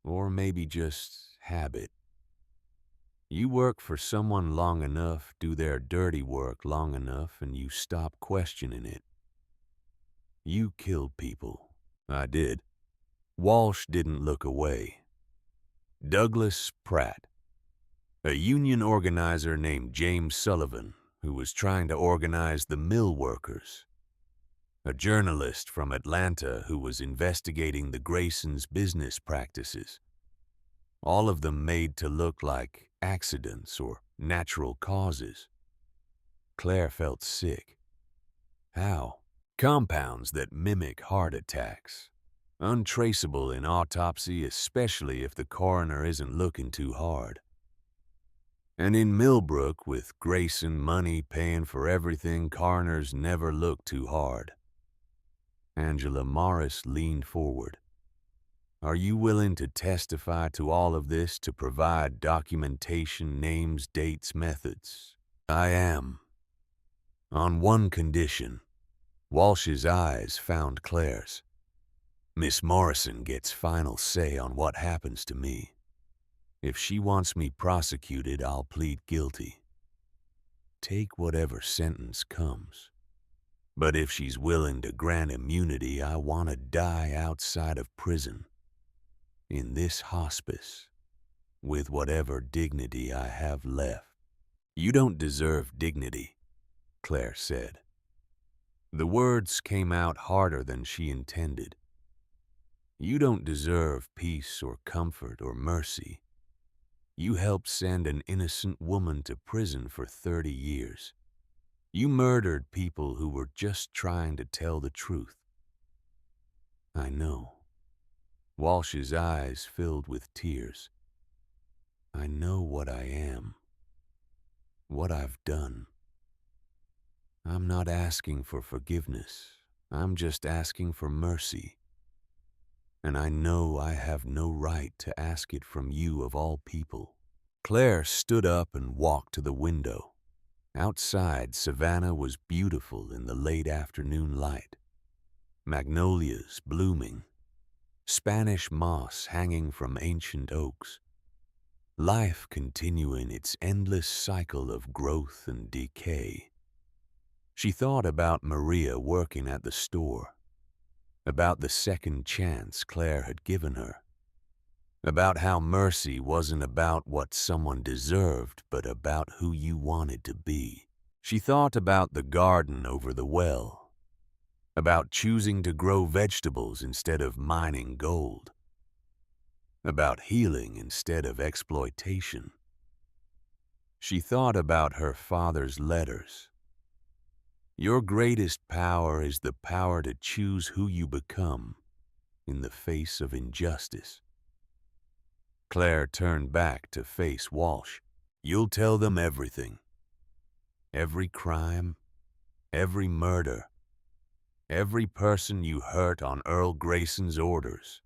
Or maybe just habit. You work for someone long enough, do their dirty work long enough, and you stop questioning it. You killed people." "I did." Walsh didn't look away. Douglas Pratt, a union organizer named James Sullivan, who was trying to organize the mill workers. A journalist from Atlanta who was investigating the Graysons' business practices. All of them made to look like accidents or natural causes. Claire felt sick. How? Compounds that mimic heart attacks. Untraceable in autopsy, especially if the coroner isn't looking too hard. And in Millbrook, with Grayson money paying for everything, coroners never look too hard. Angela Morris leaned forward. "Are you willing to testify to all of this, to provide documentation, names, dates, methods?" "I am. On one condition." Walsh's eyes found Claire's. "Miss Morrison gets final say on what happens to me. If she wants me prosecuted, I'll plead guilty. Take whatever sentence comes. But if she's willing to grant immunity, I want to die outside of prison, in this hospice, with whatever dignity I have left." "You don't deserve dignity," Claire said. The words came out harder than she intended. You don't deserve peace or comfort or mercy. You helped send an innocent woman to prison for 30 years. You murdered people who were just trying to tell the truth." "I know." Walsh's eyes filled with tears. "I know what I am, what I've done. I'm not asking for forgiveness. I'm just asking for mercy. And I know I have no right to ask it from you of all people." Claire stood up and walked to the window. Outside, Savannah was beautiful in the late afternoon light. Magnolias blooming, Spanish moss hanging from ancient oaks. Life continuing its endless cycle of growth and decay. She thought about Maria working at the store, about the second chance Claire had given her, about how mercy wasn't about what someone deserved, but about who you wanted to be. She thought about the garden over the well, about choosing to grow vegetables instead of mining gold, about healing instead of exploitation. She thought about her father's letters. Your greatest power is the power to choose who you become in the face of injustice. Claire turned back to face Walsh. You'll tell them everything. Every crime, every murder, every person you hurt on Earl Grayson's orders.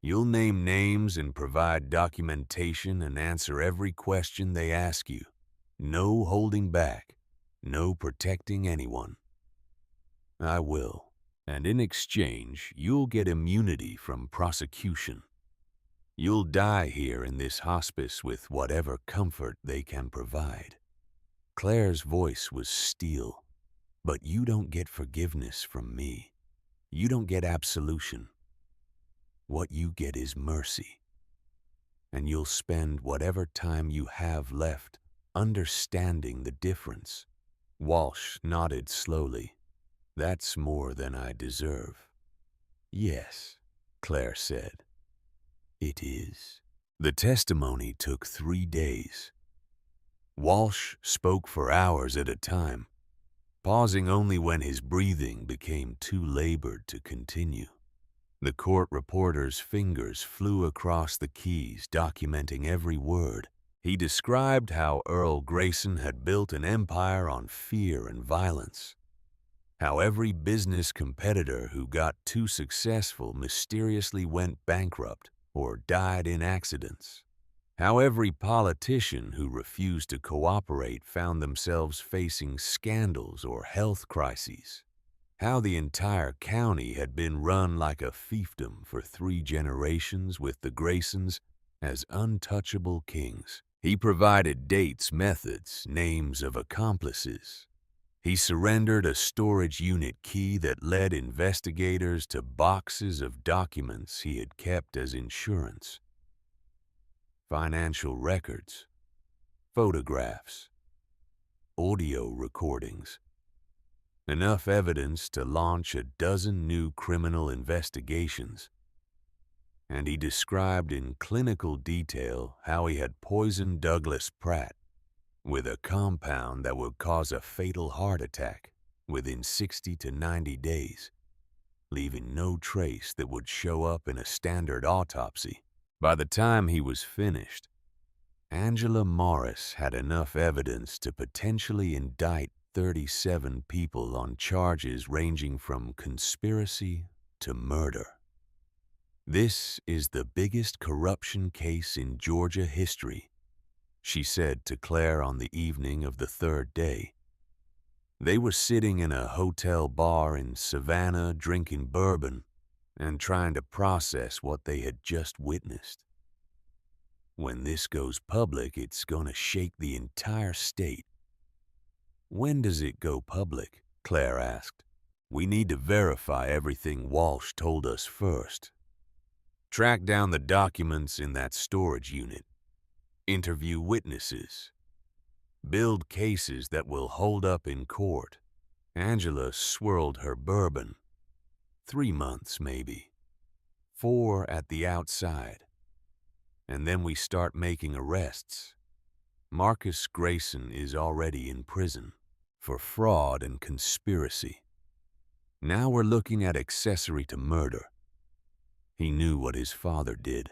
You'll name names and provide documentation and answer every question they ask you. No holding back, no protecting anyone. I will, and in exchange, you'll get immunity from prosecution. You'll die here in this hospice with whatever comfort they can provide. Claire's voice was steel. But you don't get forgiveness from me. You don't get absolution. What you get is mercy. And you'll spend whatever time you have left understanding the difference. Walsh nodded slowly. That's more than I deserve. Yes, Claire said. It is. The testimony took 3 days. Walsh spoke for hours at a time, pausing only when his breathing became too labored to continue. The court reporter's fingers flew across the keys, documenting every word. He described how Earl Grayson had built an empire on fear and violence, how every business competitor who got too successful mysteriously went bankrupt or died in accidents, how every politician who refused to cooperate found themselves facing scandals or health crises, how the entire county had been run like a fiefdom for 3 generations with the Graysons as untouchable kings. He provided dates, methods, names of accomplices. He surrendered a storage unit key that led investigators to boxes of documents he had kept as insurance. Financial records, photographs, audio recordings. Enough evidence to launch a dozen new criminal investigations. And he described in clinical detail how he had poisoned Douglas Pratt with a compound that would cause a fatal heart attack within 60 to 90 days, leaving no trace that would show up in a standard autopsy. By the time he was finished, Angela Morris had enough evidence to potentially indict 37 people on charges ranging from conspiracy to murder. This is the biggest corruption case in Georgia history, she said to Claire on the evening of the 3rd day. They were sitting in a hotel bar in Savannah drinking bourbon and trying to process what they had just witnessed. When this goes public, it's going to shake the entire state. When does it go public? Claire asked. We need to verify everything Walsh told us first. Track down the documents in that storage unit. Interview witnesses. Build cases that will hold up in court. Angela swirled her bourbon. 3 months, maybe. 4 at the outside. And then we start making arrests. Marcus Grayson is already in prison for fraud and conspiracy. Now we're looking at accessory to murder. He knew what his father did.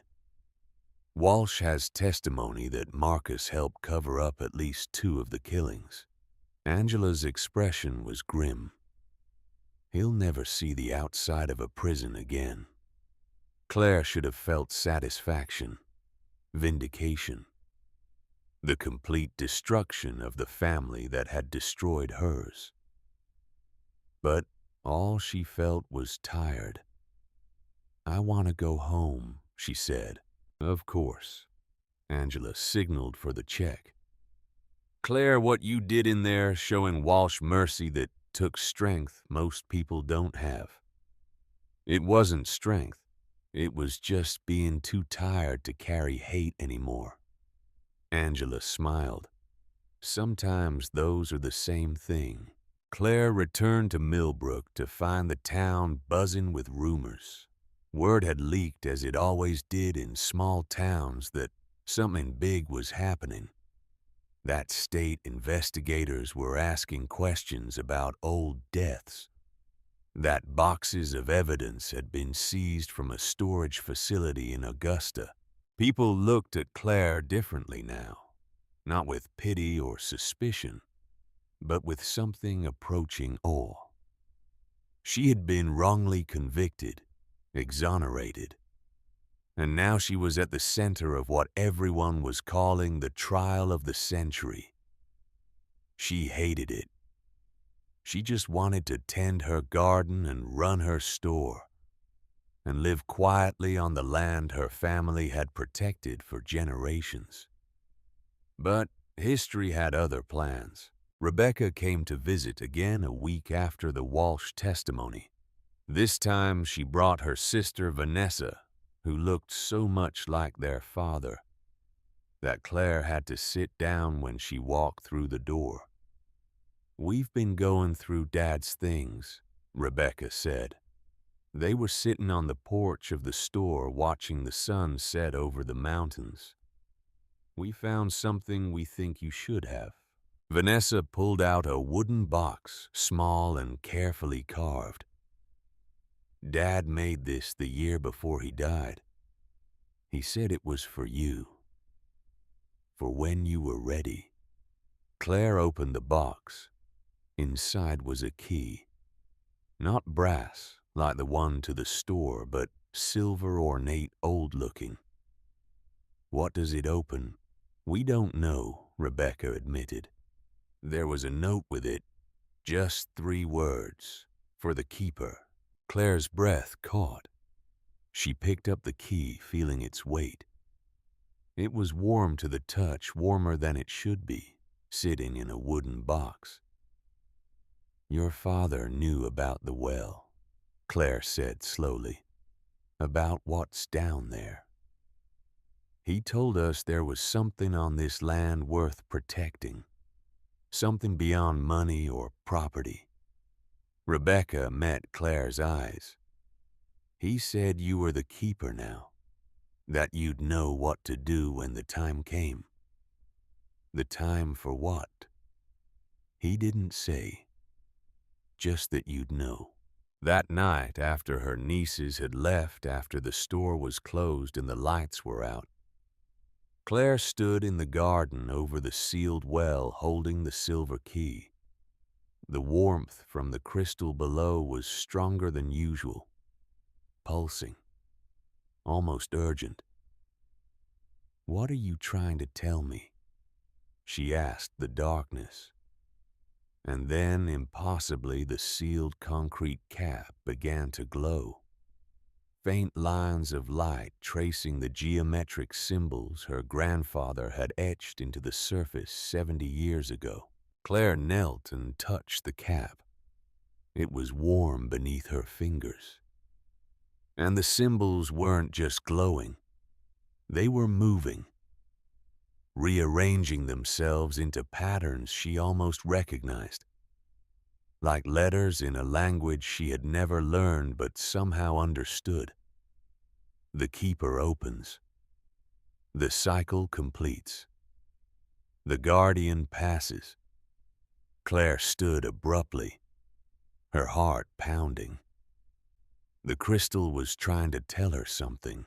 Walsh has testimony that Marcus helped cover up at least 2 of the killings. Angela's expression was grim. He'll never see the outside of a prison again. Claire should have felt satisfaction, vindication, the complete destruction of the family that had destroyed hers. But all she felt was tired. "I want to go home," she said. "Of course." Angela signaled for the check. "Claire, what you did in there, showing Walsh mercy that took strength most people don't have. It wasn't strength. It was just being too tired to carry hate anymore." Angela smiled. Sometimes those are the same thing. Claire returned to Millbrook to find the town buzzing with rumors. Word had leaked, as it always did in small towns, that something big was happening. That state investigators were asking questions about old deaths. That boxes of evidence had been seized from a storage facility in Augusta. People looked at Claire differently now, not with pity or suspicion, but with something approaching awe. She had been wrongly convicted, exonerated, and now she was at the center of what everyone was calling the trial of the century. She hated it. She just wanted to tend her garden and run her store and live quietly on the land her family had protected for generations. But history had other plans. Rebecca came to visit again a week after the Walsh testimony. This time she brought her sister Vanessa, who looked so much like their father that Claire had to sit down when she walked through the door. "We've been going through Dad's things," Rebecca said. They were sitting on the porch of the store watching the sun set over the mountains. "We found something we think you should have." Vanessa pulled out a wooden box, small and carefully carved. "Dad made this the year before he died. He said it was for you, for when you were ready." Claire opened the box. Inside was a key. Not brass, like the one to the store, but silver, ornate, old-looking. "What does it open?" "We don't know," Rebecca admitted. "There was a note with it, just 3 words, for the keeper." Claire's breath caught. She picked up the key, feeling its weight. It was warm to the touch, warmer than it should be, sitting in a wooden box. "Your father knew about the well," Claire said slowly. "About what's down there. He told us there was something on this land worth protecting, something beyond money or property." Rebecca met Claire's eyes. "He said you were the keeper now, that you'd know what to do when the time came." "The time for what?" "He didn't say, just that you'd know." That night, after her nieces had left, after the store was closed and the lights were out, Claire stood in the garden over the sealed well holding the silver key. The warmth from the crystal below was stronger than usual, pulsing, almost urgent. "What are you trying to tell me?" she asked the darkness. And then, impossibly, the sealed concrete cap began to glow. Faint lines of light tracing the geometric symbols her grandfather had etched into the surface 70 years ago. Claire knelt and touched the cap. It was warm beneath her fingers. And the symbols weren't just glowing. They were moving, rearranging themselves into patterns she almost recognized, like letters in a language she had never learned but somehow understood. The keeper opens. The cycle completes. The guardian passes. Claire stood abruptly, her heart pounding. The crystal was trying to tell her something.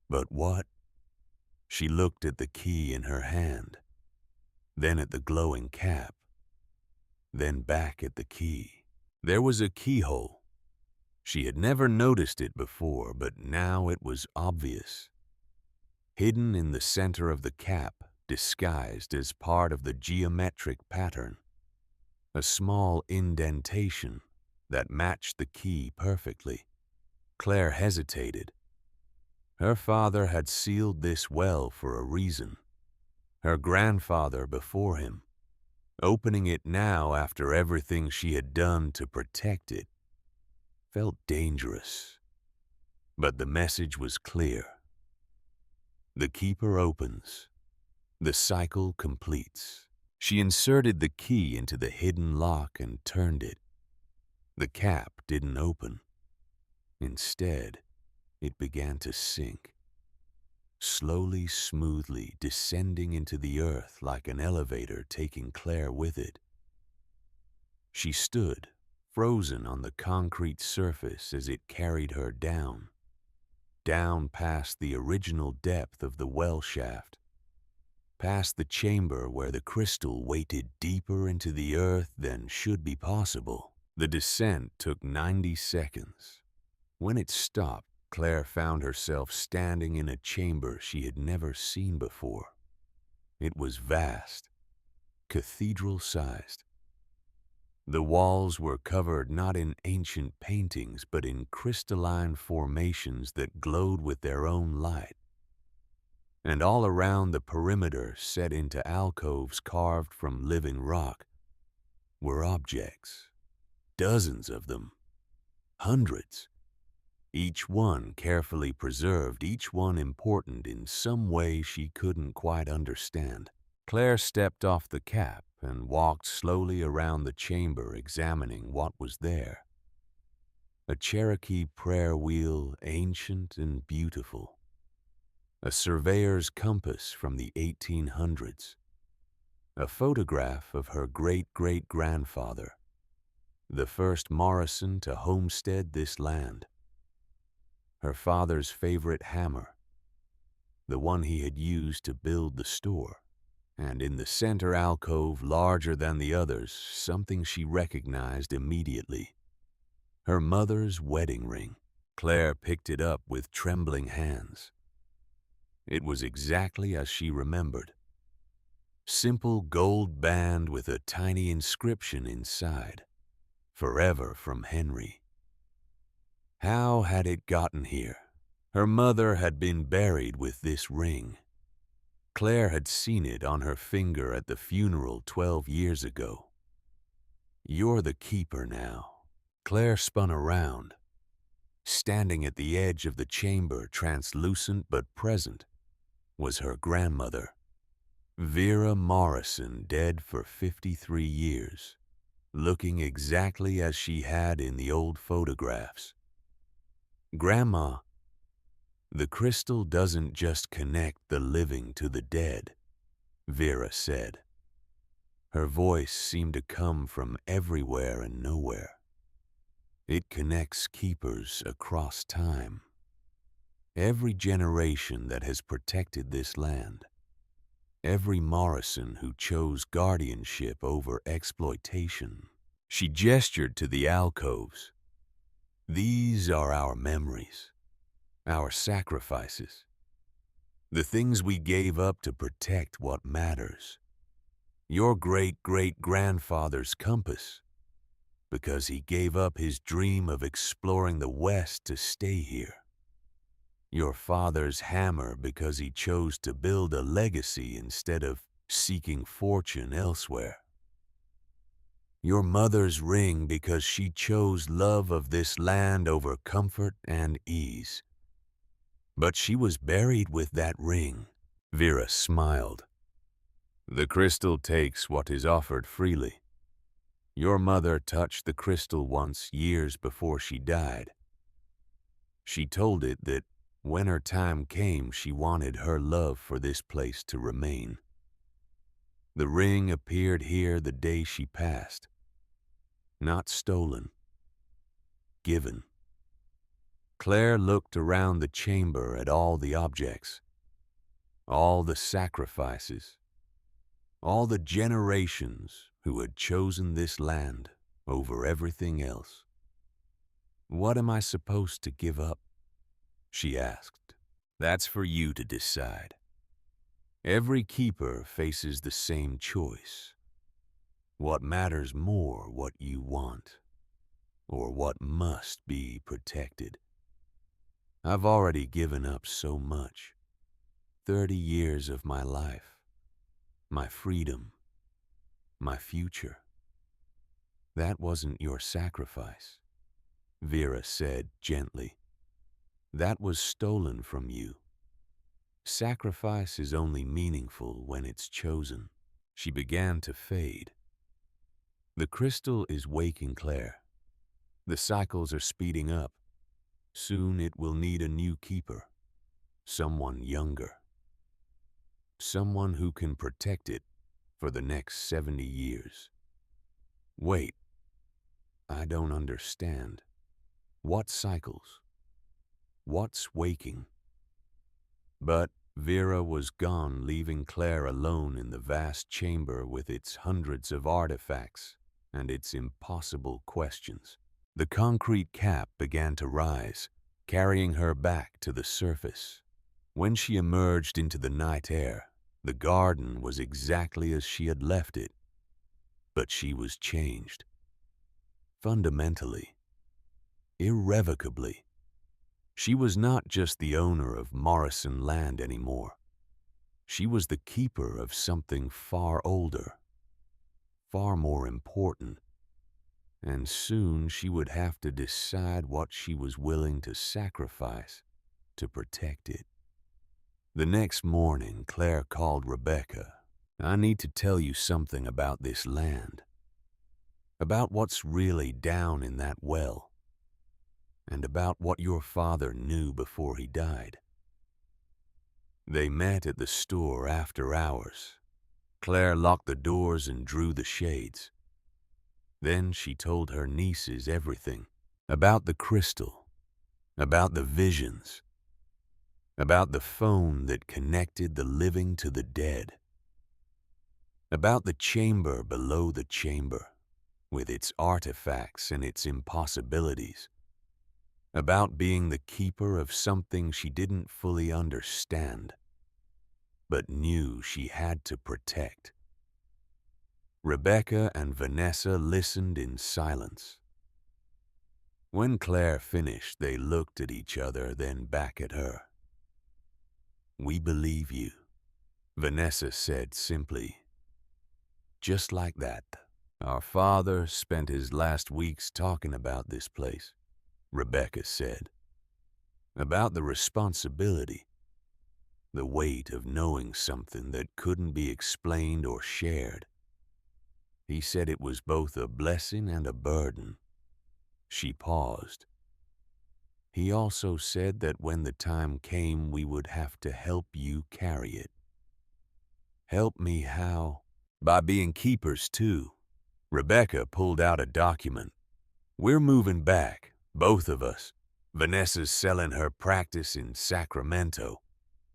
But what? She looked at the key in her hand, then at the glowing cap, then back at the key. There was a keyhole. She had never noticed it before, but now it was obvious. Hidden in the center of the cap, disguised as part of the geometric pattern, a small indentation that matched the key perfectly. Claire hesitated. Her father had sealed this well for a reason. Her grandfather before him. Opening it now after everything she had done to protect it felt dangerous. But the message was clear. The keeper opens. The cycle completes. She inserted the key into the hidden lock and turned it. The cap didn't open. Instead, it began to sink, slowly, smoothly descending into the earth like an elevator taking Claire with it. She stood, frozen on the concrete surface as it carried her down past the original depth of the well shaft, past the chamber where the crystal weighted deeper into the earth than should be possible. The descent took 90 seconds. When it stopped, Claire found herself standing in a chamber she had never seen before. It was vast, cathedral-sized. The walls were covered not in ancient paintings, but in crystalline formations that glowed with their own light. And all around the perimeter, set into alcoves carved from living rock, were objects. Dozens of them. Hundreds. Each one carefully preserved, each one important in some way she couldn't quite understand. Claire stepped off the cap and walked slowly around the chamber, examining what was there. A Cherokee prayer wheel, ancient and beautiful. A surveyor's compass from the 1800s. A photograph of her great-great-grandfather, the first Morrison to homestead this land. Her father's favorite hammer, the one he had used to build the store. And in the center alcove, larger than the others, something she recognized immediately. Her mother's wedding ring. Claire picked it up with trembling hands. It was exactly as she remembered. Simple gold band with a tiny inscription inside. Forever from Henry. How had it gotten here? Her mother had been buried with this ring. Claire had seen it on her finger at the funeral 12 years ago. You're the keeper now. Claire spun around. Standing at the edge of the chamber, translucent but present, was her grandmother, Vera Morrison, dead for 53 years, looking exactly as she had in the old photographs. Grandma, the crystal doesn't just connect the living to the dead, Vera said. Her voice seemed to come from everywhere and nowhere. It connects keepers across time. Every generation that has protected this land. Every Morrison who chose guardianship over exploitation. She gestured to the alcoves. These are our memories. Our sacrifices, the things we gave up to protect what matters. Your great-great-grandfather's compass, because he gave up his dream of exploring the West to stay here. Your father's hammer, because he chose to build a legacy instead of seeking fortune elsewhere. Your mother's ring, because she chose love of this land over comfort and ease. But she was buried with that ring. Vera smiled. The crystal takes what is offered freely. Your mother touched the crystal once, years before she died. She told it that When her time came, she wanted her love for this place to remain. The ring appeared here the day she passed. Not stolen, given. Claire looked around the chamber at all the objects, all the sacrifices, all the generations who had chosen this land over everything else. "What am I supposed to give up?" she asked. "That's for you to decide. Every keeper faces the same choice. What matters more, what you want, or what must be protected? I've already given up so much. 30 years of my life, my freedom, my future. That wasn't your sacrifice," Vera said gently. "That was stolen from you. Sacrifice is only meaningful when it's chosen." She began to fade. "The crystal is waking, Claire. The cycles are speeding up. Soon it will need a new keeper, someone younger, someone who can protect it for the next 70 years. Wait, I don't understand. What cycles? What's waking?" But Vera was gone, leaving Claire alone in the vast chamber with its hundreds of artifacts and its impossible questions. The concrete cap began to rise, carrying her back to the surface. When she emerged into the night air, the garden was exactly as she had left it, but she was changed. Fundamentally, irrevocably. She was not just the owner of Morrison land anymore. She was the keeper of something far older, far more important, and soon she would have to decide what she was willing to sacrifice to protect it. The next morning, Claire called Rebecca. "I need to tell you something about this land, about what's really down in that well, and about what your father knew before he died." They met at the store after hours. Claire locked the doors and drew the shades. Then she told her nieces everything about the crystal, about the visions, about the phone that connected the living to the dead, about the chamber below the chamber, with its artifacts and its impossibilities, about being the keeper of something she didn't fully understand, but knew she had to protect. Rebecca and Vanessa listened in silence. When Claire finished, they looked at each other, then back at her. "We believe you," Vanessa said simply. "Just like that. Our father spent his last weeks talking about this place," Rebecca said. "About the responsibility, the weight of knowing something that couldn't be explained or shared. He said it was both a blessing and a burden." She paused. "He also said that when the time came, we would have to help you carry it." "Help me how?" "By being keepers, too." Rebecca pulled out a document. "We're moving back, both of us. Vanessa's selling her practice in Sacramento.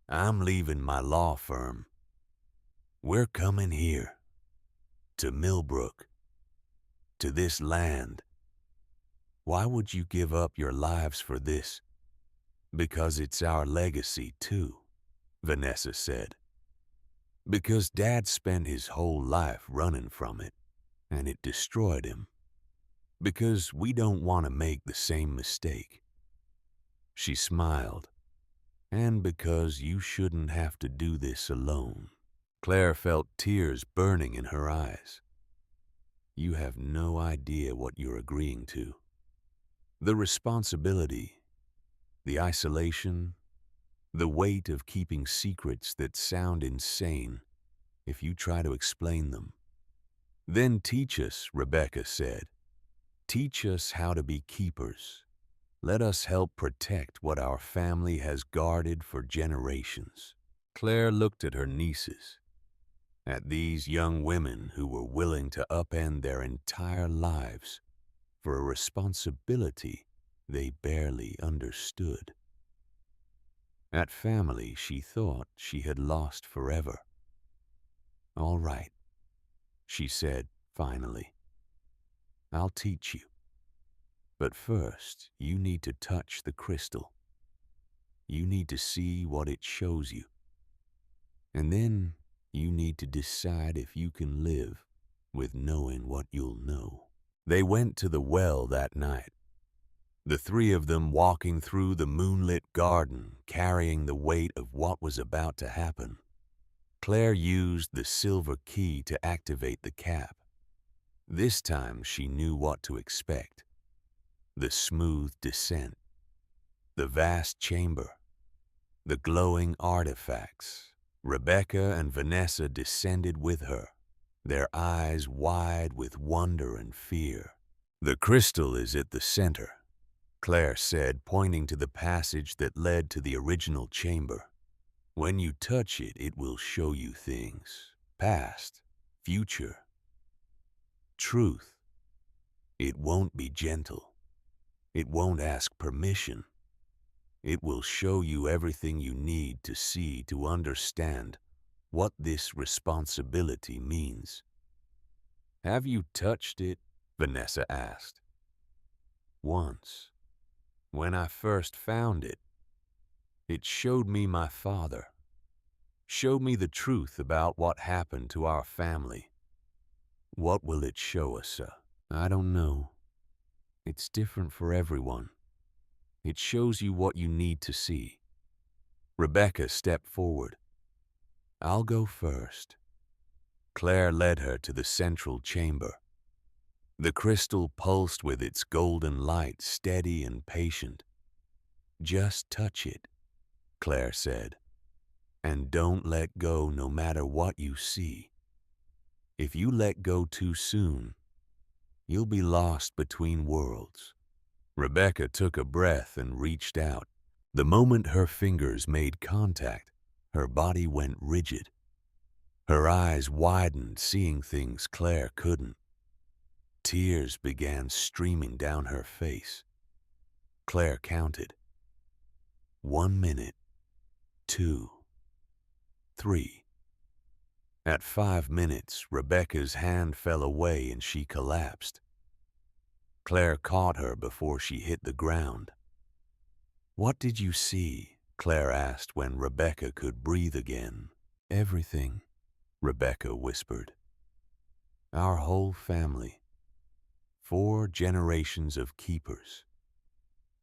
I'm leaving my law firm. We're coming here, to Millbrook, to this land. Why would you give up your lives for this?" "Because it's our legacy, too," Vanessa said. "Because Dad spent his whole life running from it, and it destroyed him. Because we don't want to make the same mistake." She smiled. "And because you shouldn't have to do this alone." Claire felt tears burning in her eyes. "You have no idea what you're agreeing to. The responsibility, the isolation, the weight of keeping secrets that sound insane if you try to explain them." "Then teach us," Rebecca said. "Teach us how to be keepers, Let us help protect what our family has guarded for generations. Claire looked at her nieces, at these young women who were willing to upend their entire lives for a responsibility they barely understood. At family she thought she had lost forever. "All right," she said finally. "I'll teach you. But first, you need to touch the crystal. You need to see what it shows you. And then you need to decide if you can live with knowing what you'll know." They went to the well that night, the three of them walking through the moonlit garden, carrying the weight of what was about to happen. Claire used the silver key to activate the cap. This time she knew what to expect. The smooth descent, the vast chamber, the glowing artifacts. Rebecca and Vanessa descended with her, their eyes wide with wonder and fear. "The crystal is at the center," Claire said, pointing to the passage that led to the original chamber. "When you touch it, it will show you things. Past, future, truth. It won't be gentle. It won't ask permission. It will show you everything you need to see to understand what this responsibility means." "Have you touched it?" Vanessa asked. "Once. When I first found it, it showed me my father. Showed me the truth about what happened to our family." "What will it show us, sir?" "I don't know. It's different for everyone. It shows you what you need to see." Rebecca stepped forward. "I'll go first." Claire led her to the central chamber. The crystal pulsed with its golden light, steady and patient. "Just touch it," Claire said, "and don't let go no matter what you see. If you let go too soon, you'll be lost between worlds." Rebecca took a breath and reached out. The moment her fingers made contact, her body went rigid. Her eyes widened, seeing things Claire couldn't. Tears began streaming down her face. Claire counted. 1 minute, 2, 3. At 5 minutes, Rebecca's hand fell away and she collapsed. Claire caught her before she hit the ground. "What did you see?" Claire asked when Rebecca could breathe again. "Everything," Rebecca whispered. "Our whole family. 4 generations of keepers.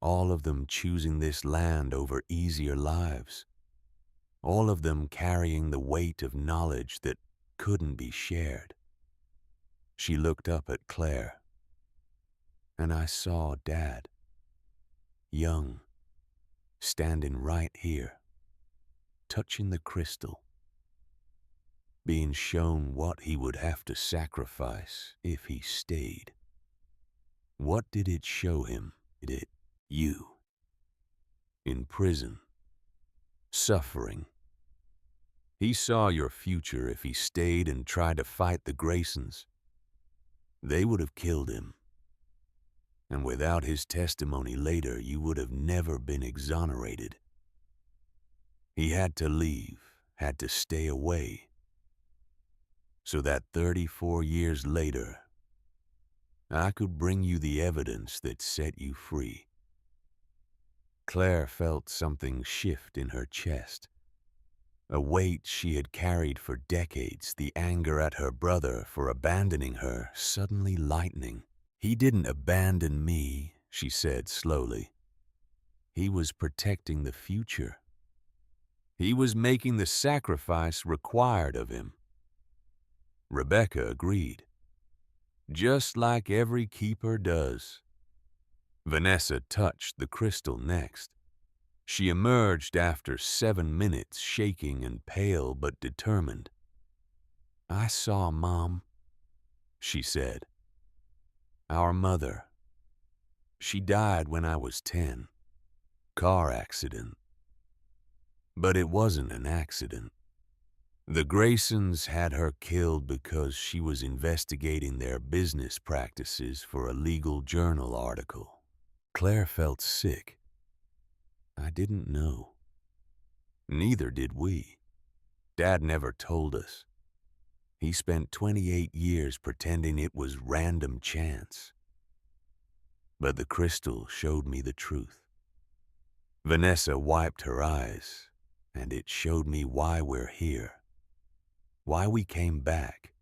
All of them choosing this land over easier lives. All of them carrying the weight of knowledge that couldn't be shared." She looked up at Claire. "And I saw Dad. Young. Standing right here. Touching the crystal. Being shown what he would have to sacrifice if he stayed. What did it show him? You. In prison. Suffering. He saw your future if he stayed and tried to fight the Graysons. They would have killed him. And without his testimony later, you would have never been exonerated. He had to leave, had to stay away. So that 34 years later, I could bring you the evidence that set you free." Claire felt something shift in her chest. A weight she had carried for decades, the anger at her brother for abandoning her, suddenly lightening. "He didn't abandon me," she said slowly. "He was protecting the future. He was making the sacrifice required of him." Rebecca agreed. "Just like every keeper does." Vanessa touched the crystal next. She emerged after 7 minutes, shaking and pale but determined. "I saw Mom," she said. "Our mother. She died when I was 10. Car accident. But it wasn't an accident. The Graysons had her killed because she was investigating their business practices for a legal journal article. Claire felt sick. I didn't know. Neither did we. Dad never told us. He spent 28 years pretending it was random chance. But the crystal showed me the truth. Vanessa wiped her eyes, and it showed me why we're here. Why we came back.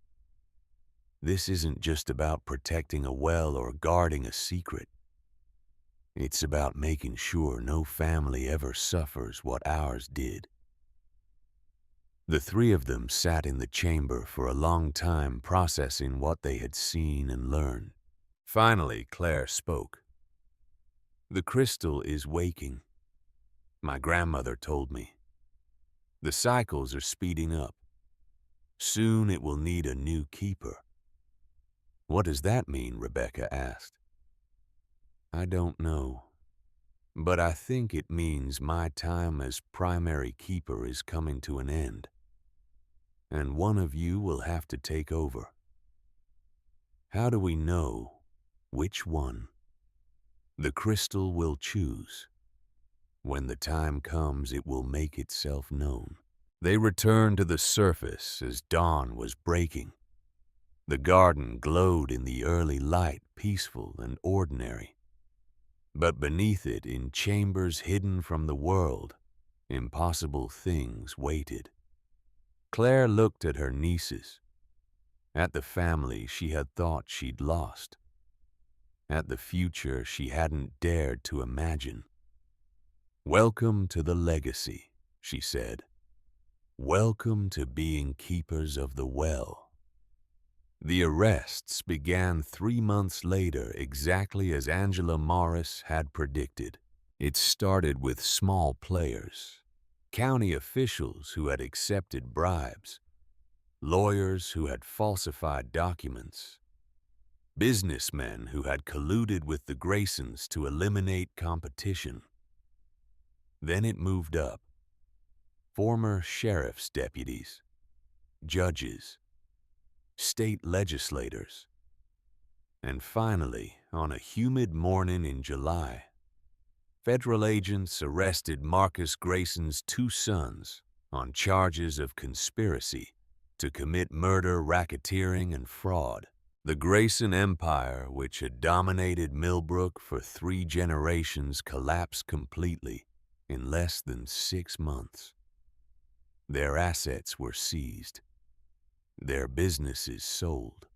This isn't just about protecting a well or guarding a secret. It's about making sure no family ever suffers what ours did. The three of them sat in the chamber for a long time processing what they had seen and learned. Finally, Claire spoke. The crystal is waking. My grandmother told me. The cycles are speeding up. Soon it will need a new keeper. What does that mean? Rebecca asked. I don't know, but I think it means my time as primary keeper is coming to an end, and one of you will have to take over. How do we know which one? The crystal will choose. When the time comes, it will make itself known. They returned to the surface as dawn was breaking. The garden glowed in the early light, peaceful and ordinary. But beneath it, in chambers hidden from the world, impossible things waited. Claire looked at her nieces, at the family she had thought she'd lost, at the future she hadn't dared to imagine. Welcome to the legacy, she said. Welcome to being keepers of the well. The arrests began 3 months later, exactly as Angela Morris had predicted. It started with small players, county officials who had accepted bribes, lawyers who had falsified documents, businessmen who had colluded with the Graysons to eliminate competition. Then it moved up. Former sheriff's deputies, judges, state legislators, and finally, on a humid morning in July, federal agents arrested Marcus Grayson's 2 sons on charges of conspiracy to commit murder, racketeering, and fraud. The Grayson empire, which had dominated Millbrook for 3 generations, collapsed completely in less than 6 months. Their assets were seized. Their businesses sold.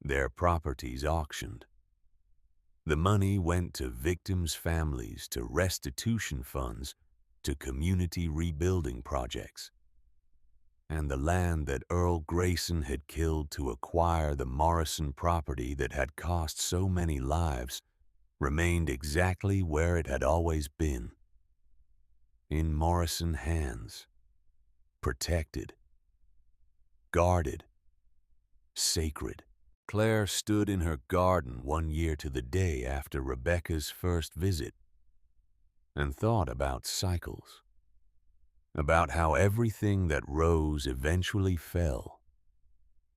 Their properties auctioned. The money went to victims' families, to restitution funds, to community rebuilding projects. And the land that Earl Grayson had killed to acquire the Morrison property that had cost so many lives remained exactly where it had always been. In Morrison hands. Protected. Guarded. Sacred. Claire stood in her garden 1 year to the day after Rebecca's first visit and thought about cycles, about how everything that rose eventually fell,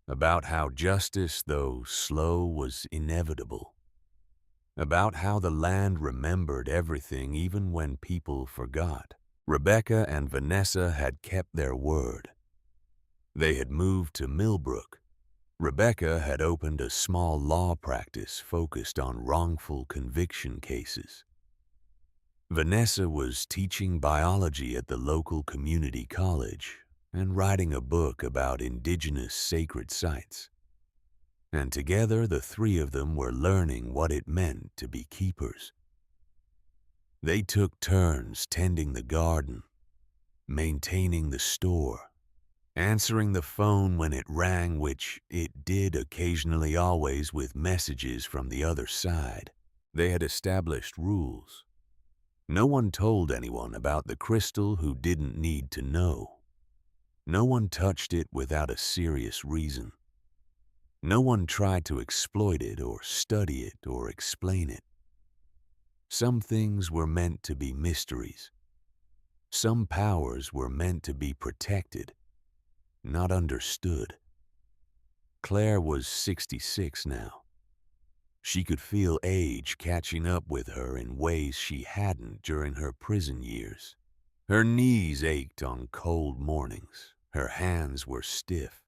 about how justice, though slow, was inevitable, about how the land remembered everything even when people forgot. Rebecca and Vanessa had kept their word. They had moved to Millbrook. Rebecca had opened a small law practice focused on wrongful conviction cases. Vanessa was teaching biology at the local community college and writing a book about indigenous sacred sites. And together the 3 of them were learning what it meant to be keepers. They took turns tending the garden, maintaining the store, answering the phone when it rang, which it did occasionally, always with messages from the other side. They had established rules. No one told anyone about the crystal who didn't need to know. No one touched it without a serious reason. No one tried to exploit it or study it or explain it. Some things were meant to be mysteries. Some powers were meant to be protected, not understood. Claire was 66 now. She could feel age catching up with her in ways she hadn't during her prison years. Her knees ached on cold mornings. Her hands were stiff.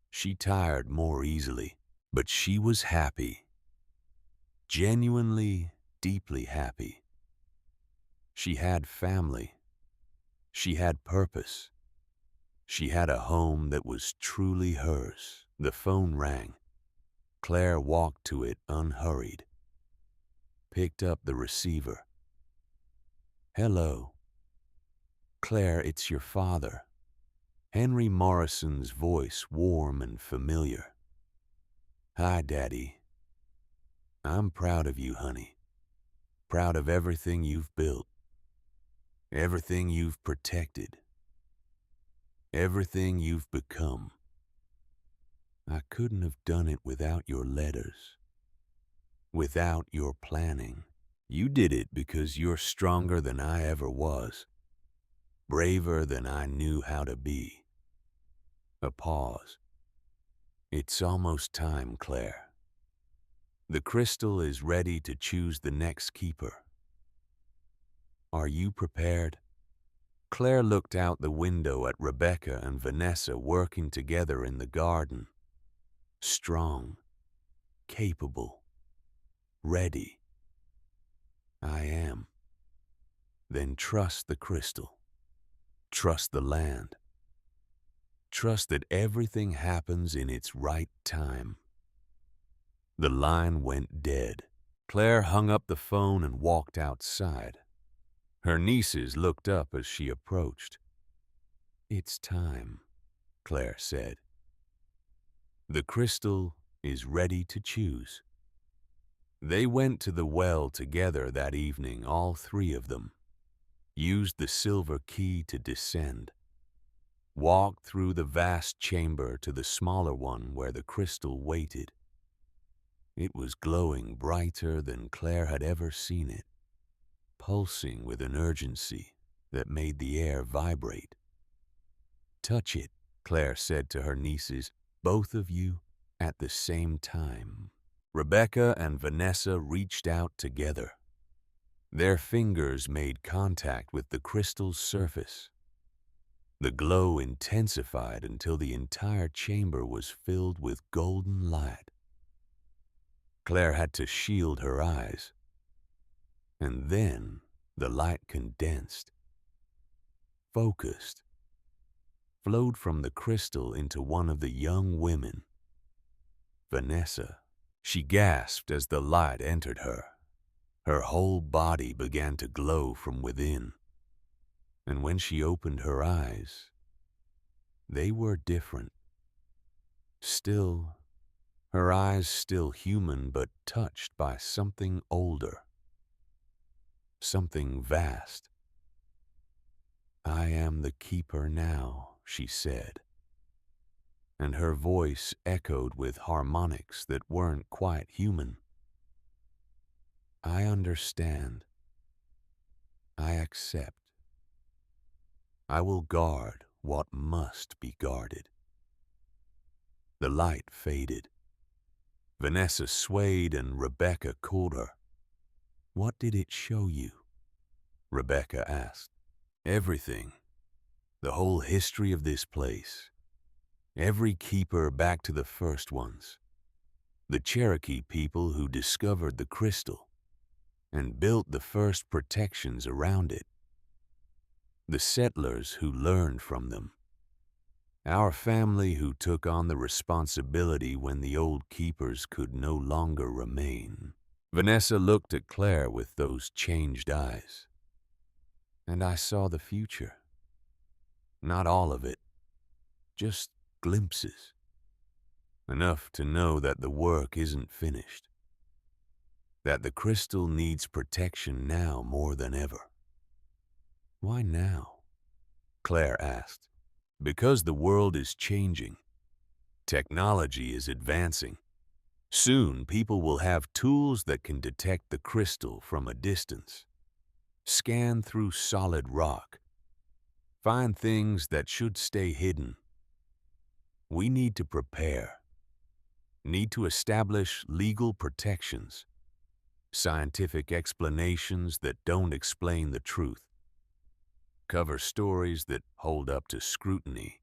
She tired more easily, but she was happy. Genuinely, deeply happy. She had family. She had purpose. She had a home that was truly hers. The phone rang. Claire walked to it unhurried, picked up the receiver. "Hello." "Claire, it's your father." Henry Morrison's voice warm and familiar. "Hi, Daddy. I'm proud of you, honey. Proud of everything you've built. Everything you've protected. Everything you've become. I couldn't have done it without your letters. Without your planning. You did it because you're stronger than I ever was. Braver than I knew how to be." A pause. "It's almost time, Claire. The crystal is ready to choose the next keeper. Are you prepared?" Claire looked out the window at Rebecca and Vanessa working together in the garden. Strong, capable, ready. "I am." "Then trust the crystal. Trust the land. Trust that everything happens in its right time." The line went dead. Claire hung up the phone and walked outside. Her nieces looked up as she approached. "It's time," Claire said. "The crystal is ready to choose." They went to the well together that evening, all three of them. Used the silver key to descend. Walked through the vast chamber to the smaller one where the crystal waited. It was glowing brighter than Claire had ever seen it, pulsing with an urgency that made the air vibrate. "Touch it," Claire said to her nieces, "both of you at the same time." Rebecca and Vanessa reached out together. Their fingers made contact with the crystal's surface. The glow intensified until the entire chamber was filled with golden light. Claire had to shield her eyes. And then the light condensed, focused, flowed from the crystal into one of the young women. Vanessa. She gasped as the light entered her. Her whole body began to glow from within. And when she opened her eyes, they were different. Still, her eyes still human, but touched by something older. Something vast. "I am the keeper now," she said. And her voice echoed with harmonics that weren't quite human. "I understand. I accept. I will guard what must be guarded." The light faded. Vanessa swayed and Rebecca called her. "What did it show you?" Rebecca asked. "Everything. The whole history of this place. Every keeper back to the first ones. The Cherokee people who discovered the crystal and built the first protections around it. The settlers who learned from them. Our family who took on the responsibility when the old keepers could no longer remain." Vanessa looked at Claire with those changed eyes. "And I saw the future. Not all of it, just glimpses. Enough to know that the work isn't finished. That the crystal needs protection now more than ever." "Why now?" Claire asked. "Because the world is changing. Technology is advancing. Soon, people will have tools that can detect the crystal from a distance, scan through solid rock, find things that should stay hidden. We need to prepare, need to establish legal protections, scientific explanations that don't explain the truth, cover stories that hold up to scrutiny.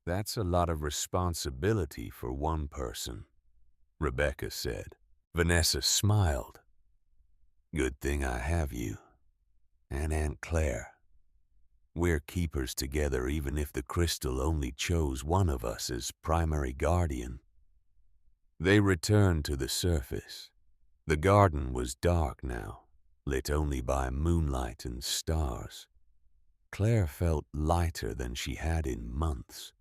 That's a lot of responsibility for one person, Rebecca said. Vanessa smiled. Good thing I have you, and Aunt Claire. We're keepers together even if the crystal only chose one of us as primary guardian. They returned to the surface. The garden was dark now, lit only by moonlight and stars. Claire felt lighter than she had in months.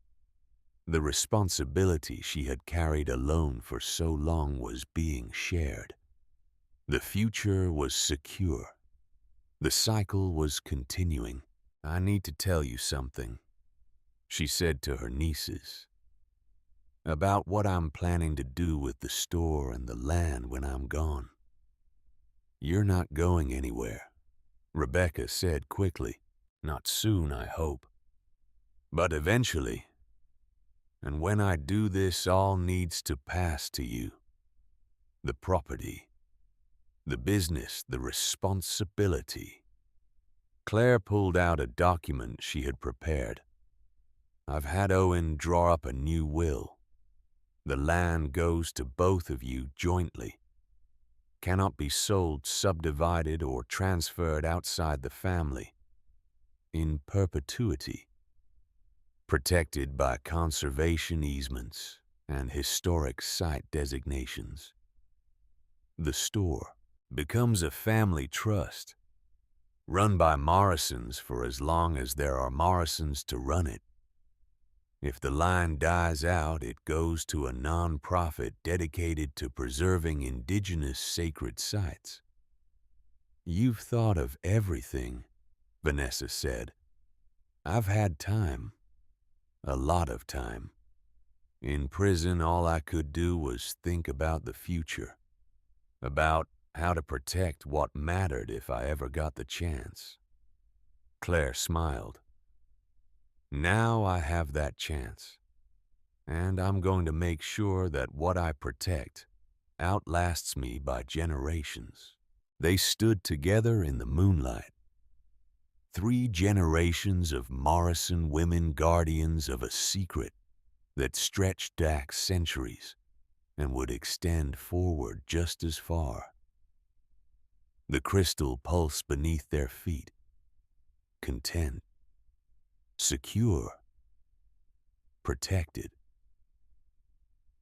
The responsibility she had carried alone for so long was being shared. The future was secure. The cycle was continuing. I need to tell you something, she said to her nieces, about what I'm planning to do with the store and the land when I'm gone. You're not going anywhere, Rebecca said quickly. Not soon, I hope. But eventually. And when I do this, all needs to pass to you. The property, the business, the responsibility. Claire pulled out a document she had prepared. I've had Owen draw up a new will. The land goes to both of you jointly. Cannot be sold, subdivided, or transferred outside the family. In perpetuity. Protected by conservation easements and historic site designations. The store becomes a family trust, run by Morrisons for as long as there are Morrisons to run it. If the line dies out, it goes to a non-profit dedicated to preserving indigenous sacred sites. You've thought of everything, Vanessa said. I've had time, a lot of time. In prison, all I could do was think about the future, about how to protect what mattered if I ever got the chance. Claire smiled. Now I have that chance, and I'm going to make sure that what I protect outlasts me by generations. They stood together in the moonlight. 3 generations of Morrison women guardians of a secret that stretched back centuries and would extend forward just as far. The crystal pulsed beneath their feet, content, secure, protected.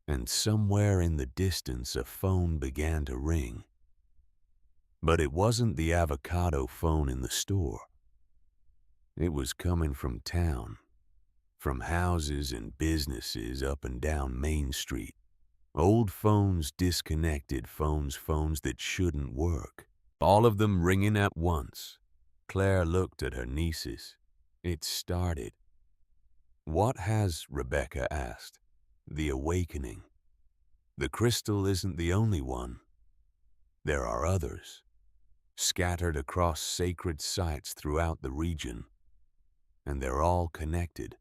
And somewhere in the distance a phone began to ring. But it wasn't the avocado phone in the store. It was coming from town, from houses and businesses up and down Main Street. Old phones, disconnected phones that shouldn't work. All of them ringing at once. Claire looked at her nieces. It started. What has, Rebecca asked? The awakening. The crystal isn't the only one. There are others, scattered across sacred sites throughout the region, and they're all connected,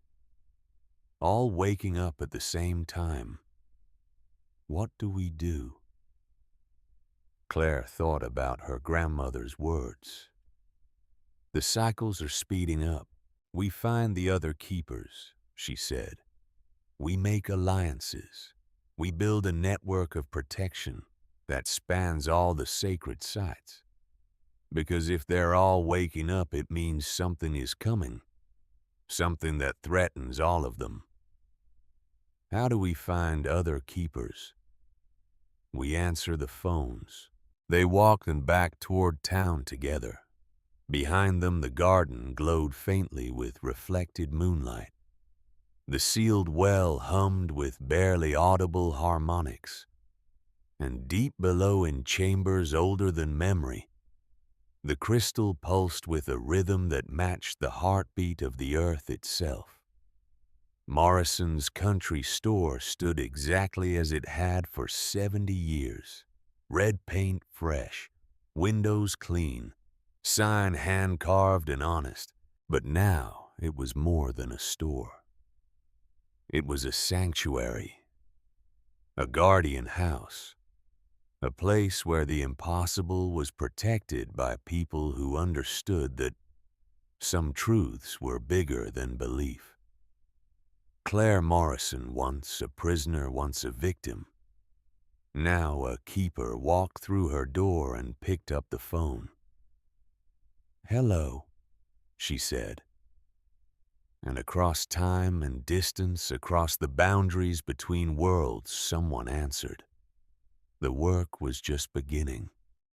all waking up at the same time. What do we do? Claire thought about her grandmother's words. The cycles are speeding up. We find the other keepers, she said. We make alliances. We build a network of protection that spans all the sacred sites. Because if they're all waking up, it means something is coming. Something that threatens all of them. How do we find other keepers? We answer the phones. They walked and back toward town together. Behind them, the garden glowed faintly with reflected moonlight. The sealed well hummed with barely audible harmonics. And deep below, in chambers older than memory, the crystal pulsed with a rhythm that matched the heartbeat of the earth itself. Morrison's country store stood exactly as it had for 70 years. Red paint fresh, windows clean, sign hand-carved and honest. But now it was more than a store. It was a sanctuary, a guardian house, a place where the impossible was protected by people who understood that some truths were bigger than belief. Claire Morrison, once a prisoner, once a victim, now a keeper, walked through her door and picked up the phone. "Hello," she said. And across time and distance, across the boundaries between worlds, someone answered. The work was just beginning.